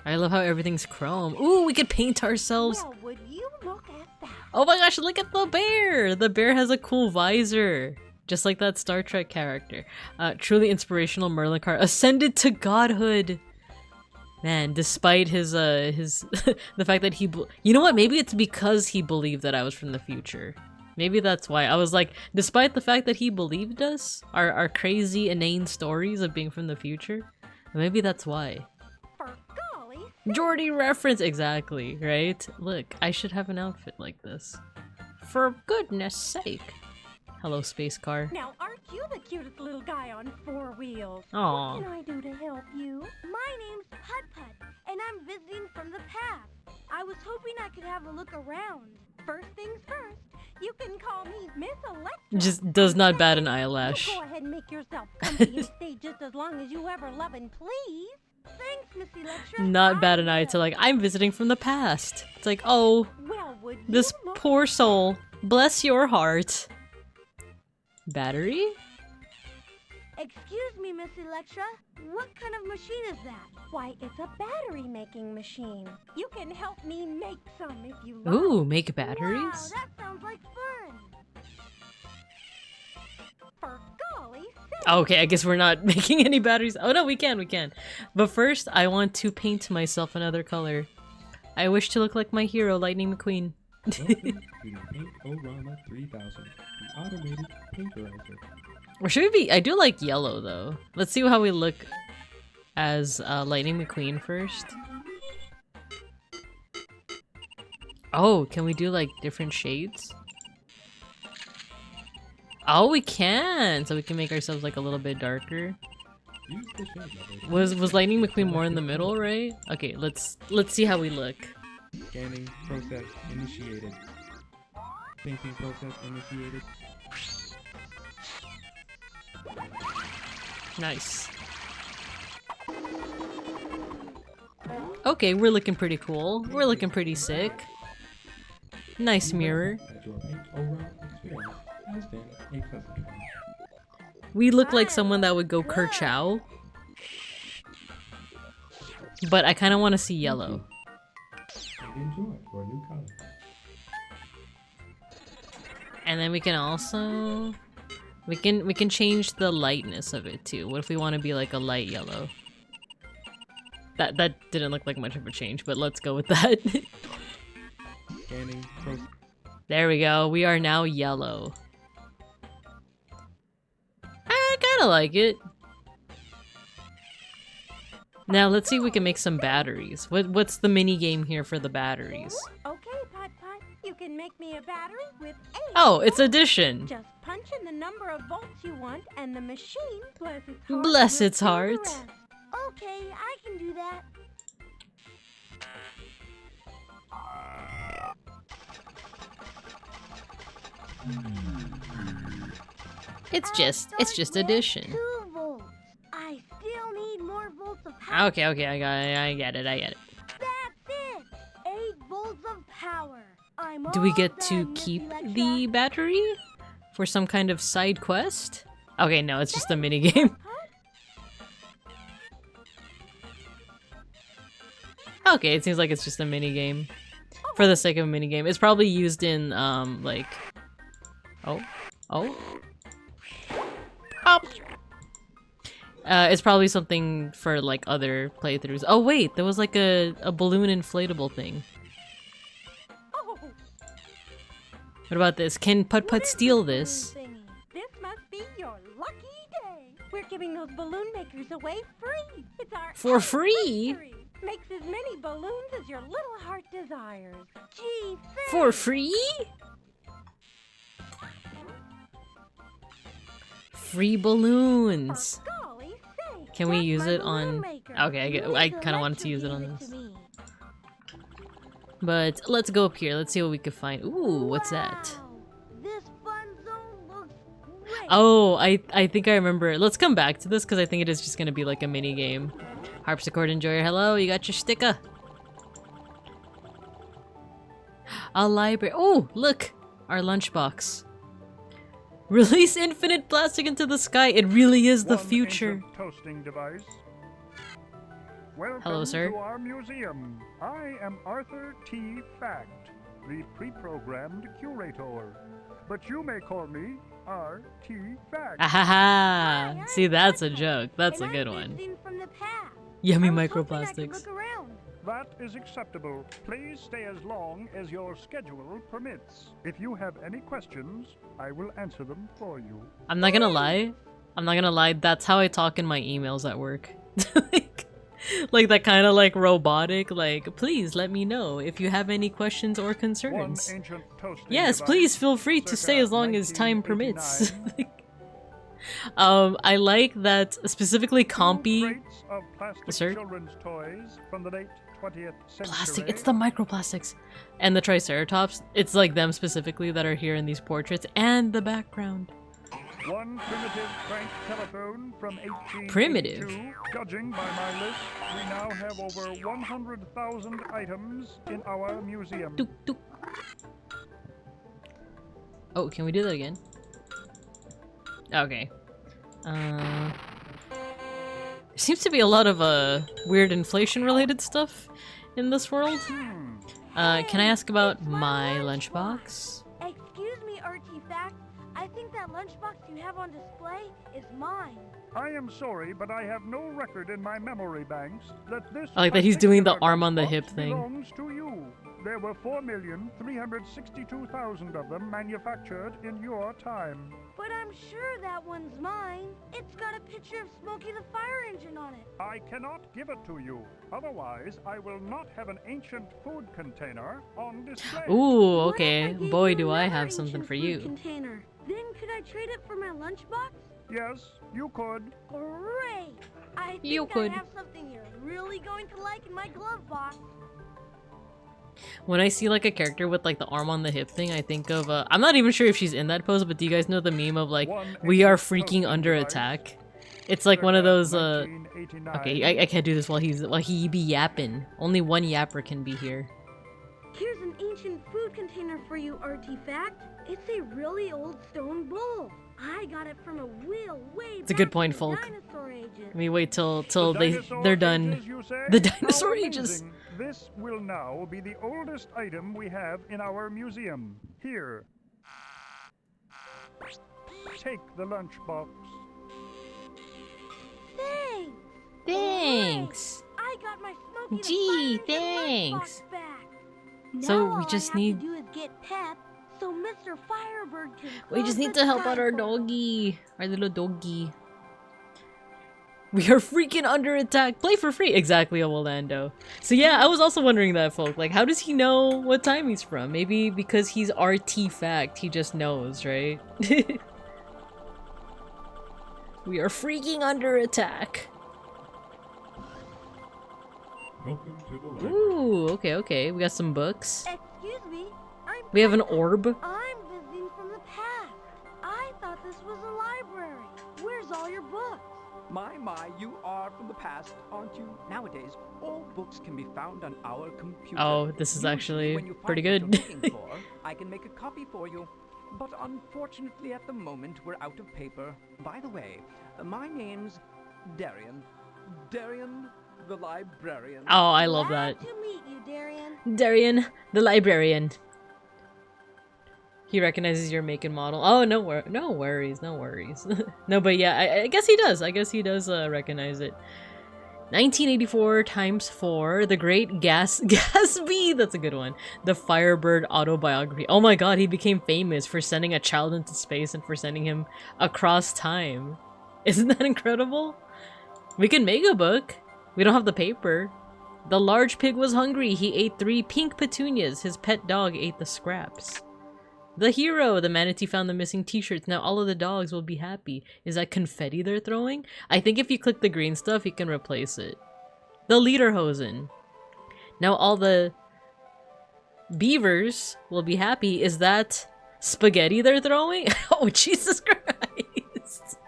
I love how everything's chrome. Ooh, we could paint ourselves! Well, would you look at that? Oh my gosh, look at the bear! The bear has a cool visor. Just like that Star Trek character. Truly inspirational Merlin card. Ascended to godhood! Man, despite his the fact that he you know what? Maybe it's because he believed that I was from the future. Maybe that's why. I was like, despite the fact that he believed us, our crazy, inane stories of being from the future, maybe that's why. For golly. Geordie reference! Exactly, right? Look, I should have an outfit like this. For goodness sake. Hello, space car. Now, aren't you the cutest little guy on 4 wheels? Aww. What can I do to help you? My name's PUTT-PUTT, and I'm visiting from the past. I was hoping I could have a look around. First things first, you can call me Miss Electra. Just does not bat an eyelash. Go ahead and make yourself comfy and stay just as long as you ever love and please. Thanks, Miss Electra. Not bat an eye to like, I'm visiting from the past. It's like, oh, Well, would this you look- poor soul. Bless your heart. Battery? Excuse me, Miss Electra. What kind of machine is that? Why, it's a battery-making machine. You can help me make some if you like. Ooh, make Wow, batteries? that sounds like fun. For golly sake. Okay, I guess we're not making any batteries. Oh no, we can. But first, I want to paint myself another color. I wish to look like my hero, Lightning McQueen. Welcome to the Paint-O-Rama 3000, the automated painterizer. Or should we be? I do like yellow though. Let's see how we look as Lightning McQueen first. Oh, can we do like different shades? Oh, we can! So we can make ourselves like a little bit darker. Use the shade level. Was Lightning McQueen more in the middle, right? Okay, let's see how we look. Scanning process initiated. Painting process initiated. Nice. Okay, we're looking pretty cool. We're looking pretty sick. Nice mirror. That your Paint-O-Rama experience has been a pleasant one. We look like someone that would go Kerchow. But I kind of want to see yellow. And enjoy your new color. And then we can also... We can change the lightness of it too. What if we want to be like a light yellow? That didn't look like much of a change, but let's go with that. Scanning process. There we go. We are now yellow. I kind of like it. Now let's see if we can make some batteries. What's the mini game here for the batteries? Okay, PUTT-PUTT. You can make me a battery with 8. Oh, it's addition. Just punch in the number of volts you want, and the machine, bless its heart, Bless will its do the heart. rest. Okay, I can do that. It's just addition. 2 volts. I still need more volts of power. Okay, I get it. That's it. 8 volts of power. I'm Do we all get done, to Miss keep Electra. the battery for some kind of side quest? Okay, no, it's just a mini game. Okay, it seems like it's just a mini game for the sake of a mini game. It's probably used in like it's probably something for like other playthroughs. Oh wait, there was like a balloon inflatable thing. Oh, What about this? Can PUTT-PUTT what is steal this this? balloon thingy? This must be your lucky day. We're giving those balloon makers away free. It's our For free? anniversary. Makes as many balloons as your little heart desires. Gee, For free? Free balloons. for golly sake. Can we That's use my it balloon on- maker. Okay, I Miss kind of wanted to Electra use it gave on to this. me. But let's go up here. Let's see what we can find. Ooh, what's that? Wow, this fun zone looks great. Oh, I think I remember. Let's come back to this because I think it is just gonna be like a mini game. Harpsichord enjoyer, hello, you got your sticker. A library. Oh, look, our lunchbox. Release infinite plastic into the sky. It really is the One future. ancient toasting device. Welcome Hello, sir. to our museum. I am Arthur T. Fact, the pre-programmed curator. But you may call me R.T. Fact. Ahaha! See, that's a joke. That's a And good I'm one. visiting from the past. Yummy I was hoping I could microplastics. look around. That is acceptable. Please stay as long as your schedule permits. If you have any questions, I will answer them for you. I'm not gonna lie. That's how I talk in my emails at work. like that kind of like robotic. Like, please let me know if you have any questions or One concerns. ancient toasting Yes, device, please feel free to stay circa as long as time permits. 1989. I like that specifically Two Compy. crates of plastic Sir? children's toys from the late 20th century. Plastic. It's the microplastics. And the Triceratops. It's like them specifically that are here in these portraits. And the background. One primitive crank telephone from 1882. Primitive? Judging by my list, we now have over 100,000 items in our museum. Tuk, tuk. Oh, can we do that again? Okay. There seems to be a lot of weird inflation-related stuff in this world. Can I ask about my lunchbox? Excuse me, Artifact. I think that lunchbox you have on display is mine. I am sorry, but I have no record in my memory banks that this. I like that he's doing the particular arm on the lunchbox hip thing. Belongs to you. There were 4,362,000 of them manufactured in your time. But I'm sure that one's mine. It's got a picture of Smokey the Fire Engine on it. I cannot give it to you. Otherwise, I will not have an ancient food container on display. Ooh, What okay. if I gave Boy, you do I another have something ancient for food you. Container? Then could I trade it for my lunchbox? Yes, you could. Great! I think You could. I have something you're really going to like in my glove box. When I see like a character with like the arm on the hip thing, I think of I'm not even sure if she's in that pose, but do you guys know the meme of like we are freaking under attack? It's like one of those okay, I can't do this while he be yapping. Only one yapper can be here. Here's an ancient food container for you, Artifact. It's a really old stone bowl. I got it from a wheel way It's a good back point, in the Folk. dinosaur ages. Let me wait till The they're dinosaur done. ages, you say? The dinosaur How ages. amazing. This will now be the oldest item we have in our museum. Here. Take the lunchbox. Thanks. Thanks. I got my Smokey Gee, the Fire Engine thanks. lunchbox back. So Now we all just I have need- to do is get Pep, so Mr. Firebird can. We close just need the to help out our time portal. doggy. Our little doggy. We are freaking under attack. Play for free. Exactly, Orlando. So yeah, I was also wondering that, Folk. Like, how does he know what time he's from? Maybe because he's Artifact, he just knows, right? We are freaking under attack. Welcome to the library. Ooh, okay. We got some books. Excuse me, We have an orb. I'm visiting from the past. I thought this was a library. Where's all your books? My, you are from the past, aren't you? Nowadays, all books can be found on our computer. Oh, this is Usually, actually when you find pretty what good. you're looking for, I can make a copy for you. But unfortunately, at the moment, we're out of paper. By the way, my name's Darian. Darian, the librarian. Oh, I love that. Glad to meet you, Darian. Darian, the librarian. He recognizes your make and model. Oh, no worries. No, but yeah, I guess he does. I guess he does recognize it. 1984 times 4, The Great Gatsby. That's a good one. The Firebird autobiography. Oh my god, he became famous for sending a child into space and for sending him across time. Isn't that incredible? We can make a book. We don't have the paper. The large pig was hungry. He ate 3 pink petunias. His pet dog ate the scraps. The hero! The manatee found the missing t-shirts. Now all of the dogs will be happy. Is that confetti they're throwing? I think if you click the green stuff, you can replace it. The Lederhosen. Now all the beavers will be happy. Is that spaghetti they're throwing? Oh, Jesus Christ.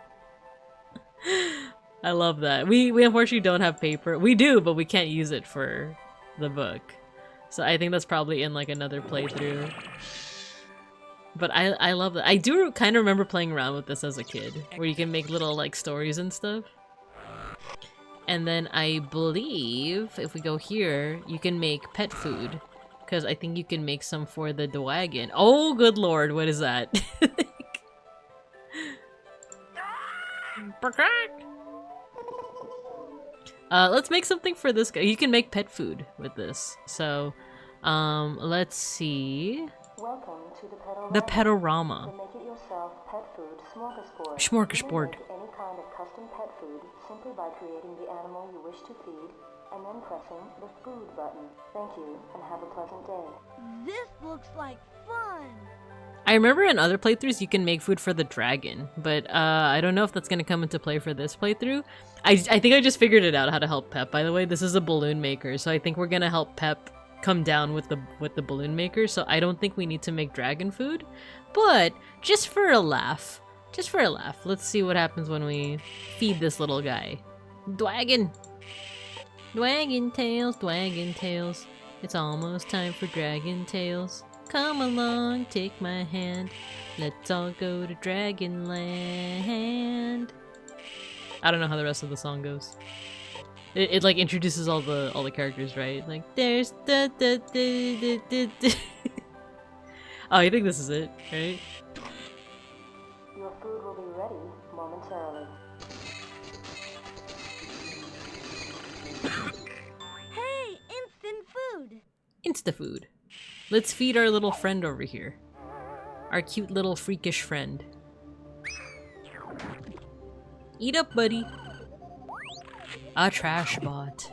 I love that. We unfortunately don't have paper. We do, but we can't use it for the book. So I think that's probably in like another playthrough. But I love that. I do kind of remember playing around with this as a kid, where you can make little like stories and stuff. And then I believe if we go here, you can make pet food, because I think you can make some for the wagon. Oh, good lord, what is that? Let's make something for this guy. You can make pet food with this. So, let's see. Welcome to The Petorama. The make it yourself pet food smorgasbord. Smorgasbord. You can make any kind of custom pet food simply by creating the animal you wish to feed and then pressing the food button. Thank you and have a pleasant day. This looks like fun. I remember in other playthroughs you can make food for the dragon, but I don't know if that's gonna come into play for this playthrough. I think I just figured it out how to help Pep, by the way. This is a balloon maker, so I think we're gonna help Pep come down with the balloon maker, so I don't think we need to make dragon food. But just for a laugh, let's see what happens when we feed this little guy. Dwagon! Dwagon tails. It's almost time for dragon tales. Come along, take my hand. Let's all go to Dragonland. I don't know how the rest of the song goes. It like introduces all the characters, right? Like there's Oh, I think this is it, right? Your food will be ready momentarily. Hey, instant food! Insta-food. Let's feed our little friend over here. Our cute little freakish friend. Eat up, buddy. A trash bot.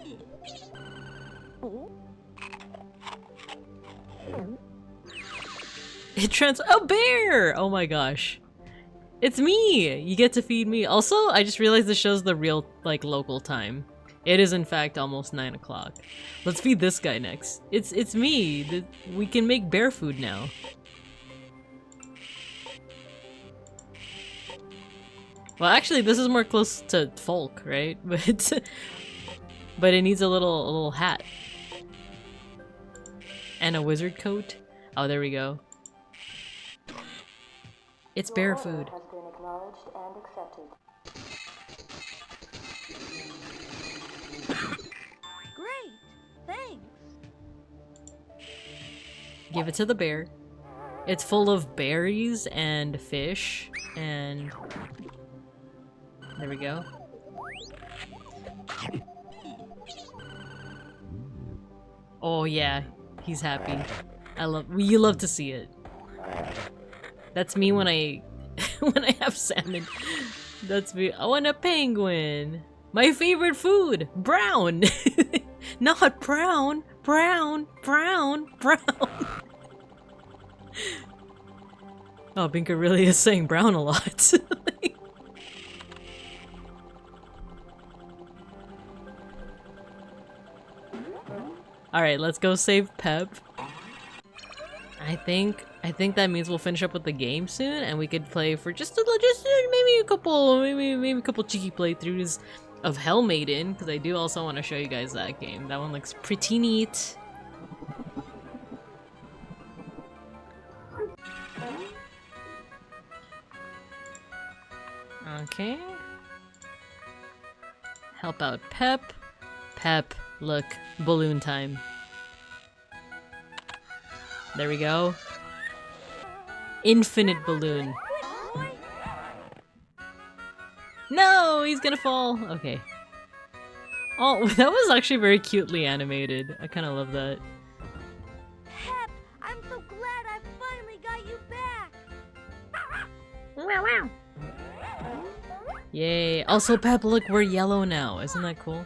A bear! Oh my gosh. It's me! You get to feed me. Also, I just realized this shows the real, like, local time. It is in fact almost 9 o'clock. Let's feed this guy next. It's me! We can make bear food now. Well, actually, this is more close to folk, right? But it needs a little hat. And a wizard coat. Oh, there we go. It's bear food. Has been acknowledged and accepted. Great! Thanks! Give it to the bear. It's full of berries and fish and... There we go. Oh yeah, he's happy. You love to see it. That's me when I when I have salmon. That's me. I want a penguin. My favorite food, brown. Not brown. Brown. Oh, Binker really is saying brown a lot. Alright, let's go save Pep. I think that means we'll finish up with the game soon, and we could play for just maybe a couple cheeky playthroughs of Hell Maiden, because I do also want to show you guys that game. That one looks pretty neat. Okay. Help out Pep. Pep, look, balloon time. There we go. Infinite balloon. No, he's gonna fall. Okay. Oh, that was actually very cutely animated. I kind of love that. Pep, I'm so glad I finally got you back. Yay. Also, Pep, look, we're yellow now. Isn't that cool?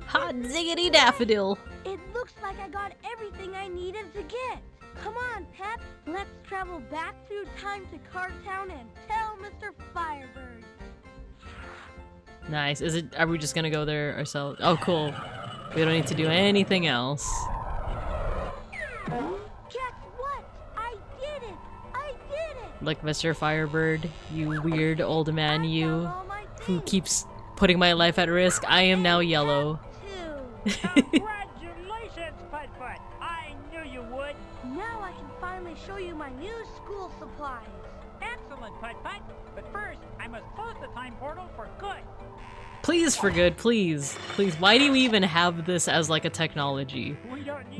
Hot ziggity daffodil. It looks like I got everything I needed to get. Come on, Pep. Let's travel back through time to Cardtown and tell Mr. Firebird. Nice. Are we just gonna go there ourselves? Oh, cool. We don't need to do anything else. Guess what? I did it! I did it! Look, Mr. Firebird, you weird old man, you, who keeps putting my life at risk. I am now yellow. Congratulations, Putt-Putt! I knew you would! Now I can finally show you my new school supplies. Excellent, Putt-Putt! But first, I must close the time portal for good. Please, for good, please. Please, why do we even have this as like a technology?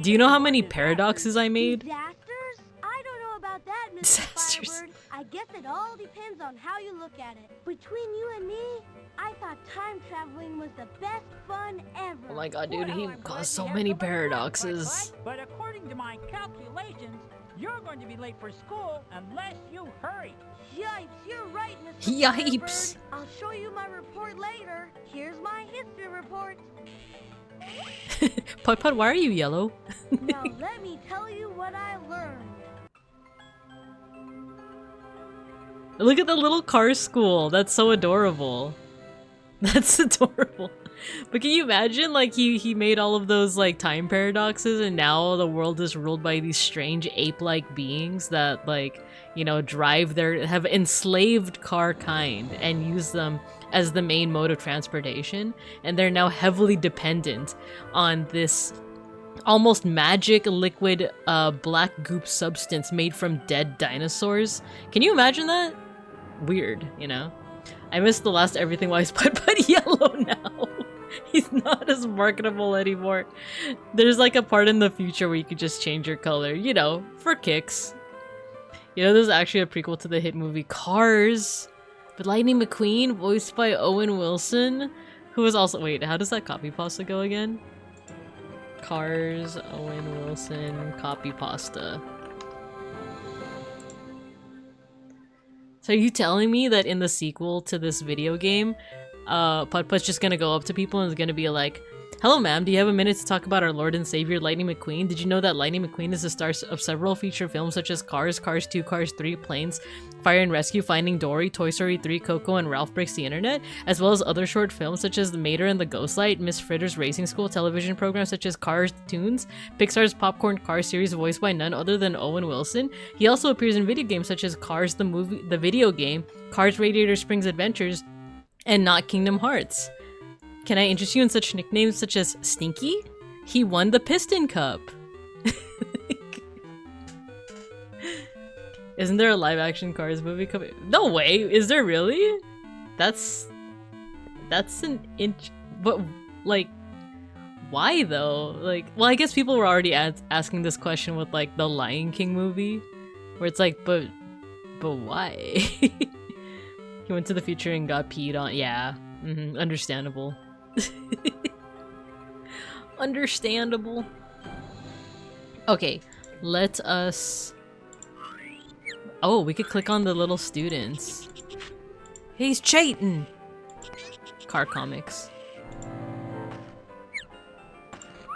Do you know how many paradoxes I made? Disasters? I don't know about that, Mr. Firebird. I guess it all depends on how you look at it. Between you and me, I thought time traveling was the best fun ever. Oh my god, dude, he caused so many paradoxes. But according to my calculations, you're going to be late for school unless you hurry. Yipes, you're right, Mr. Yipes! Firebird. I'll show you my report later. Here's my history report. Putt-Putt, why are you yellow? Now let me tell you what I learned. Look at the little car school. That's so adorable. That's adorable. But can you imagine, like, he made all of those, like, time paradoxes, and now the world is ruled by these strange ape-like beings that, like, you know, have enslaved car kind and use them as the main mode of transportation, and they're now heavily dependent on this almost magic liquid black goop substance made from dead dinosaurs. Can you imagine that? Weird, you know? I missed the last Everything Wise Putt-Putt yellow now. He's not as marketable anymore. There's like a part in the future where you could just change your color, you know, for kicks. You know, there's actually a prequel to the hit movie Cars, but Lightning McQueen, voiced by Owen Wilson, who was also— wait, how does that copy pasta go again? Cars, Owen Wilson, copy pasta. So are you telling me that in the sequel to this video game, Putt-Putt's just gonna go up to people and is gonna be like, "Hello ma'am, do you have a minute to talk about our Lord and Savior Lightning McQueen? Did you know that Lightning McQueen is the star of several feature films such as Cars, Cars 2, Cars 3, Planes, Fire and Rescue, Finding Dory, Toy Story 3, Coco, and Ralph Breaks the Internet, as well as other short films such as The Mater and the Ghostlight, Miss Fritter's Racing School, television programs such as Cars Toons, Pixar's Popcorn Car series voiced by none other than Owen Wilson. He also appears in video games such as Cars the movie, the video game, Cars Radiator Springs Adventures, and Not Kingdom Hearts. Can I interest you in such nicknames such as Stinky? He won the Piston Cup. Isn't there a live-action Cars movie coming? No way! Is there really? That's an inch. But like, why though? Like, well, I guess people were already asking this question with like the Lion King movie, where it's like, but why? He went to the future and got peed on. Yeah, understandable. Understandable. Okay, let us. Oh, we could click on the little students. He's cheating! Car comics.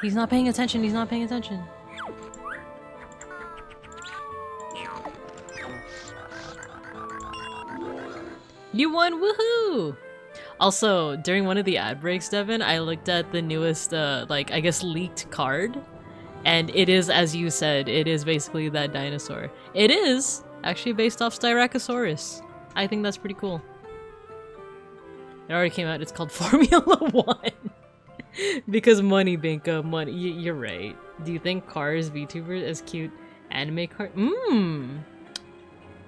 He's not paying attention, he's not paying attention. You won, woohoo! Also, during one of the ad breaks, Devin, I looked at the newest, like, I guess leaked card. And it is, as you said, it is basically that dinosaur. It is actually based off Styracosaurus. I think that's pretty cool. It already came out, it's called Formula 1. Because money, Binka, money. You're right. Do you think Cars VTuber is cute anime car?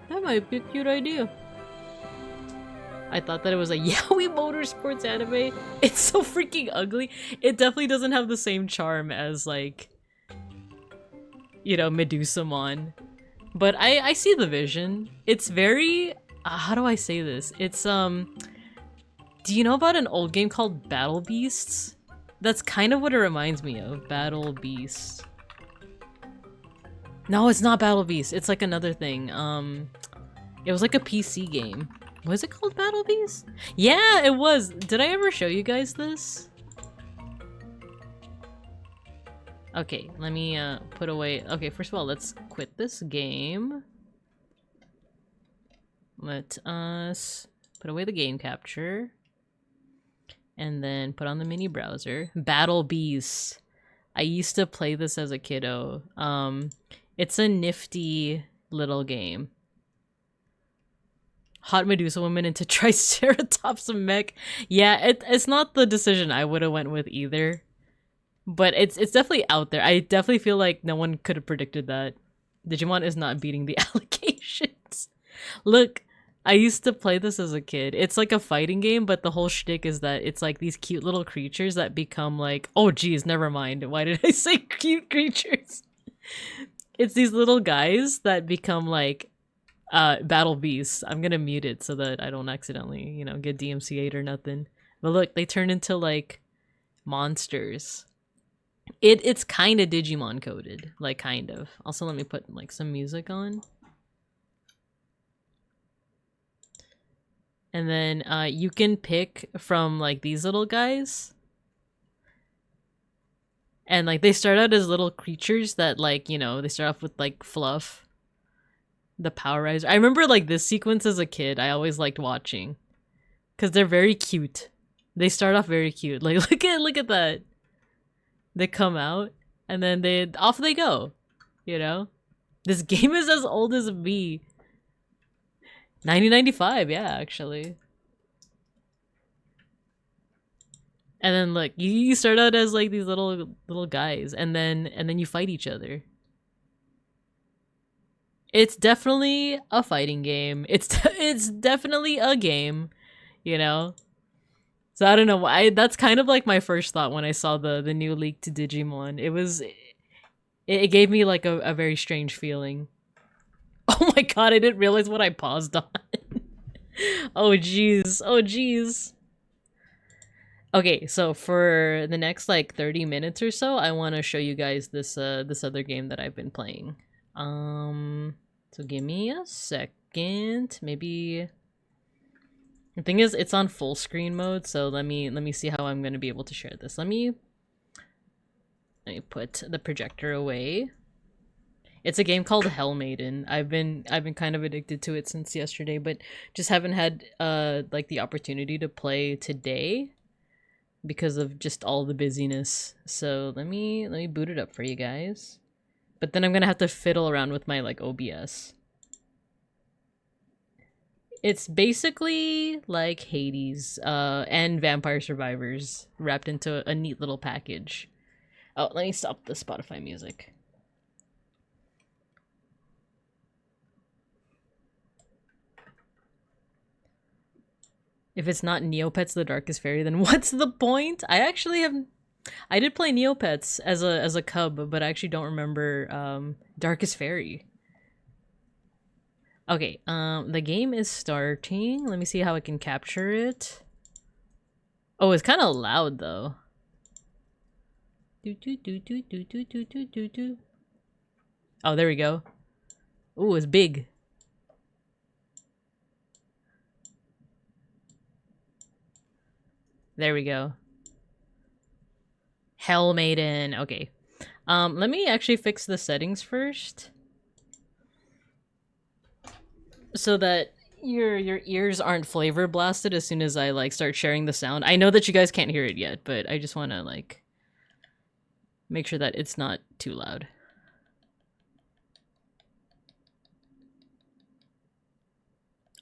That might be a cute idea. I thought that it was a yaoi motorsports anime. It's so freaking ugly. It definitely doesn't have the same charm as, like, you know, Medusamon. But I see the vision. It's very, how do I say this? It's, do you know about an old game called Battle Beasts? That's kind of what it reminds me of, Battle Beasts. No, it's not Battle Beasts. It's like another thing. It was like a PC game. Was it called Battle Beasts? Yeah, it was. Did I ever show you guys this? Okay, let me put away. Okay, first of all, let's quit this game. Let us put away the game capture. And then put on the mini browser. Battle Beasts. I used to play this as a kiddo. It's a nifty little game. Hot Medusa woman into Triceratops mech. Yeah, it's not the decision I would have went with either. But it's definitely out there. I definitely feel like no one could have predicted that. Digimon is not beating the allegations. Look, I used to play this as a kid. It's like a fighting game, but the whole shtick is that it's like these cute little creatures that become like... Oh geez, never mind. Why did I say cute creatures? It's these little guys that become like battle beasts. I'm gonna mute it so that I don't accidentally, you know, get DMCA'd or nothing. But look, they turn into like monsters. It's kind of Digimon coded, like kind of. Also, let me put like some music on. And then you can pick from like these little guys. And like they start out as little creatures that like, you know, they start off with like fluff. The Power Riser. I remember like this sequence as a kid. I always liked watching because they're very cute. They start off very cute. Like look at that. They come out and then off they go. You know, this game is as old as me. 1995, yeah, actually. And then look, you start out as like these little guys, and then you fight each other. It's definitely a fighting game. It's definitely a game, you know. So I don't know why. That's kind of like my first thought when I saw the new leak to Digimon. It gave me like a very strange feeling. Oh my god! I didn't realize what I paused on. Oh jeez. Oh jeez. Okay, so for the next like 30 minutes or so, I want to show you guys this other game that I've been playing. So give me a second. Maybe the thing is it's on full screen mode, so let me see how I'm going to be able to share this. Let me put the projector away. It's a game called Hell Maiden. I've been kind of addicted to it since yesterday, but just haven't had like the opportunity to play today because of just all the busyness. So let me boot it up for you guys. But then I'm gonna have to fiddle around with my like OBS. It's basically like Hades and Vampire Survivors wrapped into a neat little package. Oh, let me stop the Spotify music. If it's not Neopets the Darkest Fairy, then what's the point? I did play Neopets as a cub, but I actually don't remember Darkest Fairy. Okay, the game is starting. Let me see how I can capture it. Oh, it's kind of loud though. Oh, there we go. Ooh, it's big. There we go. Hell Maiden. Okay. Let me actually fix the settings first, so that your ears aren't flavor blasted as soon as I like start sharing the sound. I know that you guys can't hear it yet, but I just want to like make sure that it's not too loud.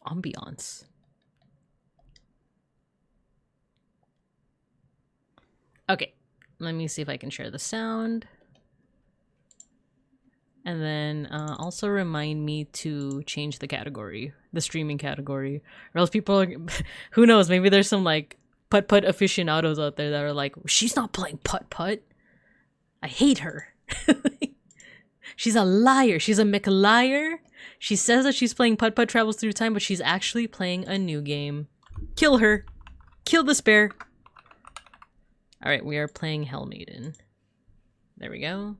Ambiance. Okay, let me see if I can share the sound. And then also remind me to change the category, the streaming category, or else people are, who knows, maybe there's some like putt-putt aficionados out there that are like, she's not playing putt-putt. I hate her. She's a liar. She's a McLiar. She says that she's playing PUTT-PUTT Travels Through Time, but she's actually playing a new game. Kill her. Kill this bear. Alright, we are playing Hell Maiden. There we go.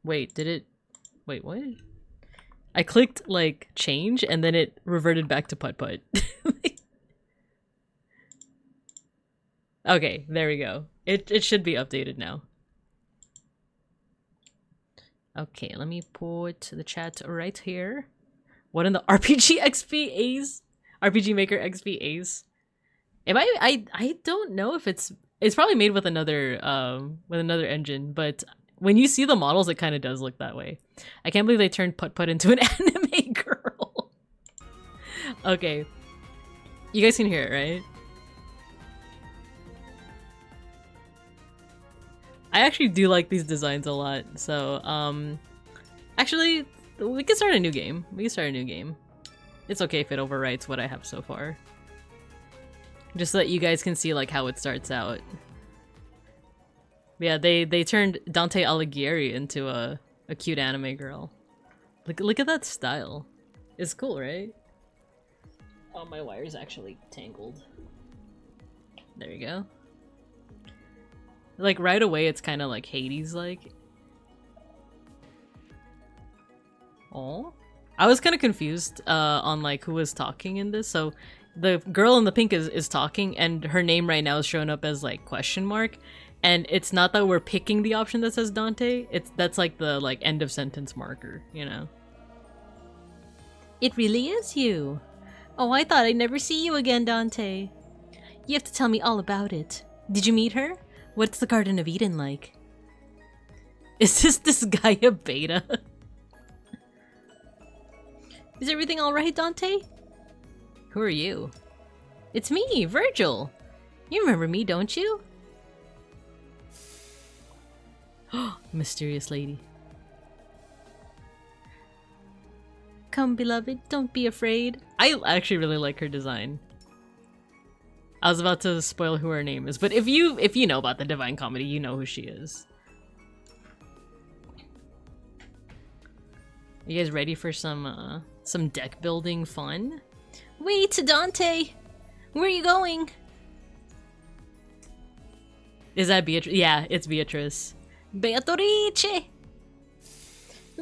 Wait, did it... Wait, what? I clicked, like, change, and then it reverted back to PUTT-PUTT. Okay, there we go. It should be updated now. Okay, let me put the chat right here. What in the RPG XP A's? RPG Maker XP A's? Am I don't know if it's probably made with another engine, but when you see the models, it kind of does look that way. I can't believe they turned PUTT-PUTT into an anime girl. Okay. You guys can hear it, right? I actually do like these designs a lot, so, actually, we can start a new game. It's okay if it overwrites what I have so far. Just so that you guys can see, like, how it starts out. Yeah, they turned Dante Alighieri into a cute anime girl. Look at that style. It's cool, right? Oh, my wire's actually tangled. There you go. Like, right away, it's kind of like Hades-like. Oh, I was kind of confused on, like, who was talking in this. So, the girl in the pink is talking, and her name right now is showing up as, like, question mark. And it's not that we're picking the option that says Dante. That's, like, the, like, end of sentence marker, you know? It really is you. Oh, I thought I'd never see you again, Dante. You have to tell me all about it. Did you meet her? What's the Garden of Eden like? Is this guy a beta? Is everything alright, Dante? Who are you? It's me, Virgil. You remember me, don't you? Mysterious lady. Come, beloved, don't be afraid. I actually really like her design. I was about to spoil who her name is, but if you know about the Divine Comedy, you know who she is. You guys ready for some deck building fun? Wait, Dante! Where are you going? Is that Beatrice? Yeah, it's Beatrice. Beatrice!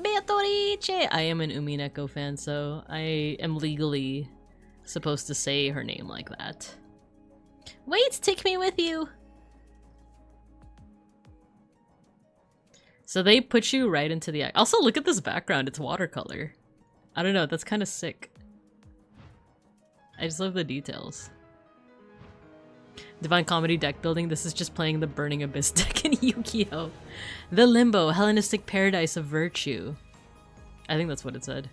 Beatrice! I am an Umineko fan, so I am legally supposed to say her name like that. Wait, take me with you! So they put you right into the act. Also, look at this background, it's watercolor. I don't know, that's kind of sick. I just love the details. Divine Comedy deck building, this is just playing the Burning Abyss deck in Yu-Gi-Oh! The Limbo, Hellenistic Paradise of Virtue. I think that's what it said.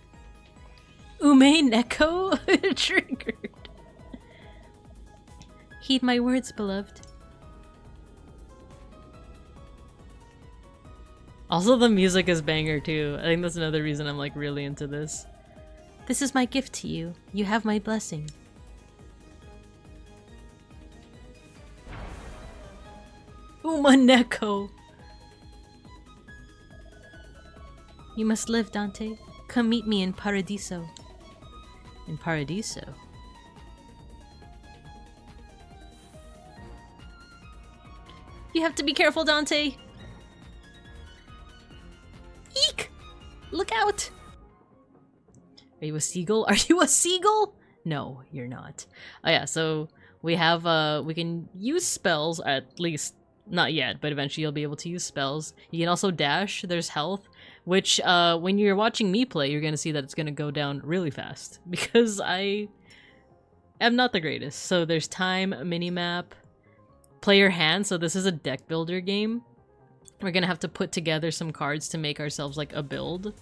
Ume Neko? Triggered. Heed my words, beloved. Also, the music is banger too. I think that's another reason I'm like really into this. This is my gift to you. You have my blessing. Umaneko. You must live, Dante. Come meet me in Paradiso. In Paradiso? You have to be careful, Dante. Eek! Look out! Are you a seagull? Are you a seagull? No, you're not. Oh yeah, so we have, we can use spells, at least not yet, but eventually you'll be able to use spells. You can also dash, there's health, which, when you're watching me play, you're gonna see that it's gonna go down really fast, because I am not the greatest. So there's time, minimap, player hand, so this is a deck builder game. We're gonna have to put together some cards to make ourselves like a build.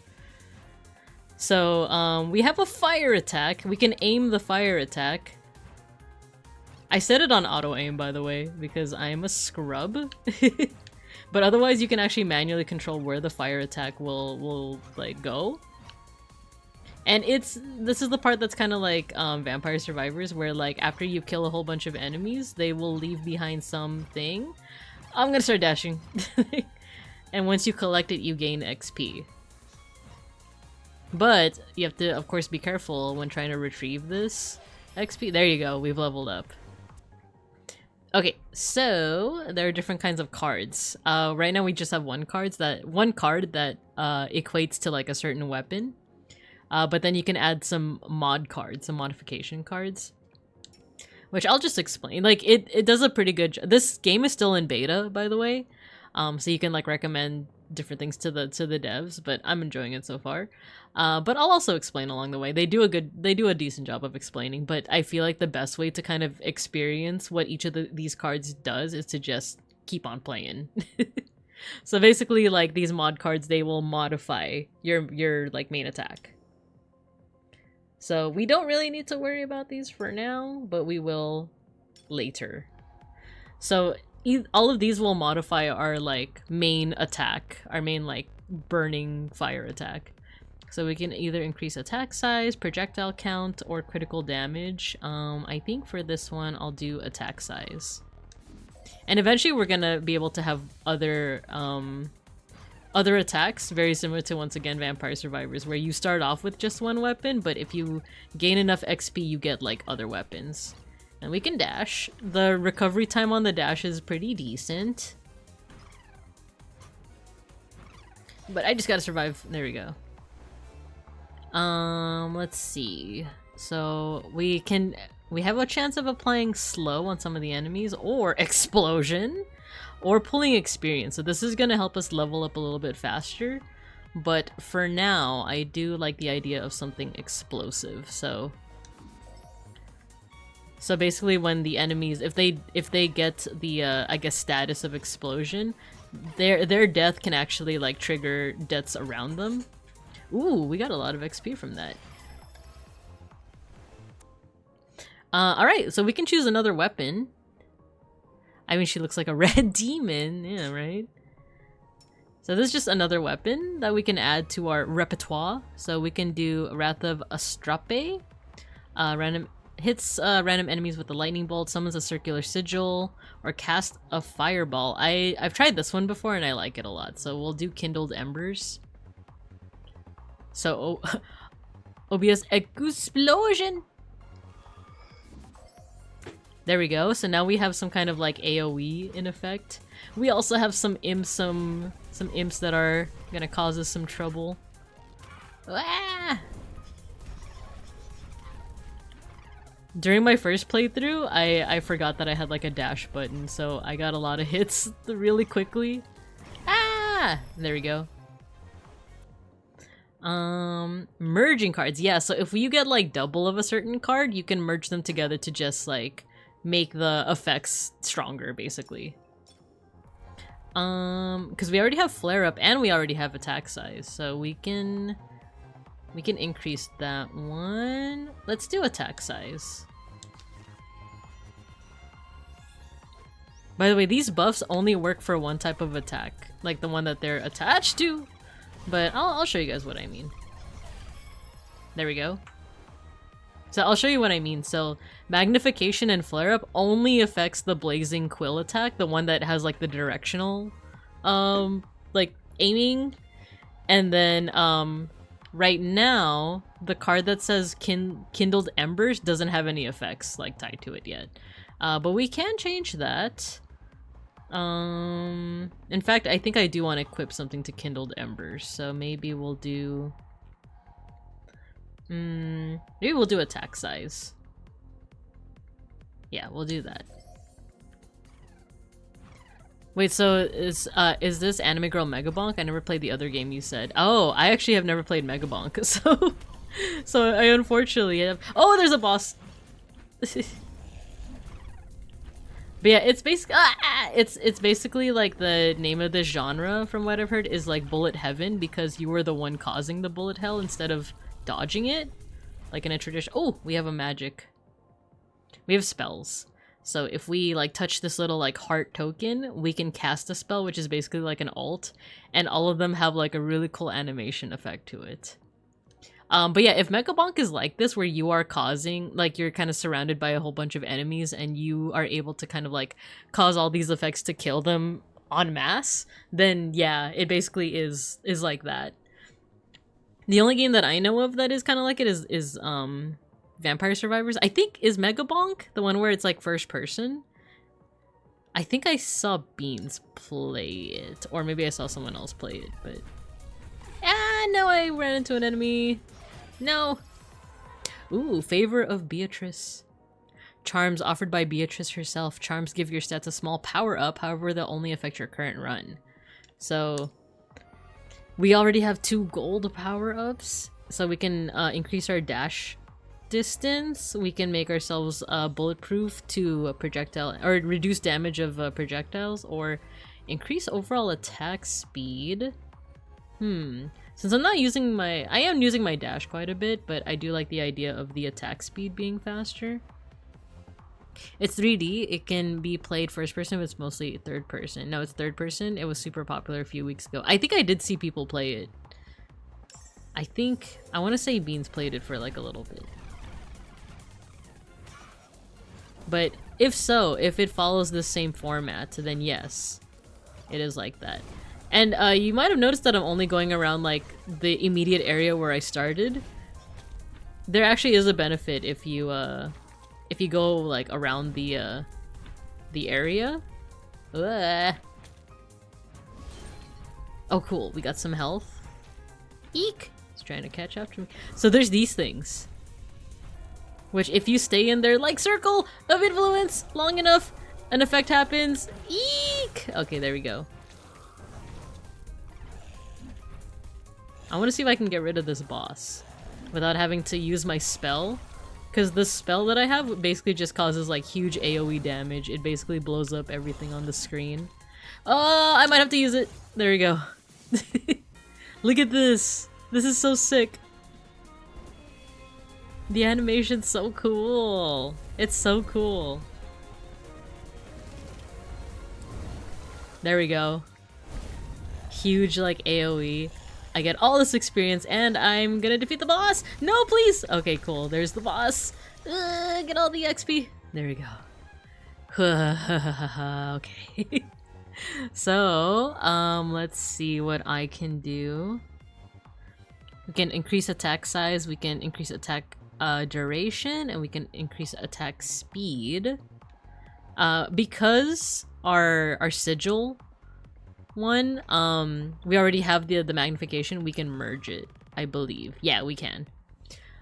So, we have a fire attack. We can aim the fire attack. I set it on auto aim, by the way, because I am a scrub. But otherwise, you can actually manually control where the fire attack will like go. And this is the part that's kind of like Vampire Survivors, where like after you kill a whole bunch of enemies, they will leave behind something. I'm gonna start dashing. And once you collect it, you gain XP. But you have to, of course, be careful when trying to retrieve this XP. There you go, we've leveled up. Okay, so there are different kinds of cards. Right now we just have one card that equates to like a certain weapon. But then you can add some mod cards, some modification cards. Which I'll just explain. Like, it does a pretty good job. This game is still in beta, by the way. So you can like recommend different things to the devs, but I'm enjoying it so far. But I'll also explain along the way. They do a decent job of explaining, but I feel like the best way to kind of experience what each of these cards does is to just keep on playing. So basically, like, these mod cards, they will modify your like main attack. So we don't really need to worry about these for now, but we will later. So all of these will modify our like main attack, our main like burning fire attack. So we can either increase attack size, projectile count, or critical damage. I think for this one, I'll do attack size. And eventually we're gonna be able to have other attacks, very similar to, once again, Vampire Survivors, where you start off with just one weapon, but if you gain enough XP, you get like other weapons. And we can dash. The recovery time on the dash is pretty decent. But I just gotta survive. There we go. Let's see. So we have a chance of applying slow on some of the enemies, or explosion, or pulling experience. So this is gonna help us level up a little bit faster. but for now, I do like the idea of something explosive. So basically, when the enemies, if they get the I guess status of explosion, their death can actually like trigger deaths around them. Ooh, we got a lot of XP from that. Alright, so we can choose another weapon. I mean, she looks like a red demon. Yeah, right? So this is just another weapon that we can add to our repertoire. So we can do Wrath of Astrape. Random hits random enemies with a lightning bolt, summons a circular sigil, or cast a fireball. I've tried this one before and I like it a lot. So we'll do Kindled Embers. So, obvious explosion! There we go. So now we have some kind of like AoE in effect. We also have some imps that are gonna cause us some trouble. Ah! During my first playthrough, I forgot that I had like a dash button, so I got a lot of hits really quickly. Ah! There we go. Merging cards. Yeah, so if you get like double of a certain card, you can merge them together to just like make the effects stronger, basically. Because we already have flare up and we already have attack size, so we can increase that one. Let's do attack size. By the way, these buffs only work for one type of attack, like the one that they're attached to. But I'll show you guys what I mean. There we go. So I'll show you what I mean. So magnification and flare up only affects the blazing quill attack, the one that has like the directional like aiming. And then right now the card that says Kindled Embers doesn't have any effects like tied to it yet. But we can change that. In fact, I think I do want to equip something to Kindled Embers, so maybe we'll do maybe we'll do attack size. Yeah, we'll do that. Wait, so is this Anime Girl Megabonk? I never played the other game you said. Oh, I actually have never played Megabonk, so I unfortunately have. Oh, there's a boss. But yeah, it's basically it's basically like the name of this genre, from what I've heard, is like bullet heaven, because you were the one causing the bullet hell instead of dodging it, like in a tradition. Oh, we have a magic. We have spells. So if we like touch this little like heart token, we can cast a spell, which is basically like an ult, and all of them have like a really cool animation effect to it. But yeah, if Megabonk is like this, where you are causing, like you're kind of surrounded by a whole bunch of enemies and you are able to kind of like cause all these effects to kill them en masse, then yeah, it basically is like that. The only game that I know of that is kind of like it is Vampire Survivors. I think, is Megabonk the one where it's like first person? I think I saw Beans play it, or maybe I saw someone else play it, but no, I ran into an enemy. No. Ooh, Favor of Beatrice. Charms offered by Beatrice herself. Charms give your stats a small power up, however they'll only affect your current run. So we already have 2 gold power ups, so we can increase our dash distance. We can make ourselves bulletproof to a projectile, or reduce damage of projectiles, or increase overall attack speed. Since I'm not using I am using my dash quite a bit, but I do like the idea of the attack speed being faster. It's 3D. It can be played first person, but it's mostly third person. No, it's third person. It was super popular a few weeks ago. I think I did see people play it. I want to say Beans played it for like a little bit. But if so, if it follows the same format, then yes, it is like that. And you might have noticed that I'm only going around like the immediate area where I started. There actually is a benefit if you go like around the area. Oh cool, we got some health. Eek! It's trying to catch up to me. So there's these things, which if you stay in their like circle of influence long enough, an effect happens. Eek! Okay, there we go. I want to see if I can get rid of this boss without having to use my spell. Because the spell that I have basically just causes like huge AoE damage. It basically blows up everything on the screen. Oh, I might have to use it. There we go. Look at this. This is so sick. The animation's so cool. It's so cool. There we go. Huge like AoE. I get all this experience and I'm gonna defeat the boss! No, please! Okay, cool. There's the boss. Get all the XP. There we go. Okay. So, let's see what I can do. We can increase attack size, we can increase attack duration, and we can increase attack speed. Because our sigil one, we already have the magnification, we can merge it, I believe. Yeah, we can.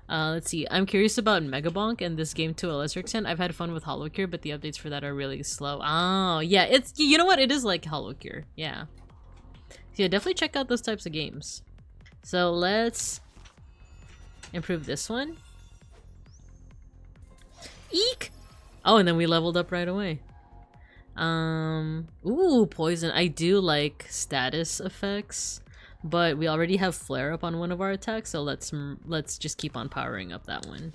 Let's see, I'm curious about Megabonk and this game to a lesser extent. I've had fun with HoloCure, but the updates for that are really slow. Oh, yeah, it's, you know what, it is like HoloCure, yeah. So yeah, definitely check out those types of games. So let's improve this one. Eek! Oh, and then we leveled up right away. Ooh, poison. I do like status effects, but we already have flare up on one of our attacks, so let's just keep on powering up that one.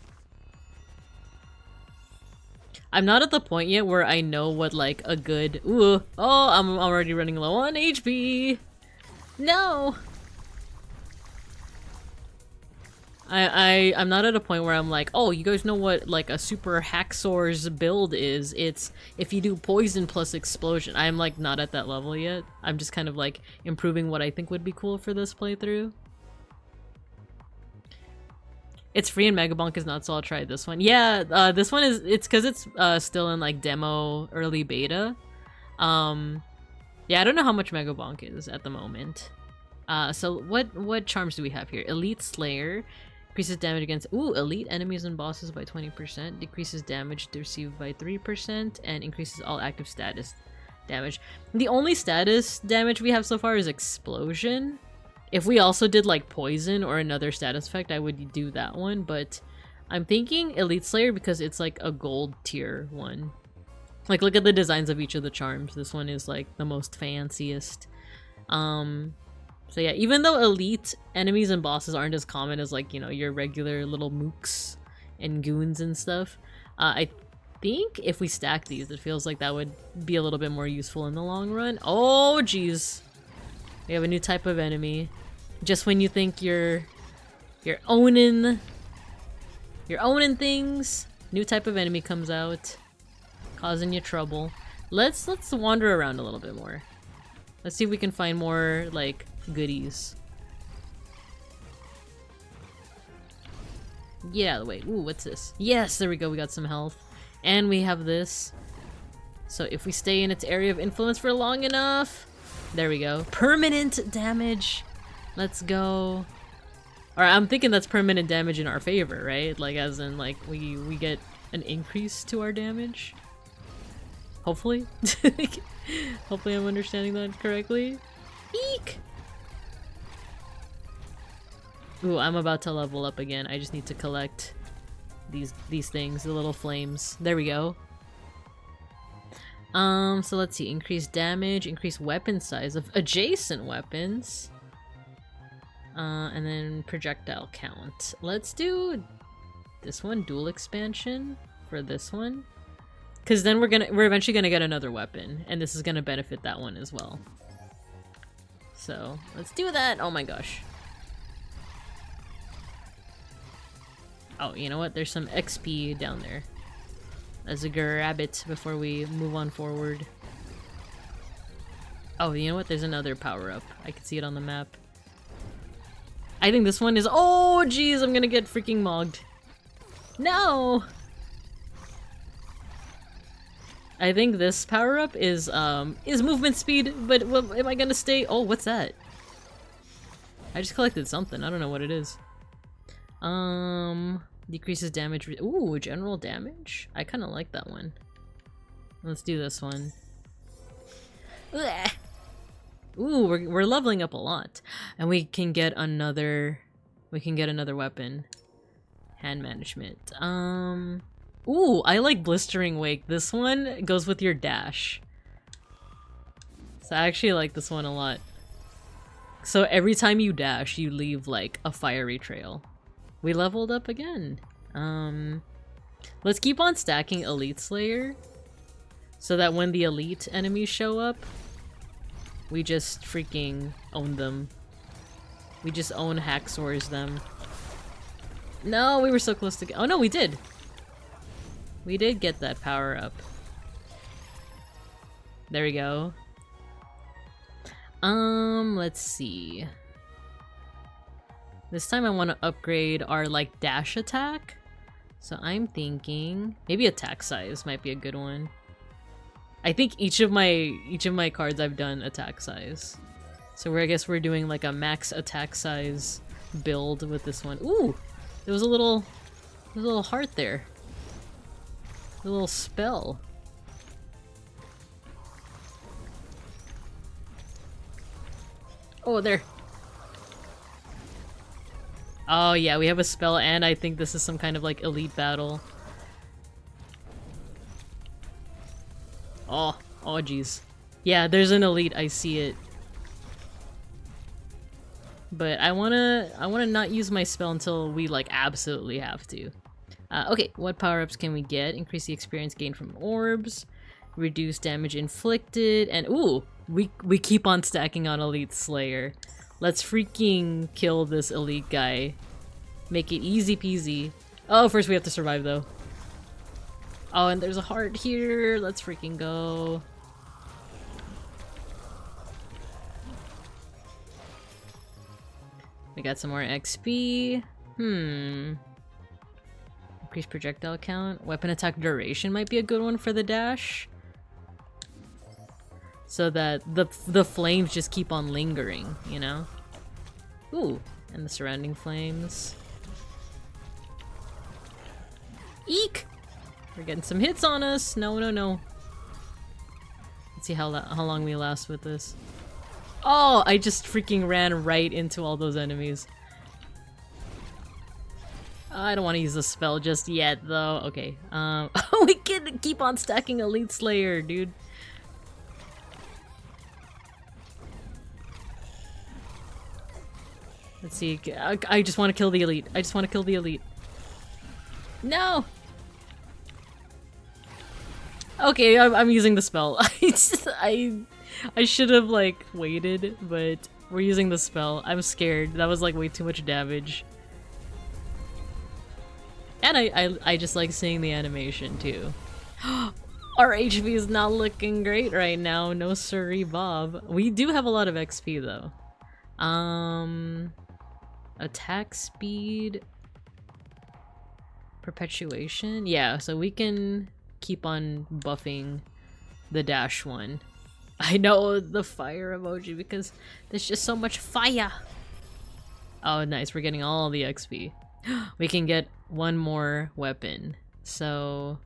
I'm not at the point yet where I know what like a good oh, I'm already running low on HP. No. I'm not at a point where I'm like, oh, you guys know what like a super hacksaws build is. It's if you do poison plus explosion. I'm like not at that level yet. I'm just kind of like improving what I think would be cool for this playthrough. It's free and Megabonk is not, so I'll try this one. Yeah, this one is, it's because it's still in like demo early beta. Yeah, I don't know how much Megabonk is at the moment. So what charms do we have here? Elite Slayer. Increases damage against elite enemies and bosses by 20%, decreases damage received by 3%, and increases all active status damage. The only status damage we have so far is explosion. If we also did like poison or another status effect, I would do that one, but I'm thinking Elite Slayer because it's like a gold tier one. Like look at the designs of each of the charms. This one is like the most fanciest. So yeah, even though elite enemies and bosses aren't as common as like, you know, your regular little mooks and goons and stuff, I think if we stack these, it feels like that would be a little bit more useful in the long run. Oh, jeez. We have a new type of enemy. Just when you think you're owning things, new type of enemy comes out, causing you trouble. Let's wander around a little bit more. Let's see if we can find more like goodies. Get out of the way. Ooh, what's this? Yes, there we go. We got some health. And we have this. So if we stay in its area of influence for long enough, there we go. Permanent damage. Let's go. Alright, I'm thinking that's permanent damage in our favor, right? Like as in like we get an increase to our damage. Hopefully. Hopefully I'm understanding that correctly. Eek! Ooh, I'm about to level up again. I just need to collect these things, the little flames. There we go. So let's see. Increase damage, increase weapon size of adjacent weapons. And then projectile count. Let's do this one, dual expansion for this one. Because then we're eventually gonna get another weapon, and this is gonna benefit that one as well. So let's do that. Oh my gosh. Oh, you know what? There's some XP down there. Let's grab it before we move on forward. Oh, you know what? There's another power-up. I can see it on the map. I think this one is... Oh, jeez! I'm gonna get freaking mogged. No! I think this power-up is movement speed, but am I gonna stay? Oh, what's that? I just collected something. I don't know what it is. Decreases damage. Ooh, general damage? I kind of like that one. Let's do this one. Ugh. Ooh, we're leveling up a lot. And we can get another weapon. Hand management. Ooh, I like Blistering Wake. This one goes with your dash. So I actually like this one a lot. So every time you dash, you leave like a fiery trail. We leveled up again. Let's keep on stacking Elite Slayer so that when the elite enemies show up, we just freaking own them. We just own hacksaws them. No, we were so close to get— oh no, we did! We did get that power up. There we go. Let's see. This time I want to upgrade our like dash attack. So I'm thinking maybe attack size might be a good one. I think each of my cards I've done attack size. So I guess we're doing like a max attack size build with this one. Ooh, there was a little heart there. A little spell. Oh, there. Oh yeah, we have a spell, and I think this is some kind of like elite battle. Oh geez. Yeah, there's an elite, I see it. But I wanna not use my spell until we like absolutely have to. Okay, what power-ups can we get? Increase the experience gained from orbs, reduce damage inflicted, and ooh, we keep on stacking on Elite Slayer. Let's freaking kill this elite guy. Make it easy peasy. Oh, first we have to survive though. Oh, and there's a heart here. Let's freaking go. We got some more XP. Increase projectile count. Weapon attack duration might be a good one for the dash. So that the flames just keep on lingering, you know? Ooh, and the surrounding flames. Eek! We're getting some hits on us. No. Let's see how long we last with this. Oh, I just freaking ran right into all those enemies. I don't want to use the spell just yet, though. Okay. We can keep on stacking Elite Slayer, dude. Let's see. I just want to kill the elite. I just want to kill the elite. No! Okay, I'm using the spell. I should have, like, waited, but we're using the spell. I'm scared. That was, like, way too much damage. And I just like seeing the animation, too. Our HP is not looking great right now. No siree, Bob. We do have a lot of XP, though. Attack speed, perpetuation. Yeah, so we can keep on buffing the dash one. I know the fire emoji because there's just so much fire. Oh, nice. We're getting all the XP. We can get one more weapon. So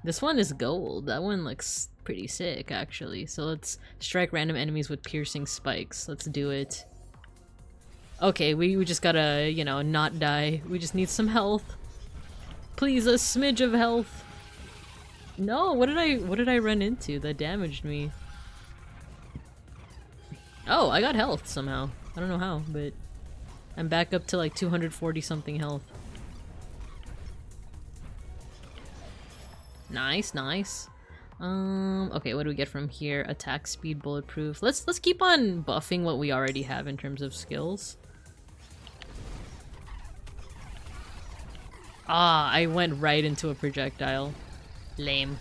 this one is gold. That one looks pretty sick, actually. So let's strike random enemies with piercing spikes. Let's do it. Okay, we just gotta, you know, not die. We just need some health. Please, a smidge of health. No, what did I run into that damaged me? Oh, I got health somehow. I don't know how, but I'm back up to like 240 something health. Nice. Okay, what do we get from here? Attack speed, bulletproof. Let's keep on buffing what we already have in terms of skills. Ah, I went right into a projectile. Lame.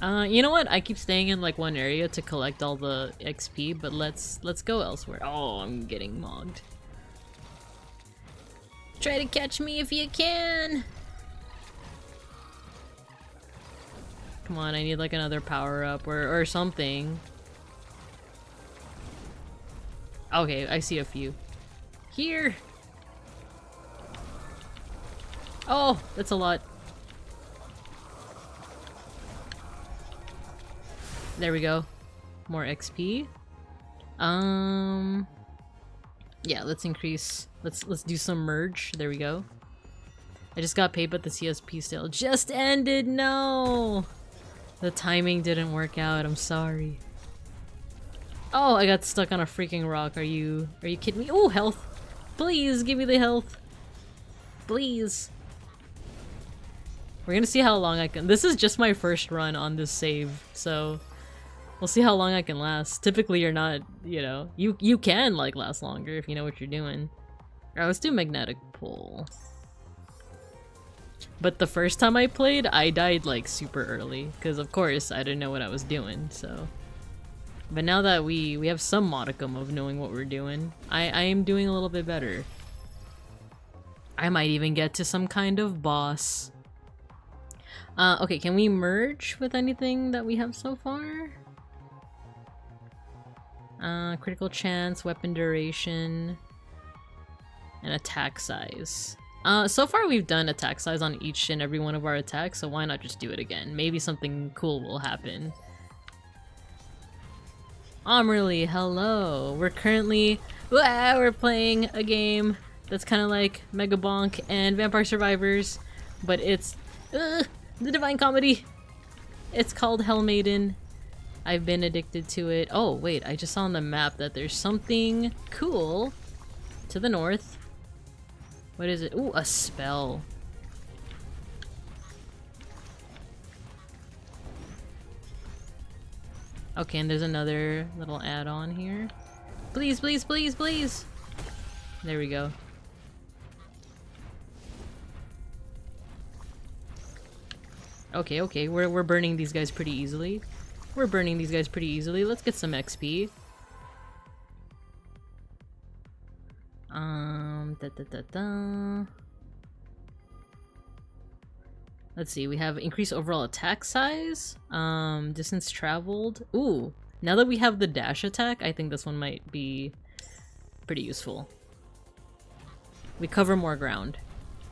You know what? I keep staying in like one area to collect all the XP, but let's go elsewhere. Oh, I'm getting mogged. Try to catch me if you can. Come on, I need like another power up or something. Okay, I see a few. Here. Oh, that's a lot. There we go. More XP. Yeah, let's increase. Let's do some merge. There we go. I just got paid, but the CSP sale just ended. No, the timing didn't work out. I'm sorry. Oh, I got stuck on a freaking rock. Are you kidding me? Oh, health. Please give me the health. Please. We're gonna see how long I can. This is just my first run on this save, so we'll see how long I can last. Typically, you're not, you know, you can like last longer if you know what you're doing. Alright, let's do magnetic pull. But the first time I played, I died like super early because of course I didn't know what I was doing. So, but now that we have some modicum of knowing what we're doing, I am doing a little bit better. I might even get to some kind of boss. Okay, can we merge with anything that we have so far? Critical chance, weapon duration, and attack size. So far we've done attack size on each and every one of our attacks, so why not just do it again? Maybe something cool will happen. Amerly, hello! We're currently... we're playing a game that's kind of like Mega Bonk and Vampire Survivors, but it's... the Divine Comedy! It's called Hell Maiden. I've been addicted to it. Oh, wait, I just saw on the map that there's something cool to the north. What is it? Ooh, a spell. Okay, and there's another little add-on here. Please, please, please, please! There we go. Okay, okay, we're burning these guys pretty easily. We're burning these guys pretty easily. Let's get some XP. Let's see, we have increased overall attack size, distance traveled. Ooh, now that we have the dash attack, I think this one might be pretty useful. We cover more ground.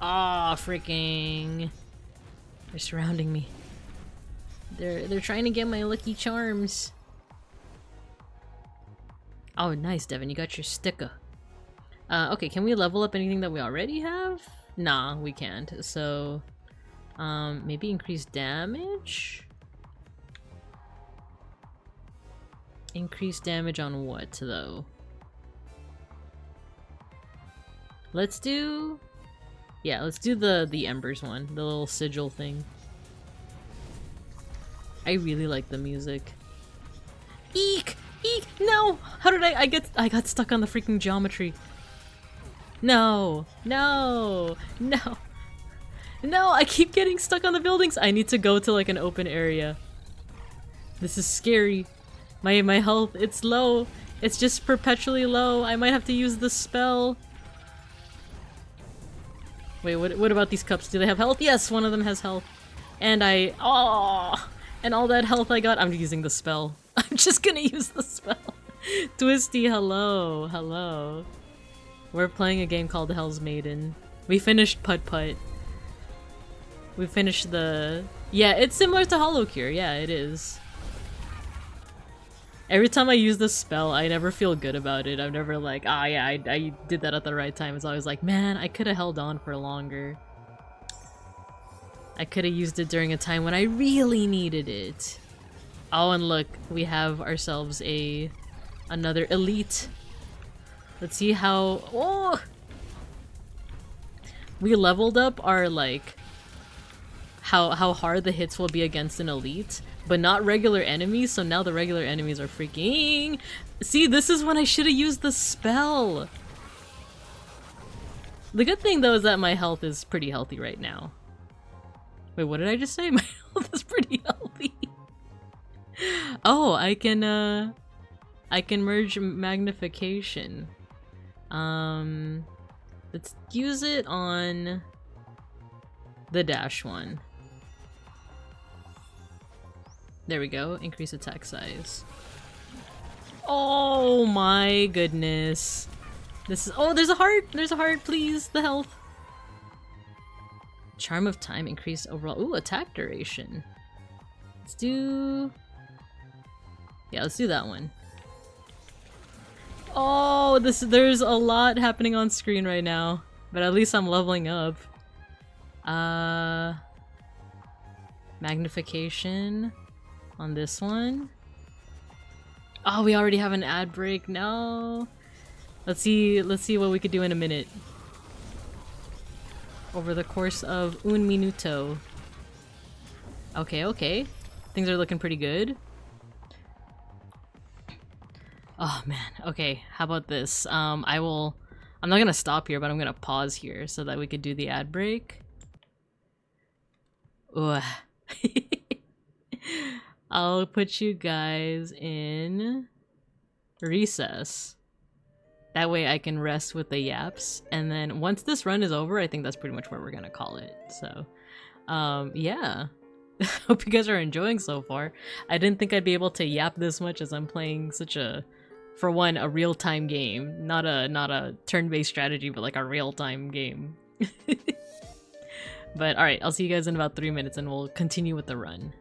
Ah, freaking... They're surrounding me. They're trying to get my lucky charms. Oh, nice, Devin. You got your sticker. Okay, can we level up anything that we already have? Nah, we can't. So, maybe increase damage? Increase damage on what, though? Let's do... Yeah, let's do the embers one. The little sigil thing. I really like the music. Eek! Eek! No! How did I got stuck on the freaking geometry. No! No! No! No! I keep getting stuck on the buildings! I need to go to like an open area. This is scary. My health, it's low. It's just perpetually low. I might have to use the spell. Wait, what about these cups? Do they have health? Yes, one of them has health. And and all that health I got, I'm using the spell. I'm just gonna use the spell. Twisty, hello, hello. We're playing a game called Hell's Maiden. We finished PUTT-PUTT. We finished the... Yeah, it's similar to Holocure, yeah, it is. Every time I use the spell, I never feel good about it. I'm never like, ah yeah, I did that at the right time. It's always like, man, I could have held on for longer. I could have used it during a time when I really needed it. Oh, and look, we have ourselves another elite. Let's see how... Oh! We leveled up our, like... How hard the hits will be against an elite, but not regular enemies, so now the regular enemies are freaking... See, this is when I should have used the spell! The good thing, though, is that my health is pretty healthy right now. Wait, what did I just say? My health is pretty healthy. Oh, I can merge magnification. Let's use it on the dash one. There we go. Increase attack size. Oh my goodness. This is... Oh, there's a heart! There's a heart, please! The health. Charm of Time, increased overall. Ooh, attack duration. Let's do... Yeah, let's do that one. Oh, there's a lot happening on screen right now. But at least I'm leveling up. Magnification on this one. Oh, we already have an ad break. No. Let's see what we could do in a minute. Over the course of un minuto. Okay, okay. Things are looking pretty good. Oh man, okay, how about this? I'm not gonna stop here, but I'm gonna pause here so that we could do the ad break. Ugh. I'll put you guys in recess. That way I can rest with the yaps, and then once this run is over, I think that's pretty much where we're gonna call it. So, yeah. Hope you guys are enjoying so far. I didn't think I'd be able to yap this much as I'm playing such a, for one, a real-time game. Not a turn-based strategy, but like a real-time game. But alright, I'll see you guys in about 3 minutes and we'll continue with the run.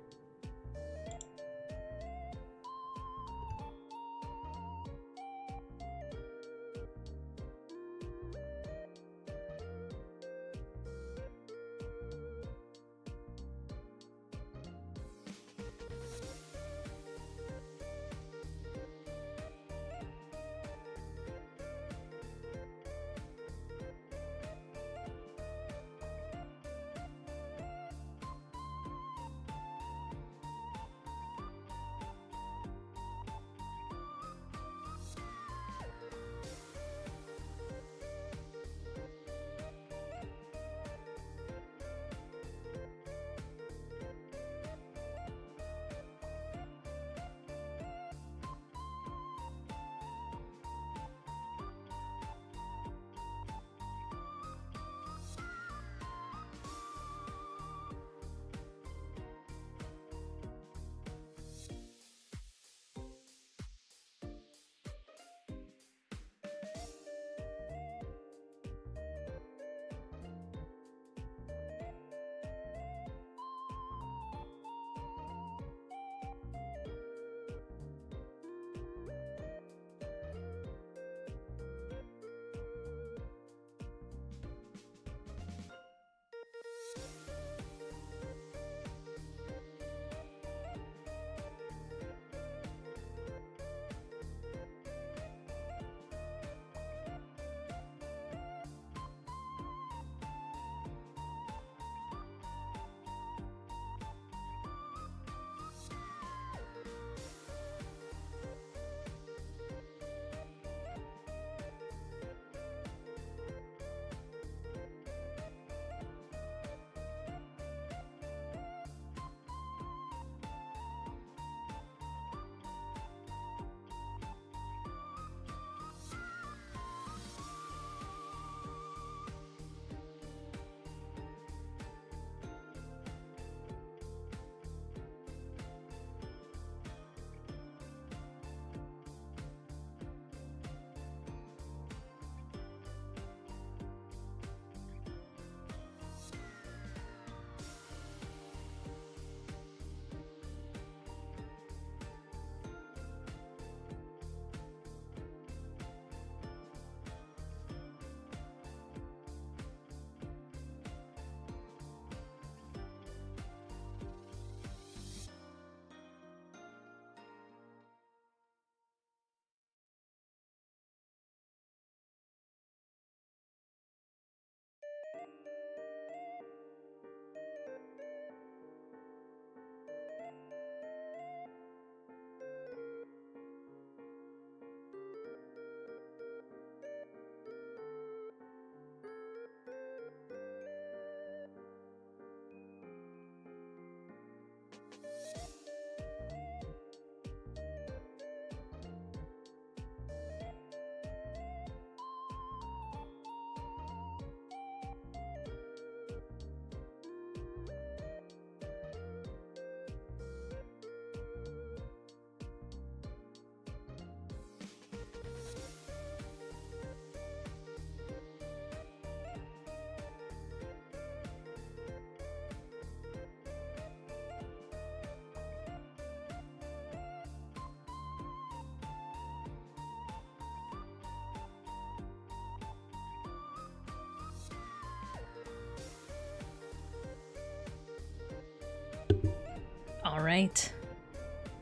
Alright.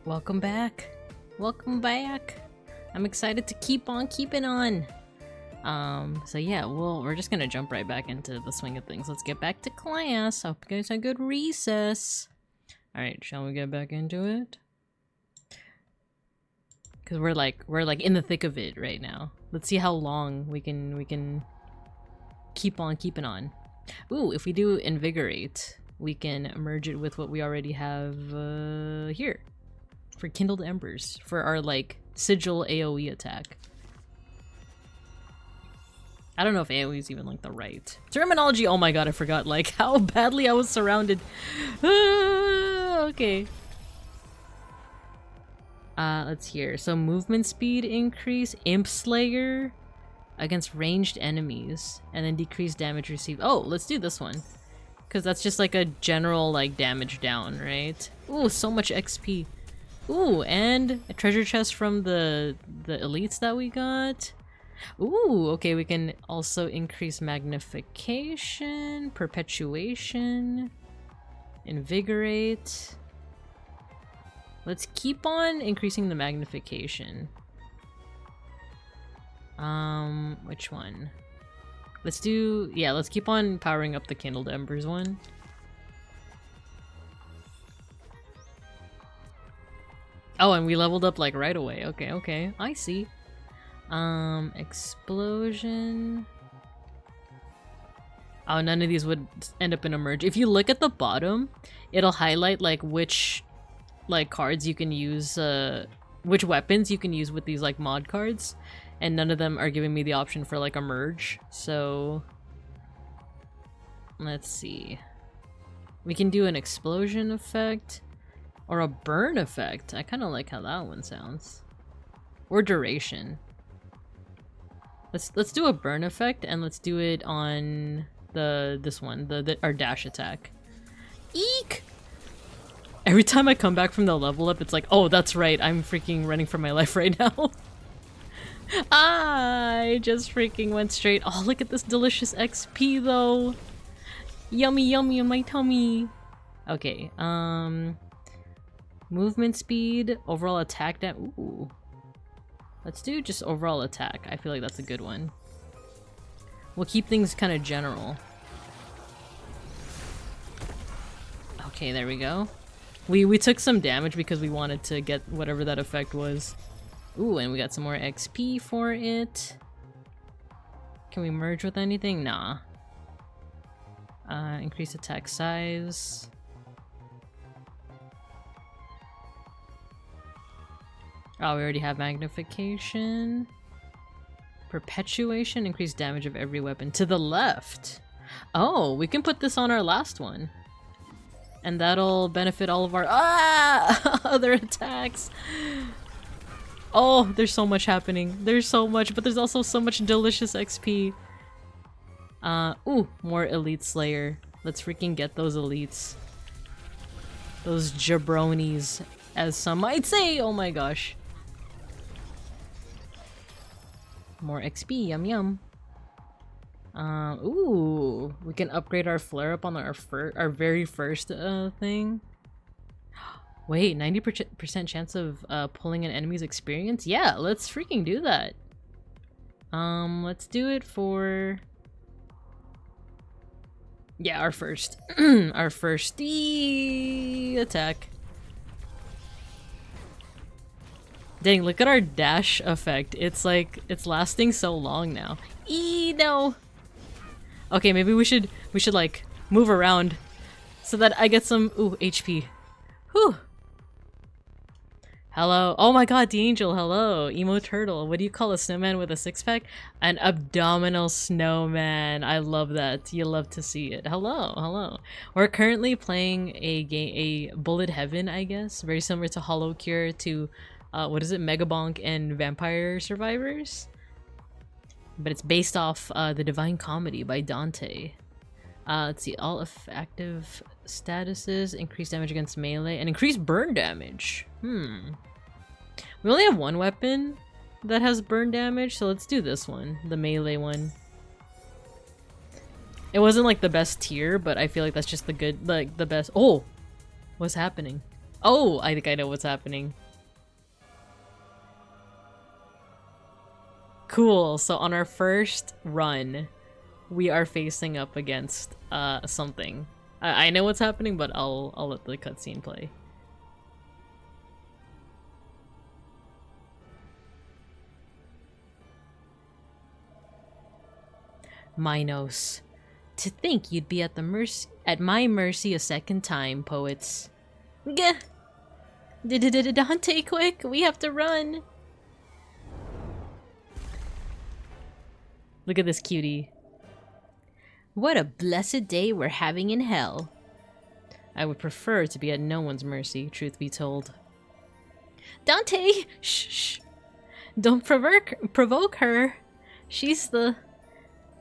Welcome back. Welcome back. I'm excited to keep on keeping on. So yeah, we're just gonna jump right back into the swing of things. Let's get back to class. Hope you guys had a good recess. Alright, shall we get back into it? Cause we're like in the thick of it right now. Let's see how long we can keep on keeping on. Ooh, if we do invigorate, we can merge it with what we already have here. For kindled embers. For our like sigil AoE attack. I don't know if AoE is even like the right terminology. Oh my god, I forgot like how badly I was surrounded. Okay. Let's hear. So movement speed increase, Imp Slayer against ranged enemies, and then decrease damage received. Oh, let's do this one. Because that's just like a general like damage down, right? Ooh, so much XP. Ooh, and a treasure chest from the elites that we got. Ooh, okay, we can also increase magnification, perpetuation, invigorate. Let's keep on increasing the magnification. Which one? Let's do, yeah, let's keep on powering up the kindled embers one. Oh, and we leveled up like right away. Okay, okay, I see. Explosion. Oh, none of these would end up in a merge. If you look at the bottom, it'll highlight like which like cards you can use, which weapons you can use with these like mod cards, and none of them are giving me the option for like a merge. So let's see. We can do an explosion effect or a burn effect. I kind of like how that one sounds. Or duration. Let's do a burn effect, and let's do it on this one, our dash attack. Eek! Every time I come back from the level up, it's like, oh, that's right, I'm freaking running for my life right now. I just freaking went straight. Oh, look at this delicious XP though. Yummy, yummy in my tummy. Okay, movement speed, overall attack damage. Ooh. Let's do just overall attack. I feel like that's a good one. We'll keep things kind of general. Okay, there we go. We took some damage because we wanted to get whatever that effect was. Ooh, and we got some more XP for it. Can we merge with anything? Nah. Increase attack size. Oh, we already have magnification. Perpetuation, increase damage of every weapon. To the left! Oh, we can put this on our last one. And that'll benefit all of our other attacks. Oh, there's so much happening. There's so much, but there's also so much delicious XP. Ooh, more Elite Slayer. Let's freaking get those elites. Those jabronis, as some might say. Oh my gosh. More XP, yum yum. Ooh, we can upgrade our flare up on our very first thing. Wait, 90% chance of pulling an enemy's experience? Yeah, let's freaking do that. Let's do it for, yeah, our first our first attack. Dang, look at our dash effect. It's like, it's lasting so long now. No. Okay, maybe we should like move around so that I get some HP. Whew. Hello. Oh my god, the angel, hello. Emo turtle. What do you call a snowman with a six-pack? An abdominal snowman. I love that. You love to see it. Hello, hello. We're currently playing a Bullet Heaven, I guess. Very similar to Hollow Cure, to what is it? Megabonk and Vampire Survivors? But it's based off the Divine Comedy by Dante. Let's see, all effective statuses, increase damage against melee, and increase burn damage. We only have one weapon that has burn damage, so let's do this one, the melee one. It wasn't like the best tier, but I feel like that's just the good, like the best. Oh, What's happening? Oh, I think I know what's happening. Cool, so on our first run, we are facing up against something. I know what's happening, but I'll let the cutscene play. Minos. To think you'd be at my mercy a second time, poets. Gah! Dante, quick! We have to run! Look at this cutie. What a blessed day we're having in hell. I would prefer to be at no one's mercy, truth be told. Dante! Shh, shh. Don't provoke her. She's the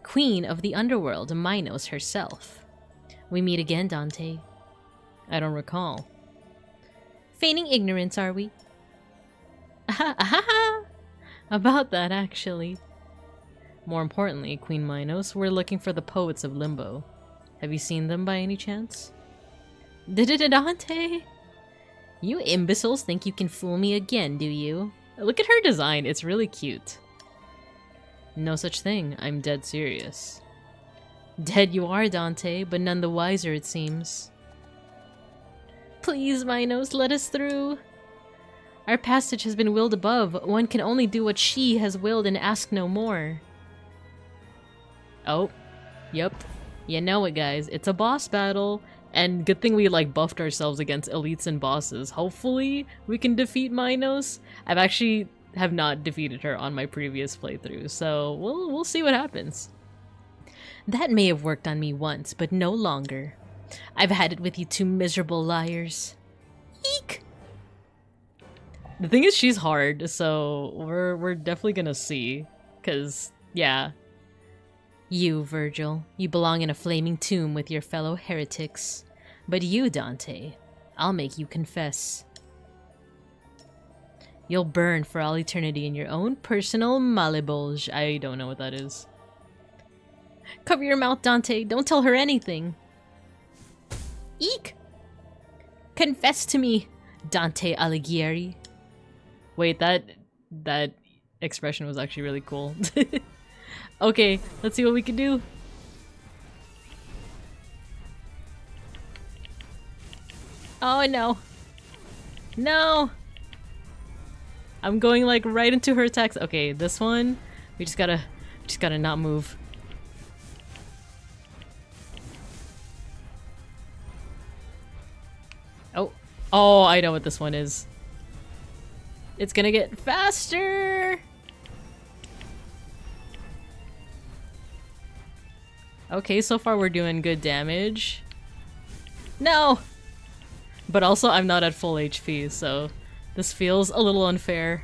queen of the underworld, Minos herself. We meet again, Dante. I don't recall. Feigning ignorance, are we? About that, actually. More importantly, Queen Minos, we're looking for the poets of Limbo. Have you seen them by any chance? Dante? You imbeciles think you can fool me again, do you? Look at her design, it's really cute. No such thing, I'm dead serious. Dead you are, Dante, but none the wiser, it seems. Please, Minos, let us through. Our passage has been willed above. One can only do what she has willed and ask no more. Oh, yep. You know it, guys. It's a boss battle. And good thing we, like, buffed ourselves against elites and bosses. Hopefully, we can defeat Minos. I've actually have not defeated her on my previous playthrough, so we'll see what happens. That may have worked on me once, but no longer. I've had it with you two miserable liars. Eek! The thing is, she's hard, so we're definitely gonna see. 'Cause, yeah. You, Virgil, you belong in a flaming tomb with your fellow heretics. But you, Dante, I'll make you confess. You'll burn for all eternity in your own personal Malebolge. I don't know what that is. Cover your mouth, Dante. Don't tell her anything. Eek! Confess to me, Dante Alighieri. Wait, that expression was actually really cool. Okay, let's see what we can do. Oh no. No! I'm going like right into her attacks. Okay, this one, we just gotta not move. Oh, I know what this one is. It's gonna get faster! Okay, so far we're doing good damage. No! But also I'm not at full HP, so this feels a little unfair.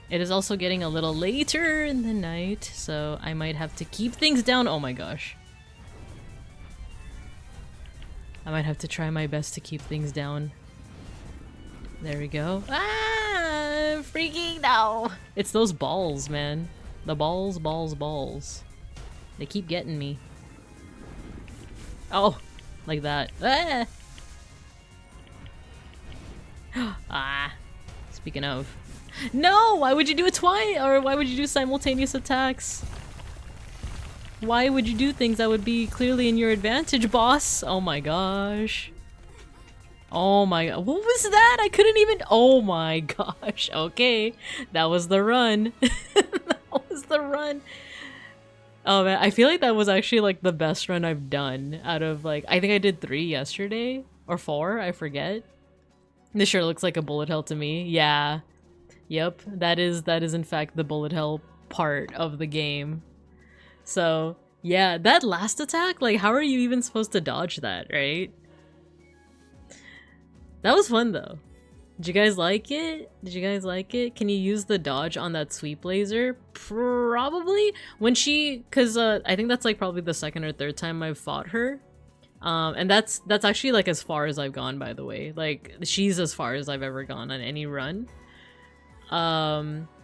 It is also getting a little later in the night, so I might have to keep things down. Oh my gosh. I might have to try my best to keep things down. There we go. Ah! I'm freaking now! It's those balls, man. The balls. They keep getting me. Oh! Like that. Ah! Ah! Speaking of. No! Why would you do it twice? Or why would you do simultaneous attacks? Why would you do things that would be clearly in your advantage, boss? Oh my gosh. Oh my god. What was that? I couldn't even— oh my gosh. Okay. That was the run. That was the run. Oh man, I feel like that was actually like the best run I've done out of like— I think I did 3 yesterday. Or 4, I forget. This sure looks like a bullet hell to me. Yeah. Yep, that is in fact the bullet hell part of the game. So, yeah, that last attack, like, how are you even supposed to dodge that, right? That was fun, though. Did you guys like it? Did you guys like it? Can you use the dodge on that sweep laser? Probably. When she— cause I think that's like probably the 2nd or 3rd time I've fought her. And that's actually like as far as I've gone, by the way. Like, she's as far as I've ever gone on any run.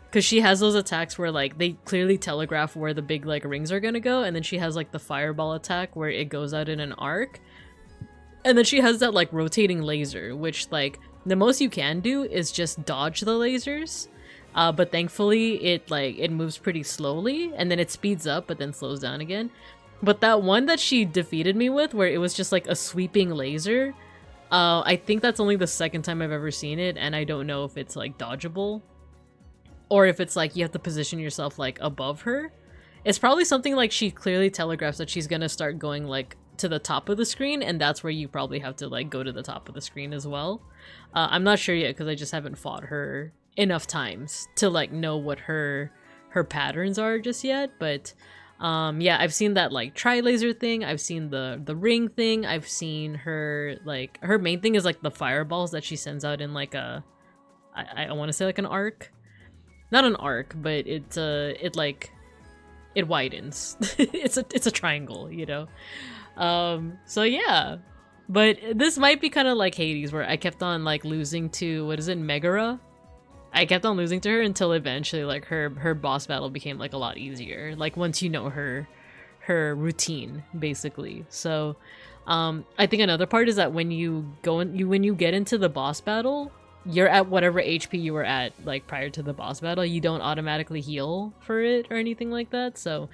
Because she has those attacks where like they clearly telegraph where the big like rings are gonna go, and then she has like the fireball attack where it goes out in an arc. And then she has that like rotating laser, which like the most you can do is just dodge the lasers. But thankfully it moves pretty slowly, and then it speeds up but then slows down again. But that one that she defeated me with, where it was just like a sweeping laser, I think that's only the second time I've ever seen it, and I don't know if it's like dodgeable. Or if it's like you have to position yourself like above her. It's probably something like she clearly telegraphs that she's gonna start going like to the top of the screen, and that's where you probably have to like go to the top of the screen as well. I'm not sure yet because I just haven't fought her enough times to like know what her patterns are just yet, but yeah, I've seen that like tri-laser thing, I've seen the ring thing, I've seen her like her main thing is like the fireballs that she sends out in like a I want to say like an arc. Not an arc, but it widens. it's a triangle, you know. So yeah, but this might be kind of like Hades, where I kept on like losing to, what is it, Megara? I kept on losing to her until eventually like her boss battle became like a lot easier. Like once you know her routine, basically. So I think another part is that when you get into the boss battle, you're at whatever HP you were at like prior to the boss battle. You don't automatically heal for it or anything like that. So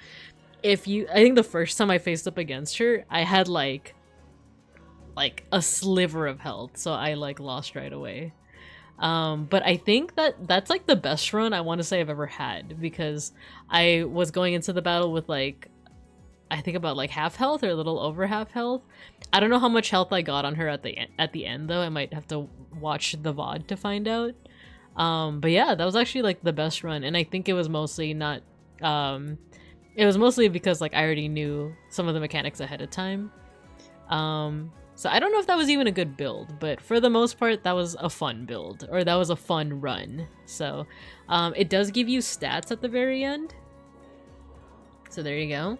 I think the first time I faced up against her, I had like a sliver of health, so I like lost right away. But I think that's like the best run I want to say I've ever had, because I was going into the battle with like, I think about like half health or a little over half health. I don't know how much health I got on her at the end though. I might have to watch the VOD to find out. But yeah, that was actually like the best run, and I think it was mostly not it was mostly because like I already knew some of the mechanics ahead of time. So I don't know if that was even a good build, but for the most part that was a fun build, or that was a fun run. So it does give you stats at the very end, so there you go.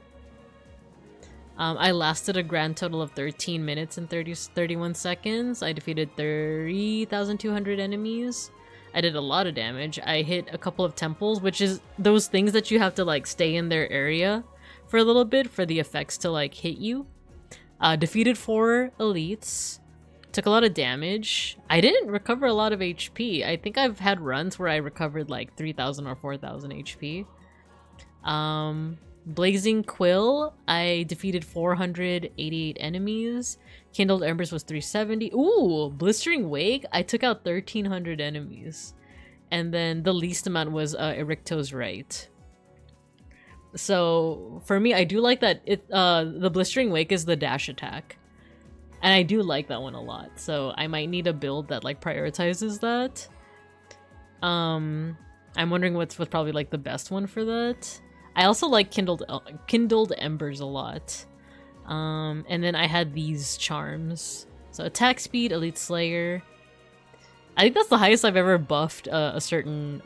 I lasted a grand total of 13 minutes and 31 seconds. I defeated 3,200 enemies. I did a lot of damage. I hit a couple of temples, which is those things that you have to like stay in their area for a little bit for the effects to like hit you. Defeated 4 elites. Took a lot of damage. I didn't recover a lot of HP. I think I've had runs where I recovered like 3,000 or 4,000 HP. Blazing Quill, I defeated 488 enemies. Kindled Embers was 370. Ooh, Blistering Wake, I took out 1,300 enemies. And then the least amount was Ericto's Right. So for me, I do like that the Blistering Wake is the dash attack. And I do like that one a lot. So I might need a build that like prioritizes that. I'm wondering what's probably like the best one for that. I also like Kindled Embers a lot. And then I had these charms. So attack speed, Elite Slayer. I think that's the highest I've ever buffed a certain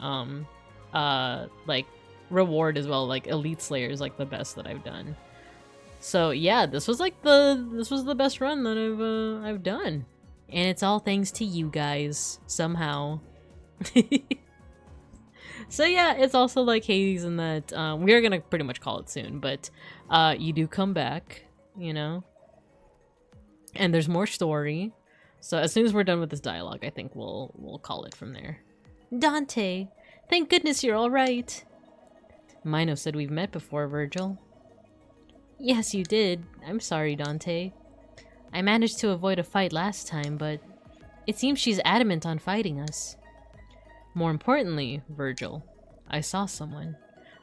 like reward as well. Like Elite Slayer is like the best that I've done. So yeah, this was the best run that I've done. And it's all thanks to you guys somehow. So yeah, it's also like Hades in that we are gonna pretty much call it soon, but you do come back, you know, and there's more story. So as soon as we're done with this dialogue, I think we'll call it from there. Dante, thank goodness you're all right. Mino said we've met before, Virgil. Yes, you did. I'm sorry, Dante. I managed to avoid a fight last time, but it seems she's adamant on fighting us. More importantly, Virgil, I saw someone.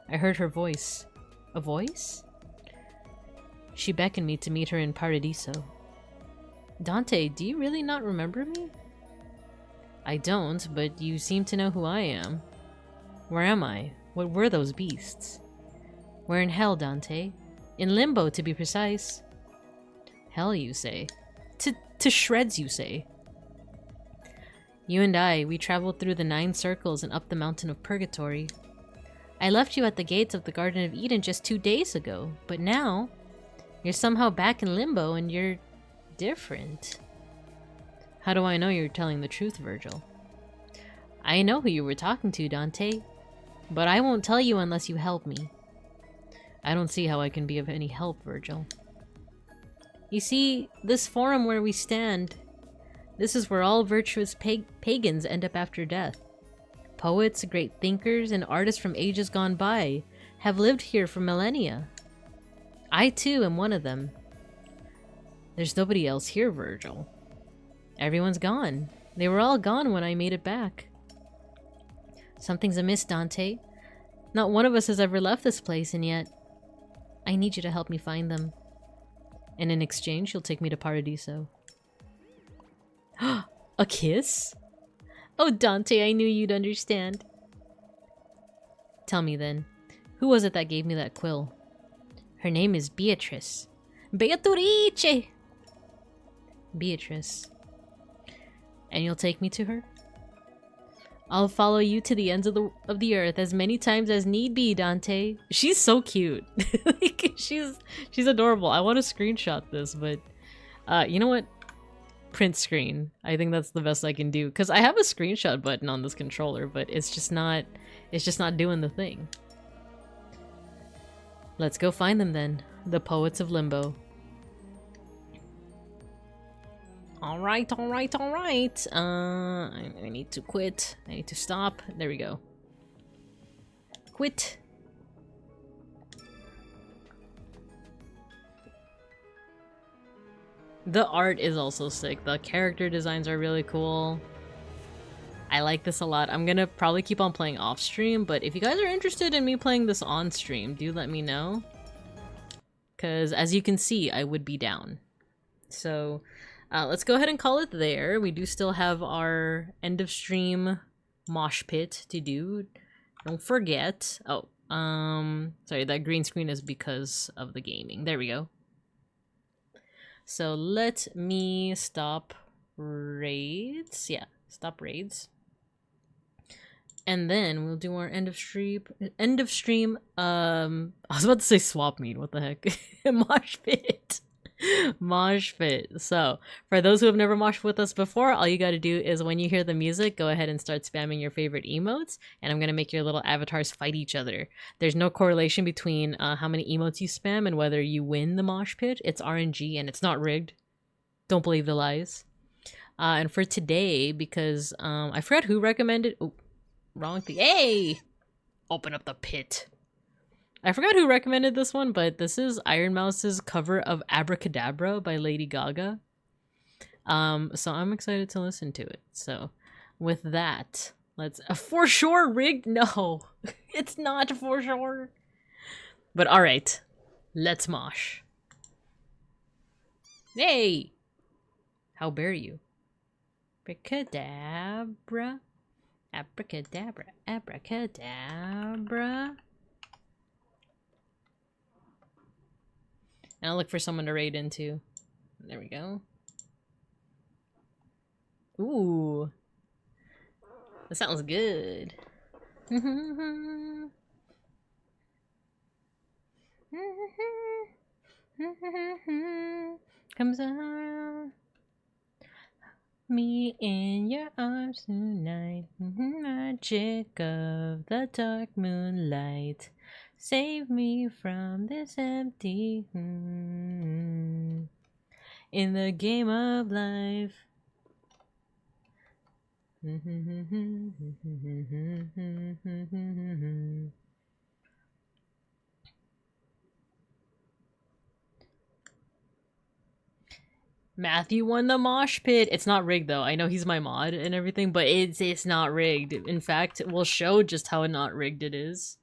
I heard her voice. A voice? She beckoned me to meet her in Paradiso. Dante, do you really not remember me? I don't, but you seem to know who I am. Where am I? What were those beasts? We're in hell, Dante. In limbo, to be precise. Hell, you say? To shreds, you say? You and I, we traveled through the 9 circles and up the mountain of purgatory. I left you at the gates of the Garden of Eden just 2 days ago, but now you're somehow back in limbo and you're different. How do I know you're telling the truth, Virgil? I know who you were talking to, Dante. But I won't tell you unless you help me. I don't see how I can be of any help, Virgil. You see, this forum where we stand, this is where all virtuous pagans end up after death. Poets, great thinkers, and artists from ages gone by have lived here for millennia. I too am one of them. There's nobody else here, Virgil. Everyone's gone. They were all gone when I made it back. Something's amiss, Dante. Not one of us has ever left this place, and yet I need you to help me find them. And in exchange, you'll take me to Paradiso. A kiss? Oh, Dante, I knew you'd understand. Tell me then, who was it that gave me that quill? Her name is Beatrice. Beatrice! Beatrice. And you'll take me to her? I'll follow you to the ends of the earth as many times as need be, Dante. She's so cute. Like, she's adorable. I want to screenshot this, but you know what? Print screen. I think that's the best I can do, because I have a screenshot button on this controller, but it's just not doing the thing. Let's go find them then, the poets of Limbo. Alright. I need to quit. I need to stop. There we go. Quit. The art is also sick. The character designs are really cool. I like this a lot. I'm gonna probably keep on playing off stream, but if you guys are interested in me playing this on stream, do let me know. Because as you can see, I would be down. So let's go ahead and call it there. We do still have our end of stream mosh pit to do. Don't forget. Oh, sorry, that green screen is because of the gaming. There we go. So let me stop raids. Yeah, stop raids. And then we'll do our end of stream. I was about to say swap meet. What the heck? Mosh pit. Mosh pit. So for those who have never moshed with us before, all you got to do is when you hear the music, go ahead and start spamming your favorite emotes, and I'm gonna make your little avatars fight each other. There's no correlation between how many emotes you spam and whether you win the mosh pit. It's RNG and it's not rigged. Don't believe the lies. And for today, because I forgot who recommended. Oh, wrong thing. Hey, open up the pit. I forgot who recommended this one, but this is Iron Mouse's cover of Abracadabra by Lady Gaga. So I'm excited to listen to it. So with that, let's... for sure rigged? No, it's not for sure. But alright, let's mosh. Hey! How bear you? Abracadabra. Abracadabra. Abracadabra. And I'll look for someone to raid into. There we go. Ooh. That sounds good. Comes around. Me in your arms tonight. Magic of the dark moonlight. Save me from this empty in the game of life. Matthew won the mosh pit. It's not rigged though. I know he's my mod and everything, but it's not rigged. In fact, we'll show just how not rigged it is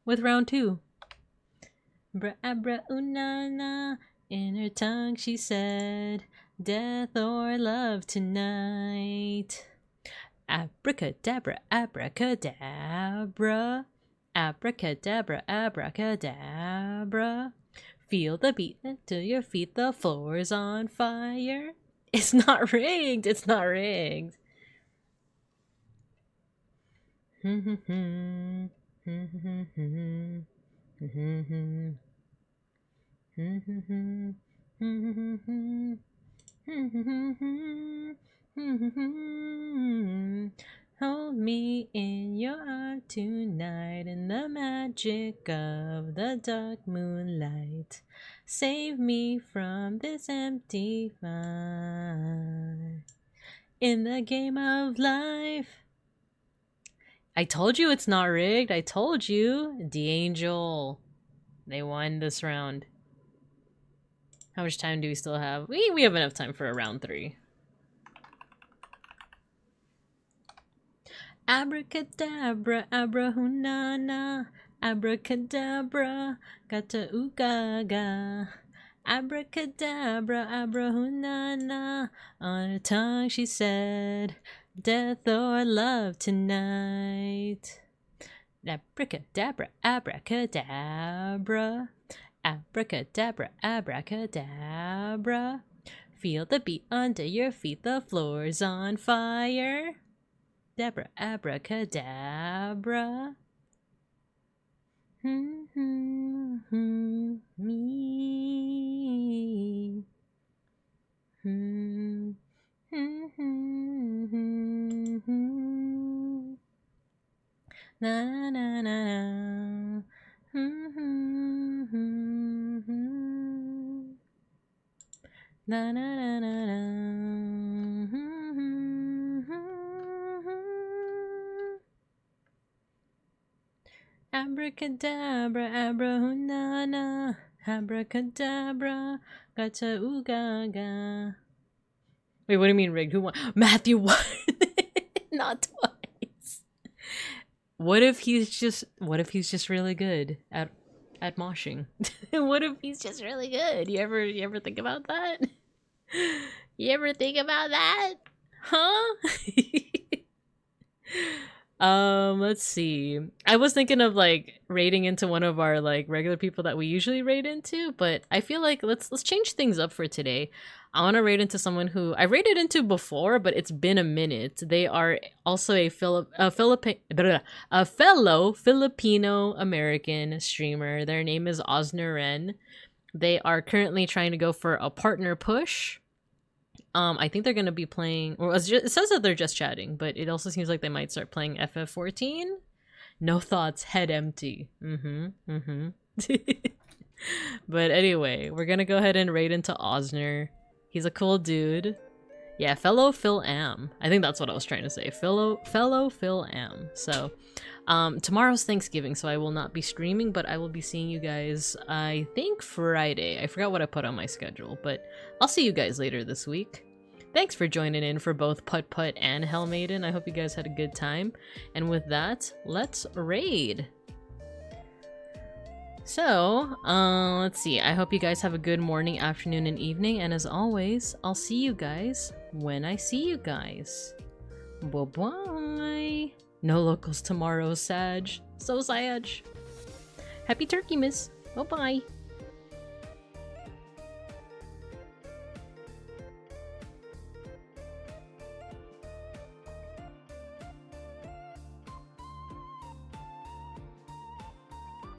with round 2. Bra abra unana, in her tongue she said, death or love tonight. Abracadabra, abracadabra, abracadabra, abracadabra. Feel the beat until your feet, the floor's on fire. It's not rigged, it's not rigged. Hold me in your heart tonight in the magic of the dark moonlight. Save me from this empty fire in the game of life. I told you it's not rigged. I told you. D'Angel. They won this round. How much time do we still have? We have enough time for a round 3. Abracadabra, abrahunana, abracadabra, gata oogaga. Abracadabra, abrahunana, on her tongue she said, death or love tonight. Abracadabra, abracadabra, abracadabra, abracadabra. Feel the beat under your feet, the floor's on fire. Dabra, abracadabra. Me. Na na na na. Na na na na na. Abracadabra, abrahunana, abracadabra, gata oogaga. Wait, what do you mean rigged? Who won? Matthew won. Not twice. What if he's just really good at moshing? What if he's just really good? You ever think about that? You ever think about that? Huh? Let's see. I was thinking of like raiding into one of our like regular people that we usually raid into, but I feel like let's change things up for today. I want to raid into someone who I raided into before, but it's been a minute. They are also a fellow Filipino American streamer. Their name is Osnaren. They are currently trying to go for a partner push. I think they're going to be playing, or it says that they're just chatting, but it also seems like they might start playing FF14. No thoughts, head empty. But anyway, we're going to go ahead and raid into Osner. He's a cool dude. Yeah, fellow Phil Am. I think that's what I was trying to say. Fellow Phil Am. So, tomorrow's Thanksgiving, so I will not be streaming, but I will be seeing you guys, I think, Friday. I forgot what I put on my schedule, but I'll see you guys later this week. Thanks for joining in for both PUTT-PUTT and Hell Maiden. I hope you guys had a good time. And with that, let's raid. So, let's see. I hope you guys have a good morning, afternoon, and evening. And as always, I'll see you guys when I see you guys. Bye-bye. No locals tomorrow, Sag. So Sag. Happy turkey, miss. Bye-bye.